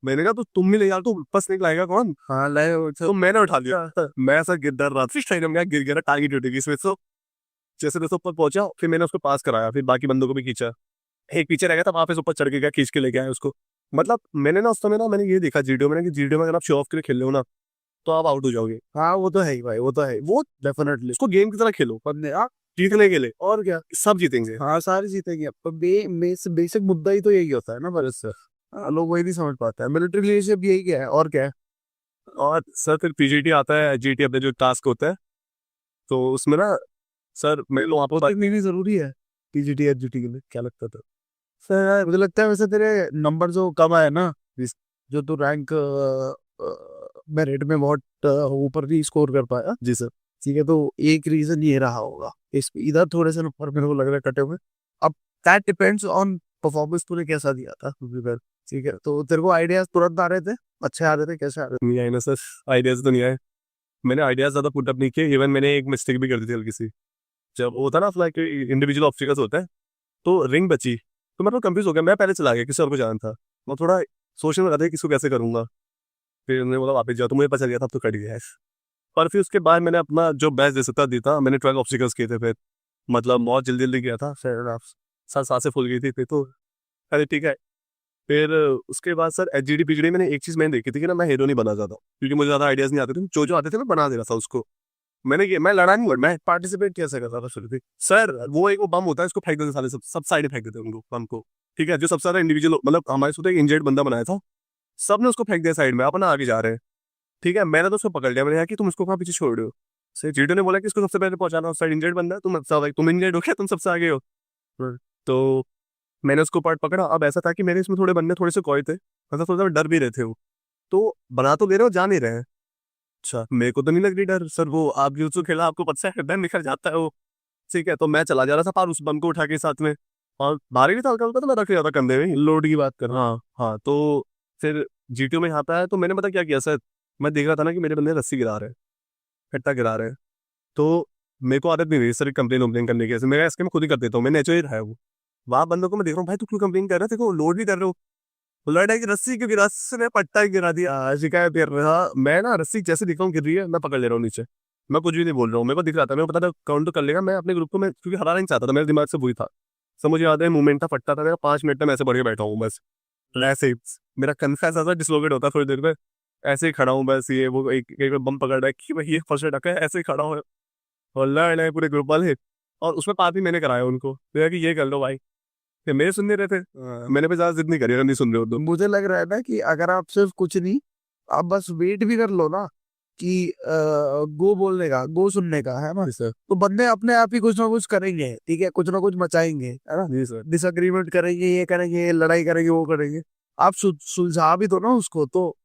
मैंने कहा तो तुम भी ले यार, तो ऊपर स्नेक लाएगा कौन। हाँ लाए तो मैंने उठा लिया। मैं ऐसा डर रहा था, टाइम गया, गिर गया, टांगी टूटेगी इसमें। तो जैसे जैसे ऊपर पहुंचा, फिर मैंने उसको पास कराया, फिर बाकी बंदों को भी खींचा। एक पीछे रह गया था, वापस ऊपर चढ़ के गया, खींच के लेके आया उसको। मतलब मैंने ना उस समय ना मैंने ये देखा जीडीओ में, कि जीडीओ में अगर आप शो ऑफ के लिए खेल रहे हो ना, तो आप आउट हो जाओगे। हाँ वो तो है ही भाई, वो तो है ही, वो डेफिनेटली। इसको गेम की तरह खेलो, बंदे हाँ, जीतने के लिए और क्या। सब जीतेंगे। हाँ सारे जीतेंगे, पर बेसिक मुद्दा ही तो यही होता है ना, बस हाँ, लोग वही नहीं समझ पाते हैं। मिलिट्री रिलेशनशिप यही क्या है, और क्या है। और सर फिर पीजीटी आता है, जीटी अपने जो टास्क होता है, तो उसमें ना सर मैं वहाँ पर नहीं जरूरी है पीजीटी एचजीटी के लिए। क्या लगता था। सर मुझे लगता है वैसे तेरे नंबर जो कम आए ना, जो तू रैंक मेरिट में बहुत ऊपर नहीं स्कोर कर पाया, जी सर। ठीक है, तो एक रीजन ये रहा होगा। इस इधर थोड़े से नंबर मेरे को लग रहा है कटे हुए। अब दैट डिपेंड्स ऑन परफॉर्मेंस, तूने कैसा दिया था प्रिपेयर, ठीक है। तो तेरे को आइडियाज तुरंत आ रहे थे, अच्छे आ रहे थे, कैसे आ रहे नहीं आए ना सर, आइडियाज तो नहीं आए। मैंने आइडियाज ज्यादा पुटअप नहीं किए, इवन मैंने एक मिस्टेक भी कर दी थी हल्की सी। जब होता ना लाइक इंडिविजुअल ऑब्स्टिकल्स होता है, तो रिंग बची, तो मैं तो कंफ्यूज हो गया, मैं पहले चला गया, किसी और को जाना था। मैं थोड़ा सोचने में लगा था कि किसको कैसे करूंगा। फिर उन्होंने बोला वापस जाओ, तो मुझे पता चल गया था, अब तो कट गया है। और फिर उसके बाद मैंने अपना जो बेस्ट दे सकता दी था, मैंने 12 ऑब्स्टिकल्स किए थे फिर। मतलब बहुत जल्दी जल्दी किया था, फिर सर सांसें फूल गई थी फिर तो। अरे ठीक है। फिर उसके बाद सर एचजीडी पीजीडी मैंने एक चीज़ मैंने देखी थी कि ना, मैं हीरो नहीं बना चाहता, क्योंकि मुझे ज़्यादा आइडियाज़ नहीं आते थे, जो जो आते थे मैं बना दे रहा था उसको। मैं लड़ा नहीं, मैं पार्टिसिपेट कैसे करता था शुरू से। सर वो एक वो बम होता है, इसको फेंक देते सारे, सब साइड फेंक देते उनको बम को, ठीक है। जो सबसे ज्यादा इंडिविजुअल, मतलब हमारे साथ एक इंजर्ड बंदा बनाया था, सबने उसको फेंक दिया साइड में, अपना आगे जा रहे हैं, ठीक है। मैंने तो उसको पकड़ लिया, मैंने कहा कि तुम इसको कहाँ पीछे छोड़ रहे हो। सर जीडो ने बोला कि इसको सबसे पहले पहुंचाना, साइड इंजर्ड बंदा है, तुम इंजर्ड हो क्या, तुम सबसे आगे हो। तो मैंने उसको पार्ट पकड़ा। अब ऐसा था कि मेरे इसमें थोड़े बंदे थोड़े से कोई थे, मतलब थोड़ा सा डर भी रहे थे वो, तो बना तो ले रहे हो, जा नहीं रहे हैं। अच्छा मेरे को तो नहीं लग रही डर सर, वो आप यूसु खेला, आपको पता है डर निकल जाता है वो, ठीक है। तो मैं चला जा रहा था पार, उस बम को उठा के साथ में, और भारी भी था हल्का हल्का, तो मैं रख लिया था कंधे में, लोड की बात कर। हाँ हाँ। तो फिर जीटीओ में यहाँ पे आया, तो मैंने पता क्या किया सर, मैं देख रहा था ना कि मेरे बंदे रस्सी गिरा रहे हैं, कट्टा गिरा रहे हैं। तो मेरे को आदत नहीं रही सर कंप्लेन वम्प्लेन करने की, ऐसे मेरा इसके मैं खुद ही कर देता हूँ, मैंने नेचर ही रहा है वो। वहाँ बंदों को मैं देख रहा हूँ, भाई तू क्यों कंप्लेन कर रहा है, देखो लोड नहीं कर रहे हो। बोला कि रस्सी क्यों गिरा, ने पट्टा ही गिरा दिया, शिकायत कर रहा। मैं ना रस्सी जैसे दिख रहा हूँ गिर रही है, मैं पकड़ ले रहा हूँ नीचे, मैं कुछ भी नहीं बोल रहा हूँ, मेरे को दिख रहा था, मेरे को पता था काउंट तो कर लेगा। मैं अपने ग्रुप को मैं क्योंकि हराना नहीं चाहता था, मेरे दिमाग से वही था। सब मुझे याद है, मूवमेंट था, फटता था मेरा, 5 मिनट में मैं ऐसे बढ़ के बैठा हूँ बस, ऐसे ही मेरा कंधा ऐसा डिसलोकेट होता थोड़ी देर में, ऐसे ही खड़ा हूँ बस। ये वो एक बम पकड़ रहा है कि भाई ये फर्स्ट ढका है, ऐसे ही खड़ा हूँ, और लड़ रहे हैं पूरे ग्रुप वाले। और उसमें पास भी मैंने कराया उनको, मैंने कहा कि ये कर लो भाई, फिर मेरे सुन नहीं रहे थे। मैंने भी ज्यादा जिद नहीं करी, अगर नहीं सुन रहे हो तो। मुझे लग रहा है ना कि अगर आप सिर्फ कुछ नहीं, आप बस वेट भी कर लो ना कि गो बोलने का, गो सुनने का, है ना, जी सर। तो बंदे अपने आप ही कुछ ना कुछ करेंगे, ठीक है, कुछ ना कुछ मचाएंगे, है ना। जी सर। डिसएग्रीमेंट करेंगे, ये करेंगे, लड़ाई करेंगे, वो करेंगे। आप सुलझा भी दो ना उसको, तो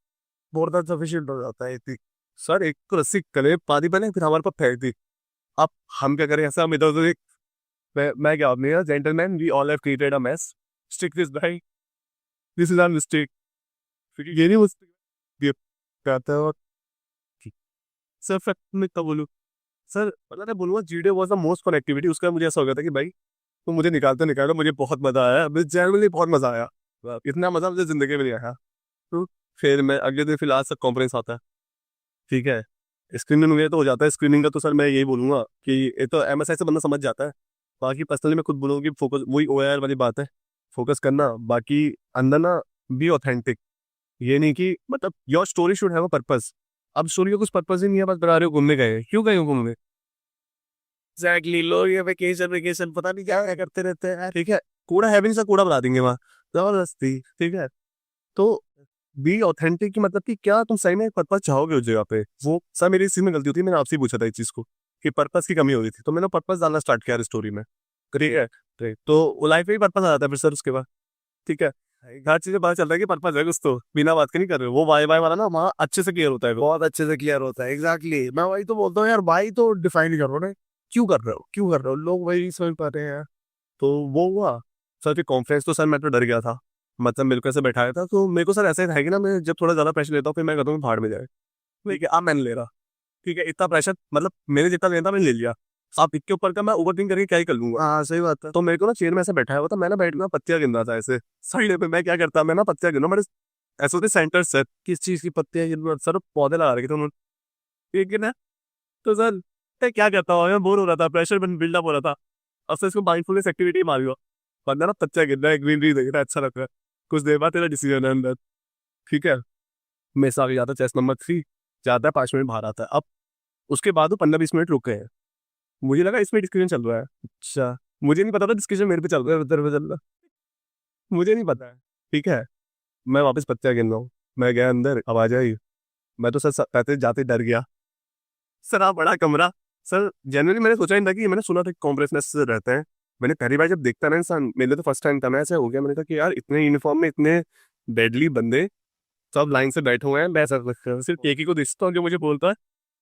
मोर देन सफिशिएंट हो जाता है इतनी। सर एक तो रस्सी गले पानी पहले फिर हमारे पास फेंक दी। अब हम क्या करें, ऐसा हम इधर उधर मैं क्या अपने gentleman, we all have created a mess, stick this भाई, दिस इज आवर मिस्टेक। फिर ये नहीं मुझसे कहता है, और सर फिर मैं क्या बोलूँ सर, पता नहीं बोलूँगा GD was the most fun activity. उसका मुझे ऐसा हो गया था कि भाई तो मुझे निकालते निकालो, मुझे बहुत मजा आया, मुझे जनरली बहुत मजा आया, इतना मजा मुझे जिंदगी में नहीं आया। तो फिर मैं अगले दिन फिर आज तक कॉन्फ्रेंस आता है, ठीक है, स्क्रीनिंग वगैरह तो हो जाता है। स्क्रीनिंग का तो सर मैं यही बोलूंगा कि ये तो एमएसआई से बंदा समझ जाता है। बाकी पर्सनली मैं खुद बोलूँगा कि फोकस वही ओआर वाली बात है, फोकस करना, बाकी अंदर ना बी ऑथेंटिक। ये नहीं कि मतलब your story should have a purpose. अब स्टोरी का कुछ पर्पस ही नहीं है, बस बता रहे हो घूमने गए, क्यों गए हो घूमने? एग्जैक्टली, लोग ये वेकेशन वेकेशन पता नहीं क्या क्या करते रहते हैं, ठीक है, कूड़ा है भी नहीं, सा कूड़ा बना देंगे वहाँ, जबरदस्ती, ठीक है। तो बी ऑथेंटिक की मतलब कि क्या तुम सही में पर्पस चाहोगे उस जगह पे, वो सर मेरी इसी में गलती होती है। मैंने आपसे ही पूछा था इस चीज को कि पर्पस की कमी हो रही थी, तो मैंने पर्पस डालना स्टार्ट किया स्टोरी में, ठीक है। तो लाइफ में ही पर्पस आ जाता है फिर सर उसके बाद, ठीक है। हर चीजें पता चलता है कि पर्पस है कुछ, तो बिना बात के नहीं कर रहे हो। वो वाई वाई वाला ना वहाँ अच्छे से क्लियर होता है वो। बहुत अच्छे से क्लियर होता है। एग्जैक्टली, मैं वही तो बोलता हूँ यार, भाई तो डिफाइन करो ना, क्यों कर रहे हो, क्यों कर रहे हो, लोग वही नहीं समझ पाते हैं। तो वो हुआ सर फिर कॉन्फ्रेंस, तो सर मैं तो डर गया था, मतलब मेरे को ऐसे बैठाया था, तो मेरे को सर ऐसे था कि ना मैं जब थोड़ा ज्यादा प्रेशर लेता हूँ फिर मैं कहता हूँ भाड़ में जाए, ठीक है, अब मैंने ले रहा, ठीक है, इतना प्रेशर मतलब मैंने जितना लेना था मैंने ले लिया। आप इसके ऊपर का मैं ओवर थिंक करके क्या ही कर लूंगा। हाँ सही बात है। तो मेरे को ना चेयर में ऐसे बैठाया हुआ था, मैं ना बैठ गया, पत्तियां गिन रहा था ऐसे साइड पे। मैं क्या करता, मैं ना पत्तियां गिनो, मेरे ऐसे होते सेंटर सर, किस चीज की पत्तियां गिन रहे हो? सर पौधे लगा रखे थे उन्होंने, ठीक है ना। तो सर मैं क्या करता हूँ, मैं बोर हो रहा था, प्रेशर बिल्डअप हो रहा था। अब सर इसको माइंडफुलनेस एक्टिविटी मार गया, बंदा ना पत्तियां गिन रहा है, ग्रीनरी देख रहा है, अच्छा लग रहा है, कुछ देर बाद तेरा डिसीजन है अंदर, ठीक है। मैं से आगे जाता, चेस्ट नंबर 3 जाता है, 5 मिनट बाहर आता है। अब उसके बाद वो 15-20 मिनट रुक गए हैं, मुझे लगा इसमें डिस्कशन चल रहा है, अच्छा, मुझे नहीं पता था डिस्कशन मेरे पे चल रहा है, उधर पे चल रहा है, मुझे नहीं पता है, ठीक है। मैं वापस पत्तियां गिन रहा हूँ, मैं गया अंदर, आवाज आई, मैं तो सर कहते जाते डर गया। सर आप बड़ा कमरा, सर जनरली मैंने सोचा नहीं था कि, मैंने सुना था कॉम्प्रेसनेस से रहते हैं, मैंने पहली बार जब देखता ना इंसान, मेरे लिए तो फर्स्ट टाइम था, मैं ऐसा हो गया, मैंने कहा कि यार इतने यूनिफॉर्म में इतने डेडली बंदे सब लाइन से बैठे हुए हैं, मैं ऐसा लगता है सिर्फ एक ही को देखता हूँ जो मुझे बोलता है।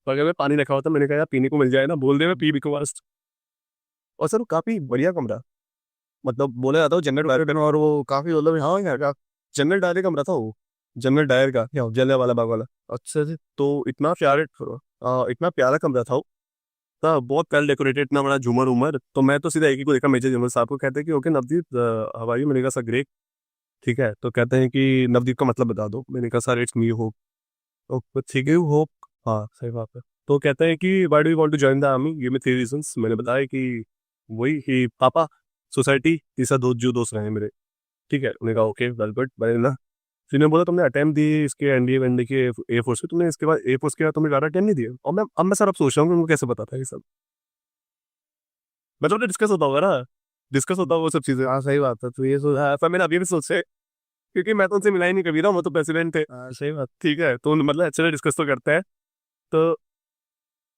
तो अगर मैं पानी रखा होता, मैंने कहा यार पीने को मिल जाए ना, बोल दे मैं पी भी को वास्ट। और सर वो काफी बढ़िया कमरा, मतलब बोला जाता है जनरल डायर, और वो काफी मतलब हाँ यार जनरल डायर का कमरा था वो, जनरल डायर का, जलिया वाला बाग वाला। अच्छे से। तो इतना प्यारा कमरा था वो, था बहुत वेल डेकोरेटेड, इतना बड़ा झूमर उमर। तो मैं तो सीधा एक ही को देखा, मेजर जनरल साहब को, कहते हैं कि ओके नवदीप हवाई, मैंने कहा सर ग्रेट, ठीक है। तो कहते हैं कि नवदीप का मतलब बता दो, मैंने कहा सर इट्स मी होप। तो ठीक है होप, हाँ सही बात है। तो कहते हैं कि why do you want to join the army, give me 3 reasons. मैंने बताया कि वही कि पापा, सोसाइटी, तीसरा दोस्त जो दोस्त रहे हैं मेरे, ठीक है। उन्होंने कहा ओके वेल गुड, मैंने ना, फिर ने बोला तुमने अटेम्प्ट दी इसके एनडीए वनडीए के एयरफोर्स के, तुमने इसके बाद एयरफोर्स के बाद तुमने ज़्यादा अटेम्प्ट नहीं दिए। और मैं अब मैं सर अब सोच रहा हूँ कि उनको कैसे पता था ये सब, मतलब डिस्कस होता होगा ना, डिस्कस होता होगा वो सब चीज़ें। हाँ सही बात है, तो ये सोच। हाँ, पर मैंने अभी भी सोचे, क्योंकि मैं तो उनसे मिला ही नहीं कभी ना, वो तो प्रेसिडेंट थे, हाँ सही बात। ठीक है। तो मतलब अच्छे से डिस्कस तो करते हैं। तो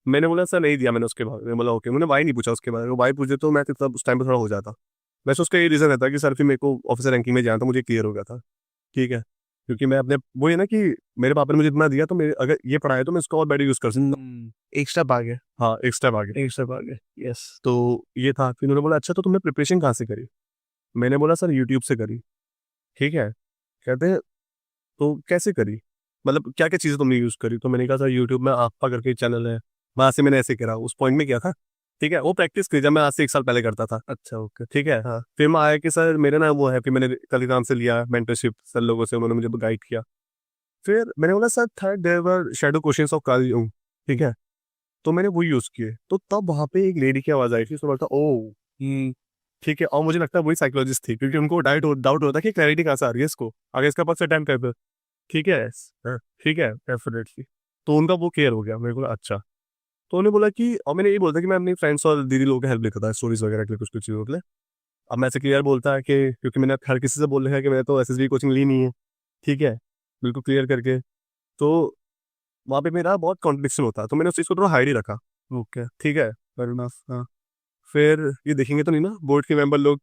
मैंने बोला सर नहीं दिया मैंने, उसके बाद मैंने बोला ओके, मैंने वाई नहीं पूछा उसके बाद, वो वाई पूछे तो मैं तब उस टाइम पर थोड़ा हो जाता। वैसे उसका ये रीज़न रहता है कि सर फिर मेरे को ऑफिसर रैंकिंग में जाना था, मुझे क्लियर हो गया था, ठीक है। क्योंकि मैं अपने वो है ना कि मेरे पापा ने मुझे इतना दिया, तो मेरे अगर ये पढ़ाया तो मैं इसको और बेटर यूज़ कर सकता हूँ। एक स्टेप आगे। हाँ एक स्टेप आगे। एक स्टेप आगे। यस। तो ये था, फिर उन्होंने बोला अच्छा तो तुमने प्रिपरेशन कहाँ से करी? मैंने बोला सर यूट्यूब से करी, ठीक है। कहते हैं तो कैसे करी, मतलब क्या क्या चीज़ें तुमने यूज़ करी? तो मैंने कहा सर यूट्यूब में आपका करके चैनल है, वहाँ से मैंने ऐसे करा, उस पॉइंट में किया था, ठीक है। वो प्रैक्टिस की जब मैं आज से 1 साल पहले करता था, अच्छा ओके। ठीक है। हाँ। फिर मैं आया कि सर मेरे ना वो है, फिर मैंने टेलीग्राम से लिया मेंटरशिप सर लोगों से, उन्होंने मुझे गाइड किया। फिर मैंने बोला sir third there were shadow questions of Carl Jung, ठीक है। तो मैंने वो यूज़ किए, तो तब वहाँ पे एक लेडी की आवाज़ आई थी, उसने बोला था ओ, ठीक है। और मुझे लगता है वही साइकोलॉजिस्ट थी, क्योंकि उनको डाउट होता है कि क्लैरिटी कहाँ से आ रही है इसको, आगे इसका पास अटेम्प्ट कर दो, ठीक है। हाँ, ठीक है डेफिनेटली। तो उनका वो क्लियर हो गया, मेरे को लगा, अच्छा। तो उन्होंने बोला कि, और मैंने ये बोलता कि मैं अपनी फ्रेंड्स और दीदी लोगों की हेल्प लेता था स्टोरीज वगैरह के लिए, कुछ कुछ चीज़ों के लिए। अब मैं ऐसे क्लियर बोलता है कि क्योंकि मैंने हर किसी से बोल रखा है कि मैंने तो एसएसबी कोचिंग ली नहीं है, ठीक है, बिल्कुल क्लियर करके। तो वहाँ पे मेरा बहुत कॉन्ट्रडिक्शन होता है, तो मैंने उस चीज़ को थोड़ा हाइड ही रखा, ओके। ठीक है, fair enough, हाँ। फिर ये देखेंगे तो नहीं ना बोर्ड के मेंबर लोग,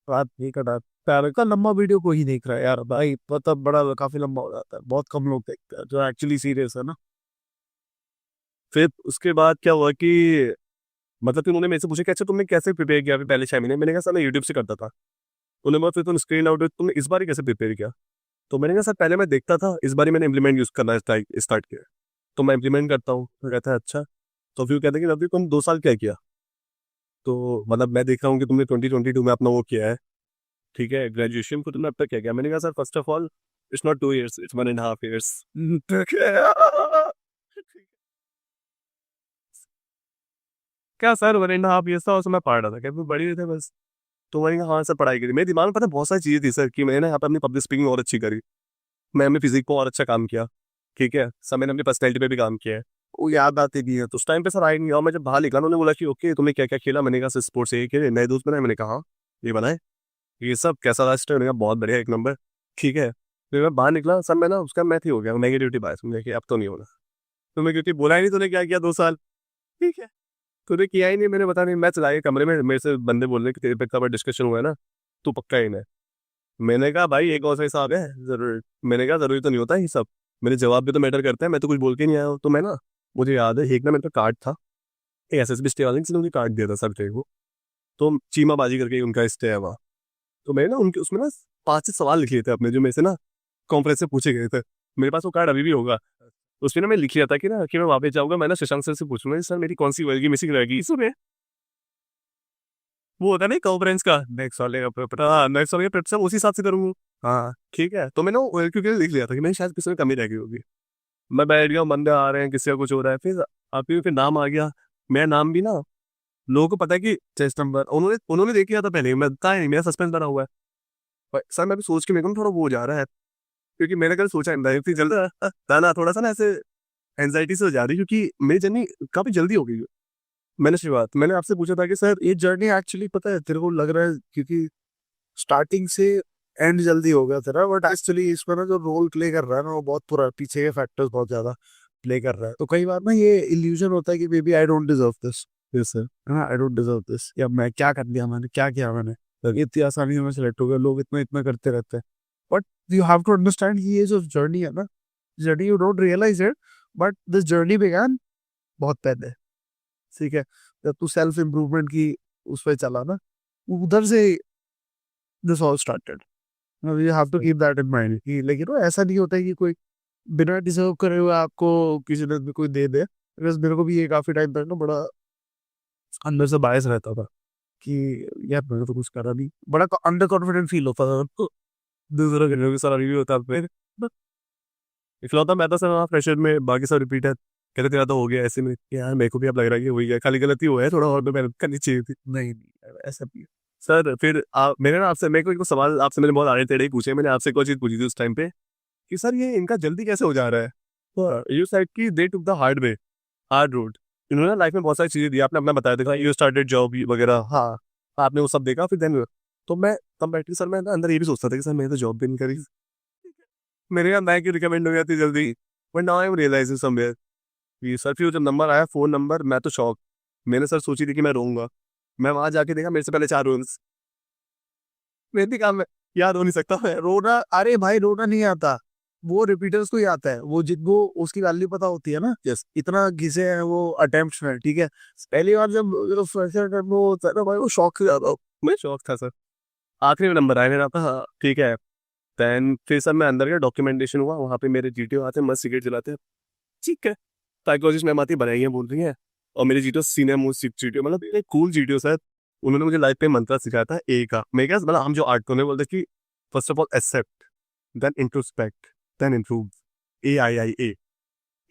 रात नहीं कटा प्यार का लंबा वीडियो कोई देख रहा है यार भाई, मतलब बड़ा काफी लंबा हो जाता है, बहुत कम लोग देखते हैं जो एक्चुअली सीरियस है ना। फिर उसके बाद क्या हुआ कि मतलब फिर उन्होंने मेरे से पूछा कि अच्छा तुमने कैसे प्रिपेयर किया अभी पहले 6 महीने। मैंने कहा सर मैं यूट्यूब से करता था। उन्होंने बोला फिर तुम स्क्रीन आउट तुमने इस बार ही कैसे प्रिपेयर किया। तो मैंने कहा सर पहले मैं देखता था, इस बार ही मैंने इम्प्लीमेंट यूज करना स्टार्ट किया, तो मैं इम्प्लीमेंट करता हूँ। तो कहता है अच्छा। तो फिर कहते हैं कि अभी तुम 2 साल क्या किया। तो मतलब मैं देख रहा हूँ कि तुमने 2022 में अपना वो किया है, ठीक है, ग्रेजुएशन को तुमने अब तक क्या किया। मैंने कहा sir first of all it's not 2 years, it's 1.5 years। क्या सर 1.5 years था उसमें मैं पढ़ रहा था, क्या बड़ी थे बस। तो मैंने कहा हाँ सर पढ़ाई करी। मेरे दिमाग में पता है बहुत सारी चीज़ें थी सर कि मैंने यहाँ पे अपनी पब्लिक स्पीकिंग और अच्छी करी, मैं अपनी फिजिक को और अच्छा काम किया, ठीक है, सर मैंने अपनी पर्सनैलिटी पे भी काम किया है, वो याद आती भी है। तो उस टाइम पे सर आई नहीं, और मैं जब बाहर निकला उन्होंने बोला कि ओके तुमने क्या क्या खेला। मैंने कहा सर स्पोर्ट्स ये खेले, नए दोस्त बनाए। मैंने कहा हाँ ये बनाए, ये सब कैसा रहा स्टाइल। मैंने कहा बहुत बढ़िया, एक नंबर, ठीक है। फिर मैं बाहर निकला सर, मैं ना उसका मैथ ही हो गया, नेगेटिविटी बायस मुझे कि अब तो नहीं होना। तो मैं क्योंकि बोला ही नहीं तूने क्या किया 2 साल, ठीक है, तूने किया ही नहीं। मैंने बता नहीं, मैं चला गया कमरे में, मेरे से बंदे बोल रहे कि तेरे पे कबर डिस्कशन हुआ है ना, तू पक्का ही नहीं। मैंने कहा भाई एक और सा हिसाब है जरूर। मैंने कहा जरूरी तो नहीं होता ये सब, मेरे जवाब भी तो मैटर करते हैं, मैं तो कुछ बोल के नहीं आया हूँ। तो मैं ना, मुझे याद है एक ना मेरे पे कार्ड था, एसएसबी स्टे वाले ने मुझे कार्ड दिया था सर थे वो, तो चीमा बाजी करके उनका स्टे है वहाँ। तो मैंने ना उनके उसमें ना 5 से सवाल लिख लिए थे अपने, जो मेरे से ना कॉन्फ्रेंस से पूछे गए थे। मेरे पास वो कार्ड अभी भी होगा। उसमें ना मैं लिख लिया था कि ना कि मैं वापस जाऊंगा, मैं ना शशांक सर से पूछूंगा सर मेरी कौन सी वर्गी मिसिंग रहेगी इसमें। वो होता है ना कॉन्फ्रेंस का नेक्स्ट वाले का पेपर, हाँ नेक्स्ट वाले का पेपर उसी हिसाब से करूंगा। हाँ ठीक है, तो मैंने वो क्योंकि लिख लिया था कि मैंने शायद किसी में कमी रह गई होगी। मैं बैठ गया, बंदे आ रहे हैं, किसी का कुछ हो रहा है, फिर आपके फिर नाम आ गया। मेरा नाम भी ना लोगों को पता है कि चेस्ट नंबर उन्होंने उन्होंने देख लिया था पहले, मैं बताया नहीं, मेरा सस्पेंस बना हुआ है। पर सर मैं भी सोच के मेरे को ना थोड़ा वो हो जा रहा है, क्योंकि मैंने कल सोचा एंजाइटी जल्द था ना, थोड़ा सा ना ऐसे एंजाइटी से हो जा रही, क्योंकि मेरी जर्नी काफी जल्दी हो गई है। मैंने शुरुआत मैंने आपसे पूछा था कि सर ये जर्नी एक्चुअली पता है तेरे को लग रहा है क्योंकि स्टार्टिंग से एंड जल्दी हो गया तेरा, बट एक्चुअली इसमें ना जो रोल प्ले कर रहा है ना वो बहुत पूरा पीछे के फैक्टर्स बहुत ज्यादा प्ले कर रहा है। तो कई बार ना ये इल्यूजन होता है कि baby I don't deserve this, yes sir, हाँ आई डोंट डिजर्व दिस, या मैं क्या कर लिया, मैंने क्या किया, मैंने इतनी आसानी से मैं सिलेक्ट हो गया, लोग इतना इतना करते रहते हैं। But you have to understand ये जो जर्नी है ना, journey you don't realize it, but this journey began बहुत पहले, ठीक है। जब तू सेल्फ इम्प्रूवमेंट की उस पर चला ना, उधर से this all started. You have to keep that in mind कि लेकिन वो ऐसा नहीं होता है कि कोई बिना डिजर्व करे हुए आपको किसी ने भी कोई दे दे। बिकॉज मेरे को भी ये काफी टाइम तक ना बड़ा अंदर से बायस रहता था कि यार मैंने तो कुछ करा नहीं, बड़ा अंडर कॉन्फिडेंट फील होता था तो दूसरा करने भी सारा रिव्यू होता फिर इकलौता मैं था सर वहाँ फ्रेशर में, बाकी सब रिपीट है, कहते तेरा तो हो गया ऐसे में कि यार मेरे को भी अब लग रहा है कि हो ही गया, खाली गलती हुआ है, थोड़ा और तो मेहनत करनी चाहिए थी। नहीं नहीं ऐसा भी है। सर फिर मैंने ना आपसे, मेरे को एक सवाल आपसे मैंने बहुत आड़े टेढ़े ही पूछे, मैंने आपसे कोई चीज़ पूछी थी उस टाइम पे कि सर ये इनका जल्दी कैसे हो जा रहा है। तो यू सेड कि they took the hard way, hard road. इन्होंने लाइफ में बहुत सारी चीज़ें दी, आपने अपना बताया था यू स्टार्टेड जॉब वगैरह, हाँ आपने वो सब देखा फिर देन। तो मैं तब बैठ के सर मैं ना अंदर ये भी सोचता था कि सर मैंने तो जॉब भी नहीं करी, मेरे यहाँ मैं क्यों रिकमेंड हो गया थी जल्दी। But now I am realizing somewhere कि सर फिर जब नंबर आया फोन नंबर, मैं तो शॉक। मैंने सर सोची थी कि मैं रोऊंगा, मैं वहां जाके देखा मेरे से पहले 4 रूम्स, मेरे काम में याद हो नहीं सकता मैं। रोना, अरे भाई रोना नहीं आता, वो रिपीटर्स को ही आता है, वो जिनको उसकी वैल्यू पता होती है ना, यस, इतना घिसे हैं वो अटेम्प्ट्स में, ठीक है। पहली बार जब फ्रेशर अटेम्प्ट वो होता है ना भाई, वो शौक से ज्यादा मैं शौक था सर। आखिरी में नंबर आया मेरा, था ठीक है। देन फिर सर मैं अंदर गया, डॉक्यूमेंटेशन हुआ, वहाँ पे मेरे जीटीओ आते हैं, मस्त सिगरेट जलाते हैं, ठीक है। साइकोलॉजिस्ट मैम आती बनाई है बोल रही है, और मेरे जीटीओ सीनियर मोस्ट जीटीओ, मतलब एक कूल जीटीओ सर। उन्होंने मुझे लाइफ पे मंत्र सिखाया था ए का। मैं क्या मतलब हम जो आर्ट को बोलते कि first of all accept, then introspect, then improve, A I I A,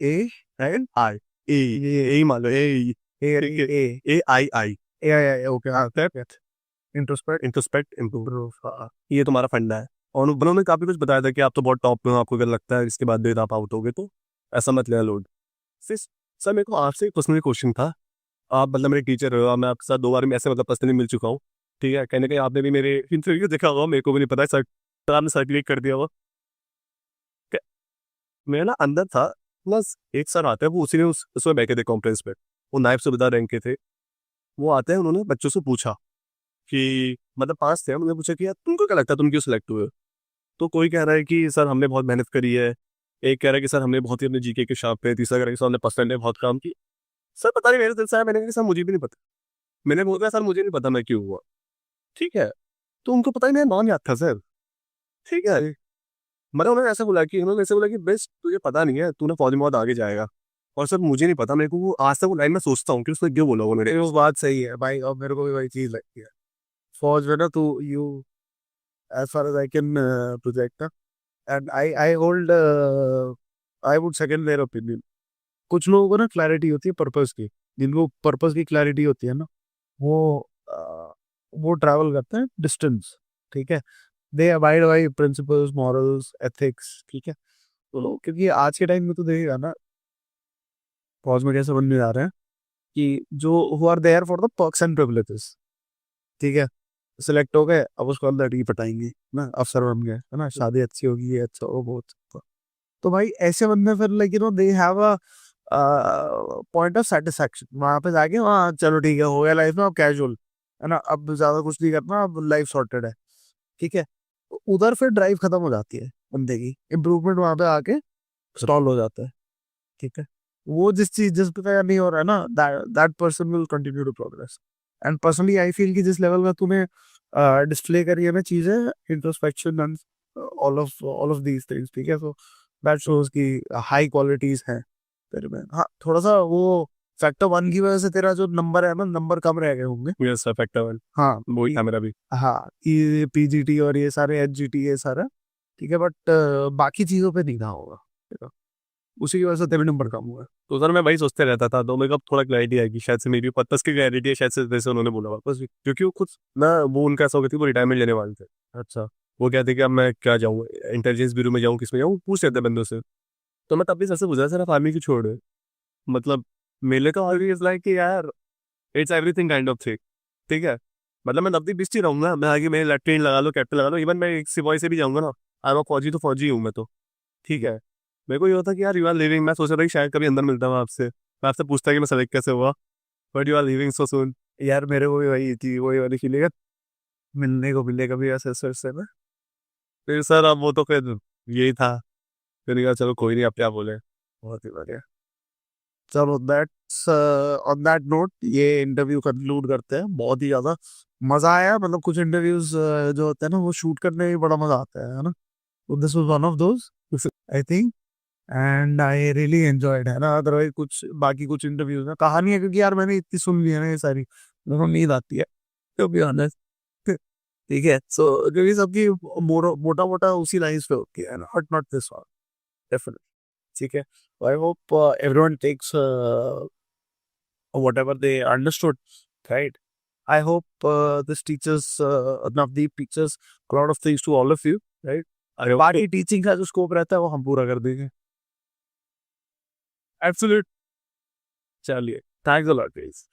A and I A, A मान लो A, A A A I I, A okay, हाँ एक्सेप्ट, इंट्रोस्पेक्ट इंट्रोस्पेक्ट, इम्प्रूव, ये तुम्हारा फंडा है। और उन्होंने काफी कुछ बताया था कि आप तो बहुत टॉप पे हो, आपको अगर लगता है इसके बाद देर आप आउट होगे तो ऐसा मत लेना लोड। फिर सर मेरे को आपसे एक पर्सनली क्वेश्चन था, आप मतलब मेरे टीचर हो, मैं आपके साथ 2 बार में ऐसे मतलब पर्सनली मिल चुका हूँ, ठीक है, कहीं ना कहीं आपने भी मेरे इंटरव्यू देखा होगा, मेरे को भी नहीं पता है सर, तो आपने सर्टिफिकेट कर दिया हुआ। मैं ना अंदर था, बस एक सर आते हैं, वो उसी ने उसमें बैठे थे कॉन्फ्रेंस पे, वो नायब सूबेदार रैंक के थे। वो आते हैं, उन्होंने बच्चों से पूछा कि मतलब 5 थे, मैंने पूछा कि यार तुमको क्या लगता है तुम क्यों सिलेक्ट हुए हो? तो कोई कह रहा है कि सर हमने बहुत मेहनत करी है, एक कह रहा है कि सर हमने बहुत ही अपने जीके के शाप पे, तीसरा कह रहा है कि सर हमने पर्सनल में बहुत काम की। सर पता नहीं मेरे दिल से आया, मैंने कहा कि सर मुझे भी नहीं पता। मैंने बोला सर मुझे नहीं पता मैं क्यों हुआ, ठीक है। तो उनको पता ही मेरा नाम याद था सर, ठीक है। मतलब उन्होंने ऐसे बोला कि बेस्ट तुझे पता नहीं है, तूने फौज में बहुत आगे जाएगा। और सर मुझे नहीं पता, मेरे को वो आज तक वो लाइन में सोचता हूँ कि उसने क्यों बोला वो मेरे। वो बात सही है भाई, और मेरे को भी वही चीज लगती है। फौज में ना तू you as far as I can project ना, and I hold I would second their opinion. कुछ लोगों को ना क्लैरिटी होती है पर्पस की, जिनको पर्पस की क्लैरिटी होती है ना, वो वो ट्रैवल करते हैं डिस्टेंस, ठीक है। They abide by principles, morals, ethics, ठीक है। तो क्योंकि आज के टाइम में तो देखेगा ना, फौज में कैसे बनने जा रहे हैं कि जो who are there for the perks and privileges, ठीक है, सिलेक्ट हो गए, अब उसको अंदर लड़की पटाएंगे ना, अफसर बन गए है ना, शादी अच्छी होगी, ये अच्छा हो, बहुत अच्छा। तो भाई ऐसे बंदे फिर like you know they have a point of satisfaction वहां पे जाके, वहाँ चलो ठीक है हो गया लाइफ में, अब कैजुअल है ना, अब ज्यादा कुछ नहीं करना, अब लाइफ सॉर्टेड है, ठीक है। तो उधर फिर ड्राइव खत्म हो जाती है बंदे की, इम्प्रूवमेंट वहां पे आके स्टॉल हो जाता है, ठीक है। वो जिस पे नहीं हो रहा है ना, that person will continue to progress. And personally I feel कि जिस लेवल का तूने डिस्प्ले करी है ना चीजें, introspection and all of these things, ठीक है, सो दैट शोज की हाई क्वालिटीज हैं तेरे में। हाँ, थोड़ा सा वो फैक्टर वन की वजह से तेरा जो नंबर है ना, नंबर कम रह गए होंगे। यस सर, फैक्टर हाँ, वही था मेरा भी। हाँ, ये पीजीटी और ये सारे एचजीटी ये सारा, ठीक है, बट बाकी चीजों पे नहीं था होगा, ठीक है? उसी की वजह से तेरे नंबर कम हुआ है। तो सर मैं वही सोचते रहता था, तो मेरे को अब थोड़ा क्लैरिटी आएगी, शायद से मेरी पर्पस की क्लैरिटी है, शायद से जैसे उन्होंने बोला वापस भी, क्योंकि वो खुद ना, वो उनका ऐसा हो गया था, वो रिटायरमेंट लेने वाले थे। अच्छा। वो कहते कि अब मैं क्या जाऊँ, इंटेलिजेंस ब्यूरो में जाऊँ, किस में जाऊँ, पूछ लेते बंदों से। तो मैं तब भी सर से पूछा, सर आप आर्मी क्यों छोड़ रहे? मतलब मेरे तो आर्मी इज लाइक कि यार it's everything kind of thing, ठीक है। मतलब मैं नब्बी बिस्टी रहूंगा, मैं आगे मेरे लेफ्टिनेंट लगा लो, कैप्टन लगा लो, इवन मैं एक सिपाही से भी जाऊंगा ना, आई एम फौजी तो फौजी हूँ मैं तो, ठीक है। मेरे को ये होता कि यार यू आर लिविंग, मैं सोच रहा था कि शायद कभी अंदर मिलता हूँ आपसे, मैं आपसे पूछता कि मैं सेलेक्ट कैसे हुआ, but you are leaving so soon. यार मेरे को भी वही थी, वही वाली फीलिंग है, मिलने को मिले कभी ऐसे सर से ना। फिर सर अब वो तो फिर यही था, फिर कहा चलो कोई नहीं, आप क्या बोले। बहुत ही बढ़िया। चलो दैट्स ऑन दैट नोट ये इंटरव्यू कंक्लूड करते हैं। बहुत ही ज्यादा मजा आया, मतलब कुछ इंटरव्यूज जो होते हैं ना, वो शूट करने में बड़ा मजा आता है ना। तो this was one of those, I think, and I really enjoyed, है ना। अदरवाइज कुछ बाकी कुछ इंटरव्यूज में कहानी है, क्योंकि यार मैंने इतनी सुन ली है ना ये सारी, मेरे को नींद आती है, टू बी ऑनेस्ट। ठीक है, सो क्योंकि सबकी मोटा मोटा उसी लाइन्स पे होती है ना, but not this one, definitely, ठीक है। I hope everyone takes whatever they understood, right? I hope this teaches Navdeep teaches a lot of things to all of you, right? अरे बाकी टीचिंग का जो स्कोप रहता है वो हम पूरा कर देंगे। एब्सोल्यूट। चलिए, थैंक्स अ लॉट गाइस।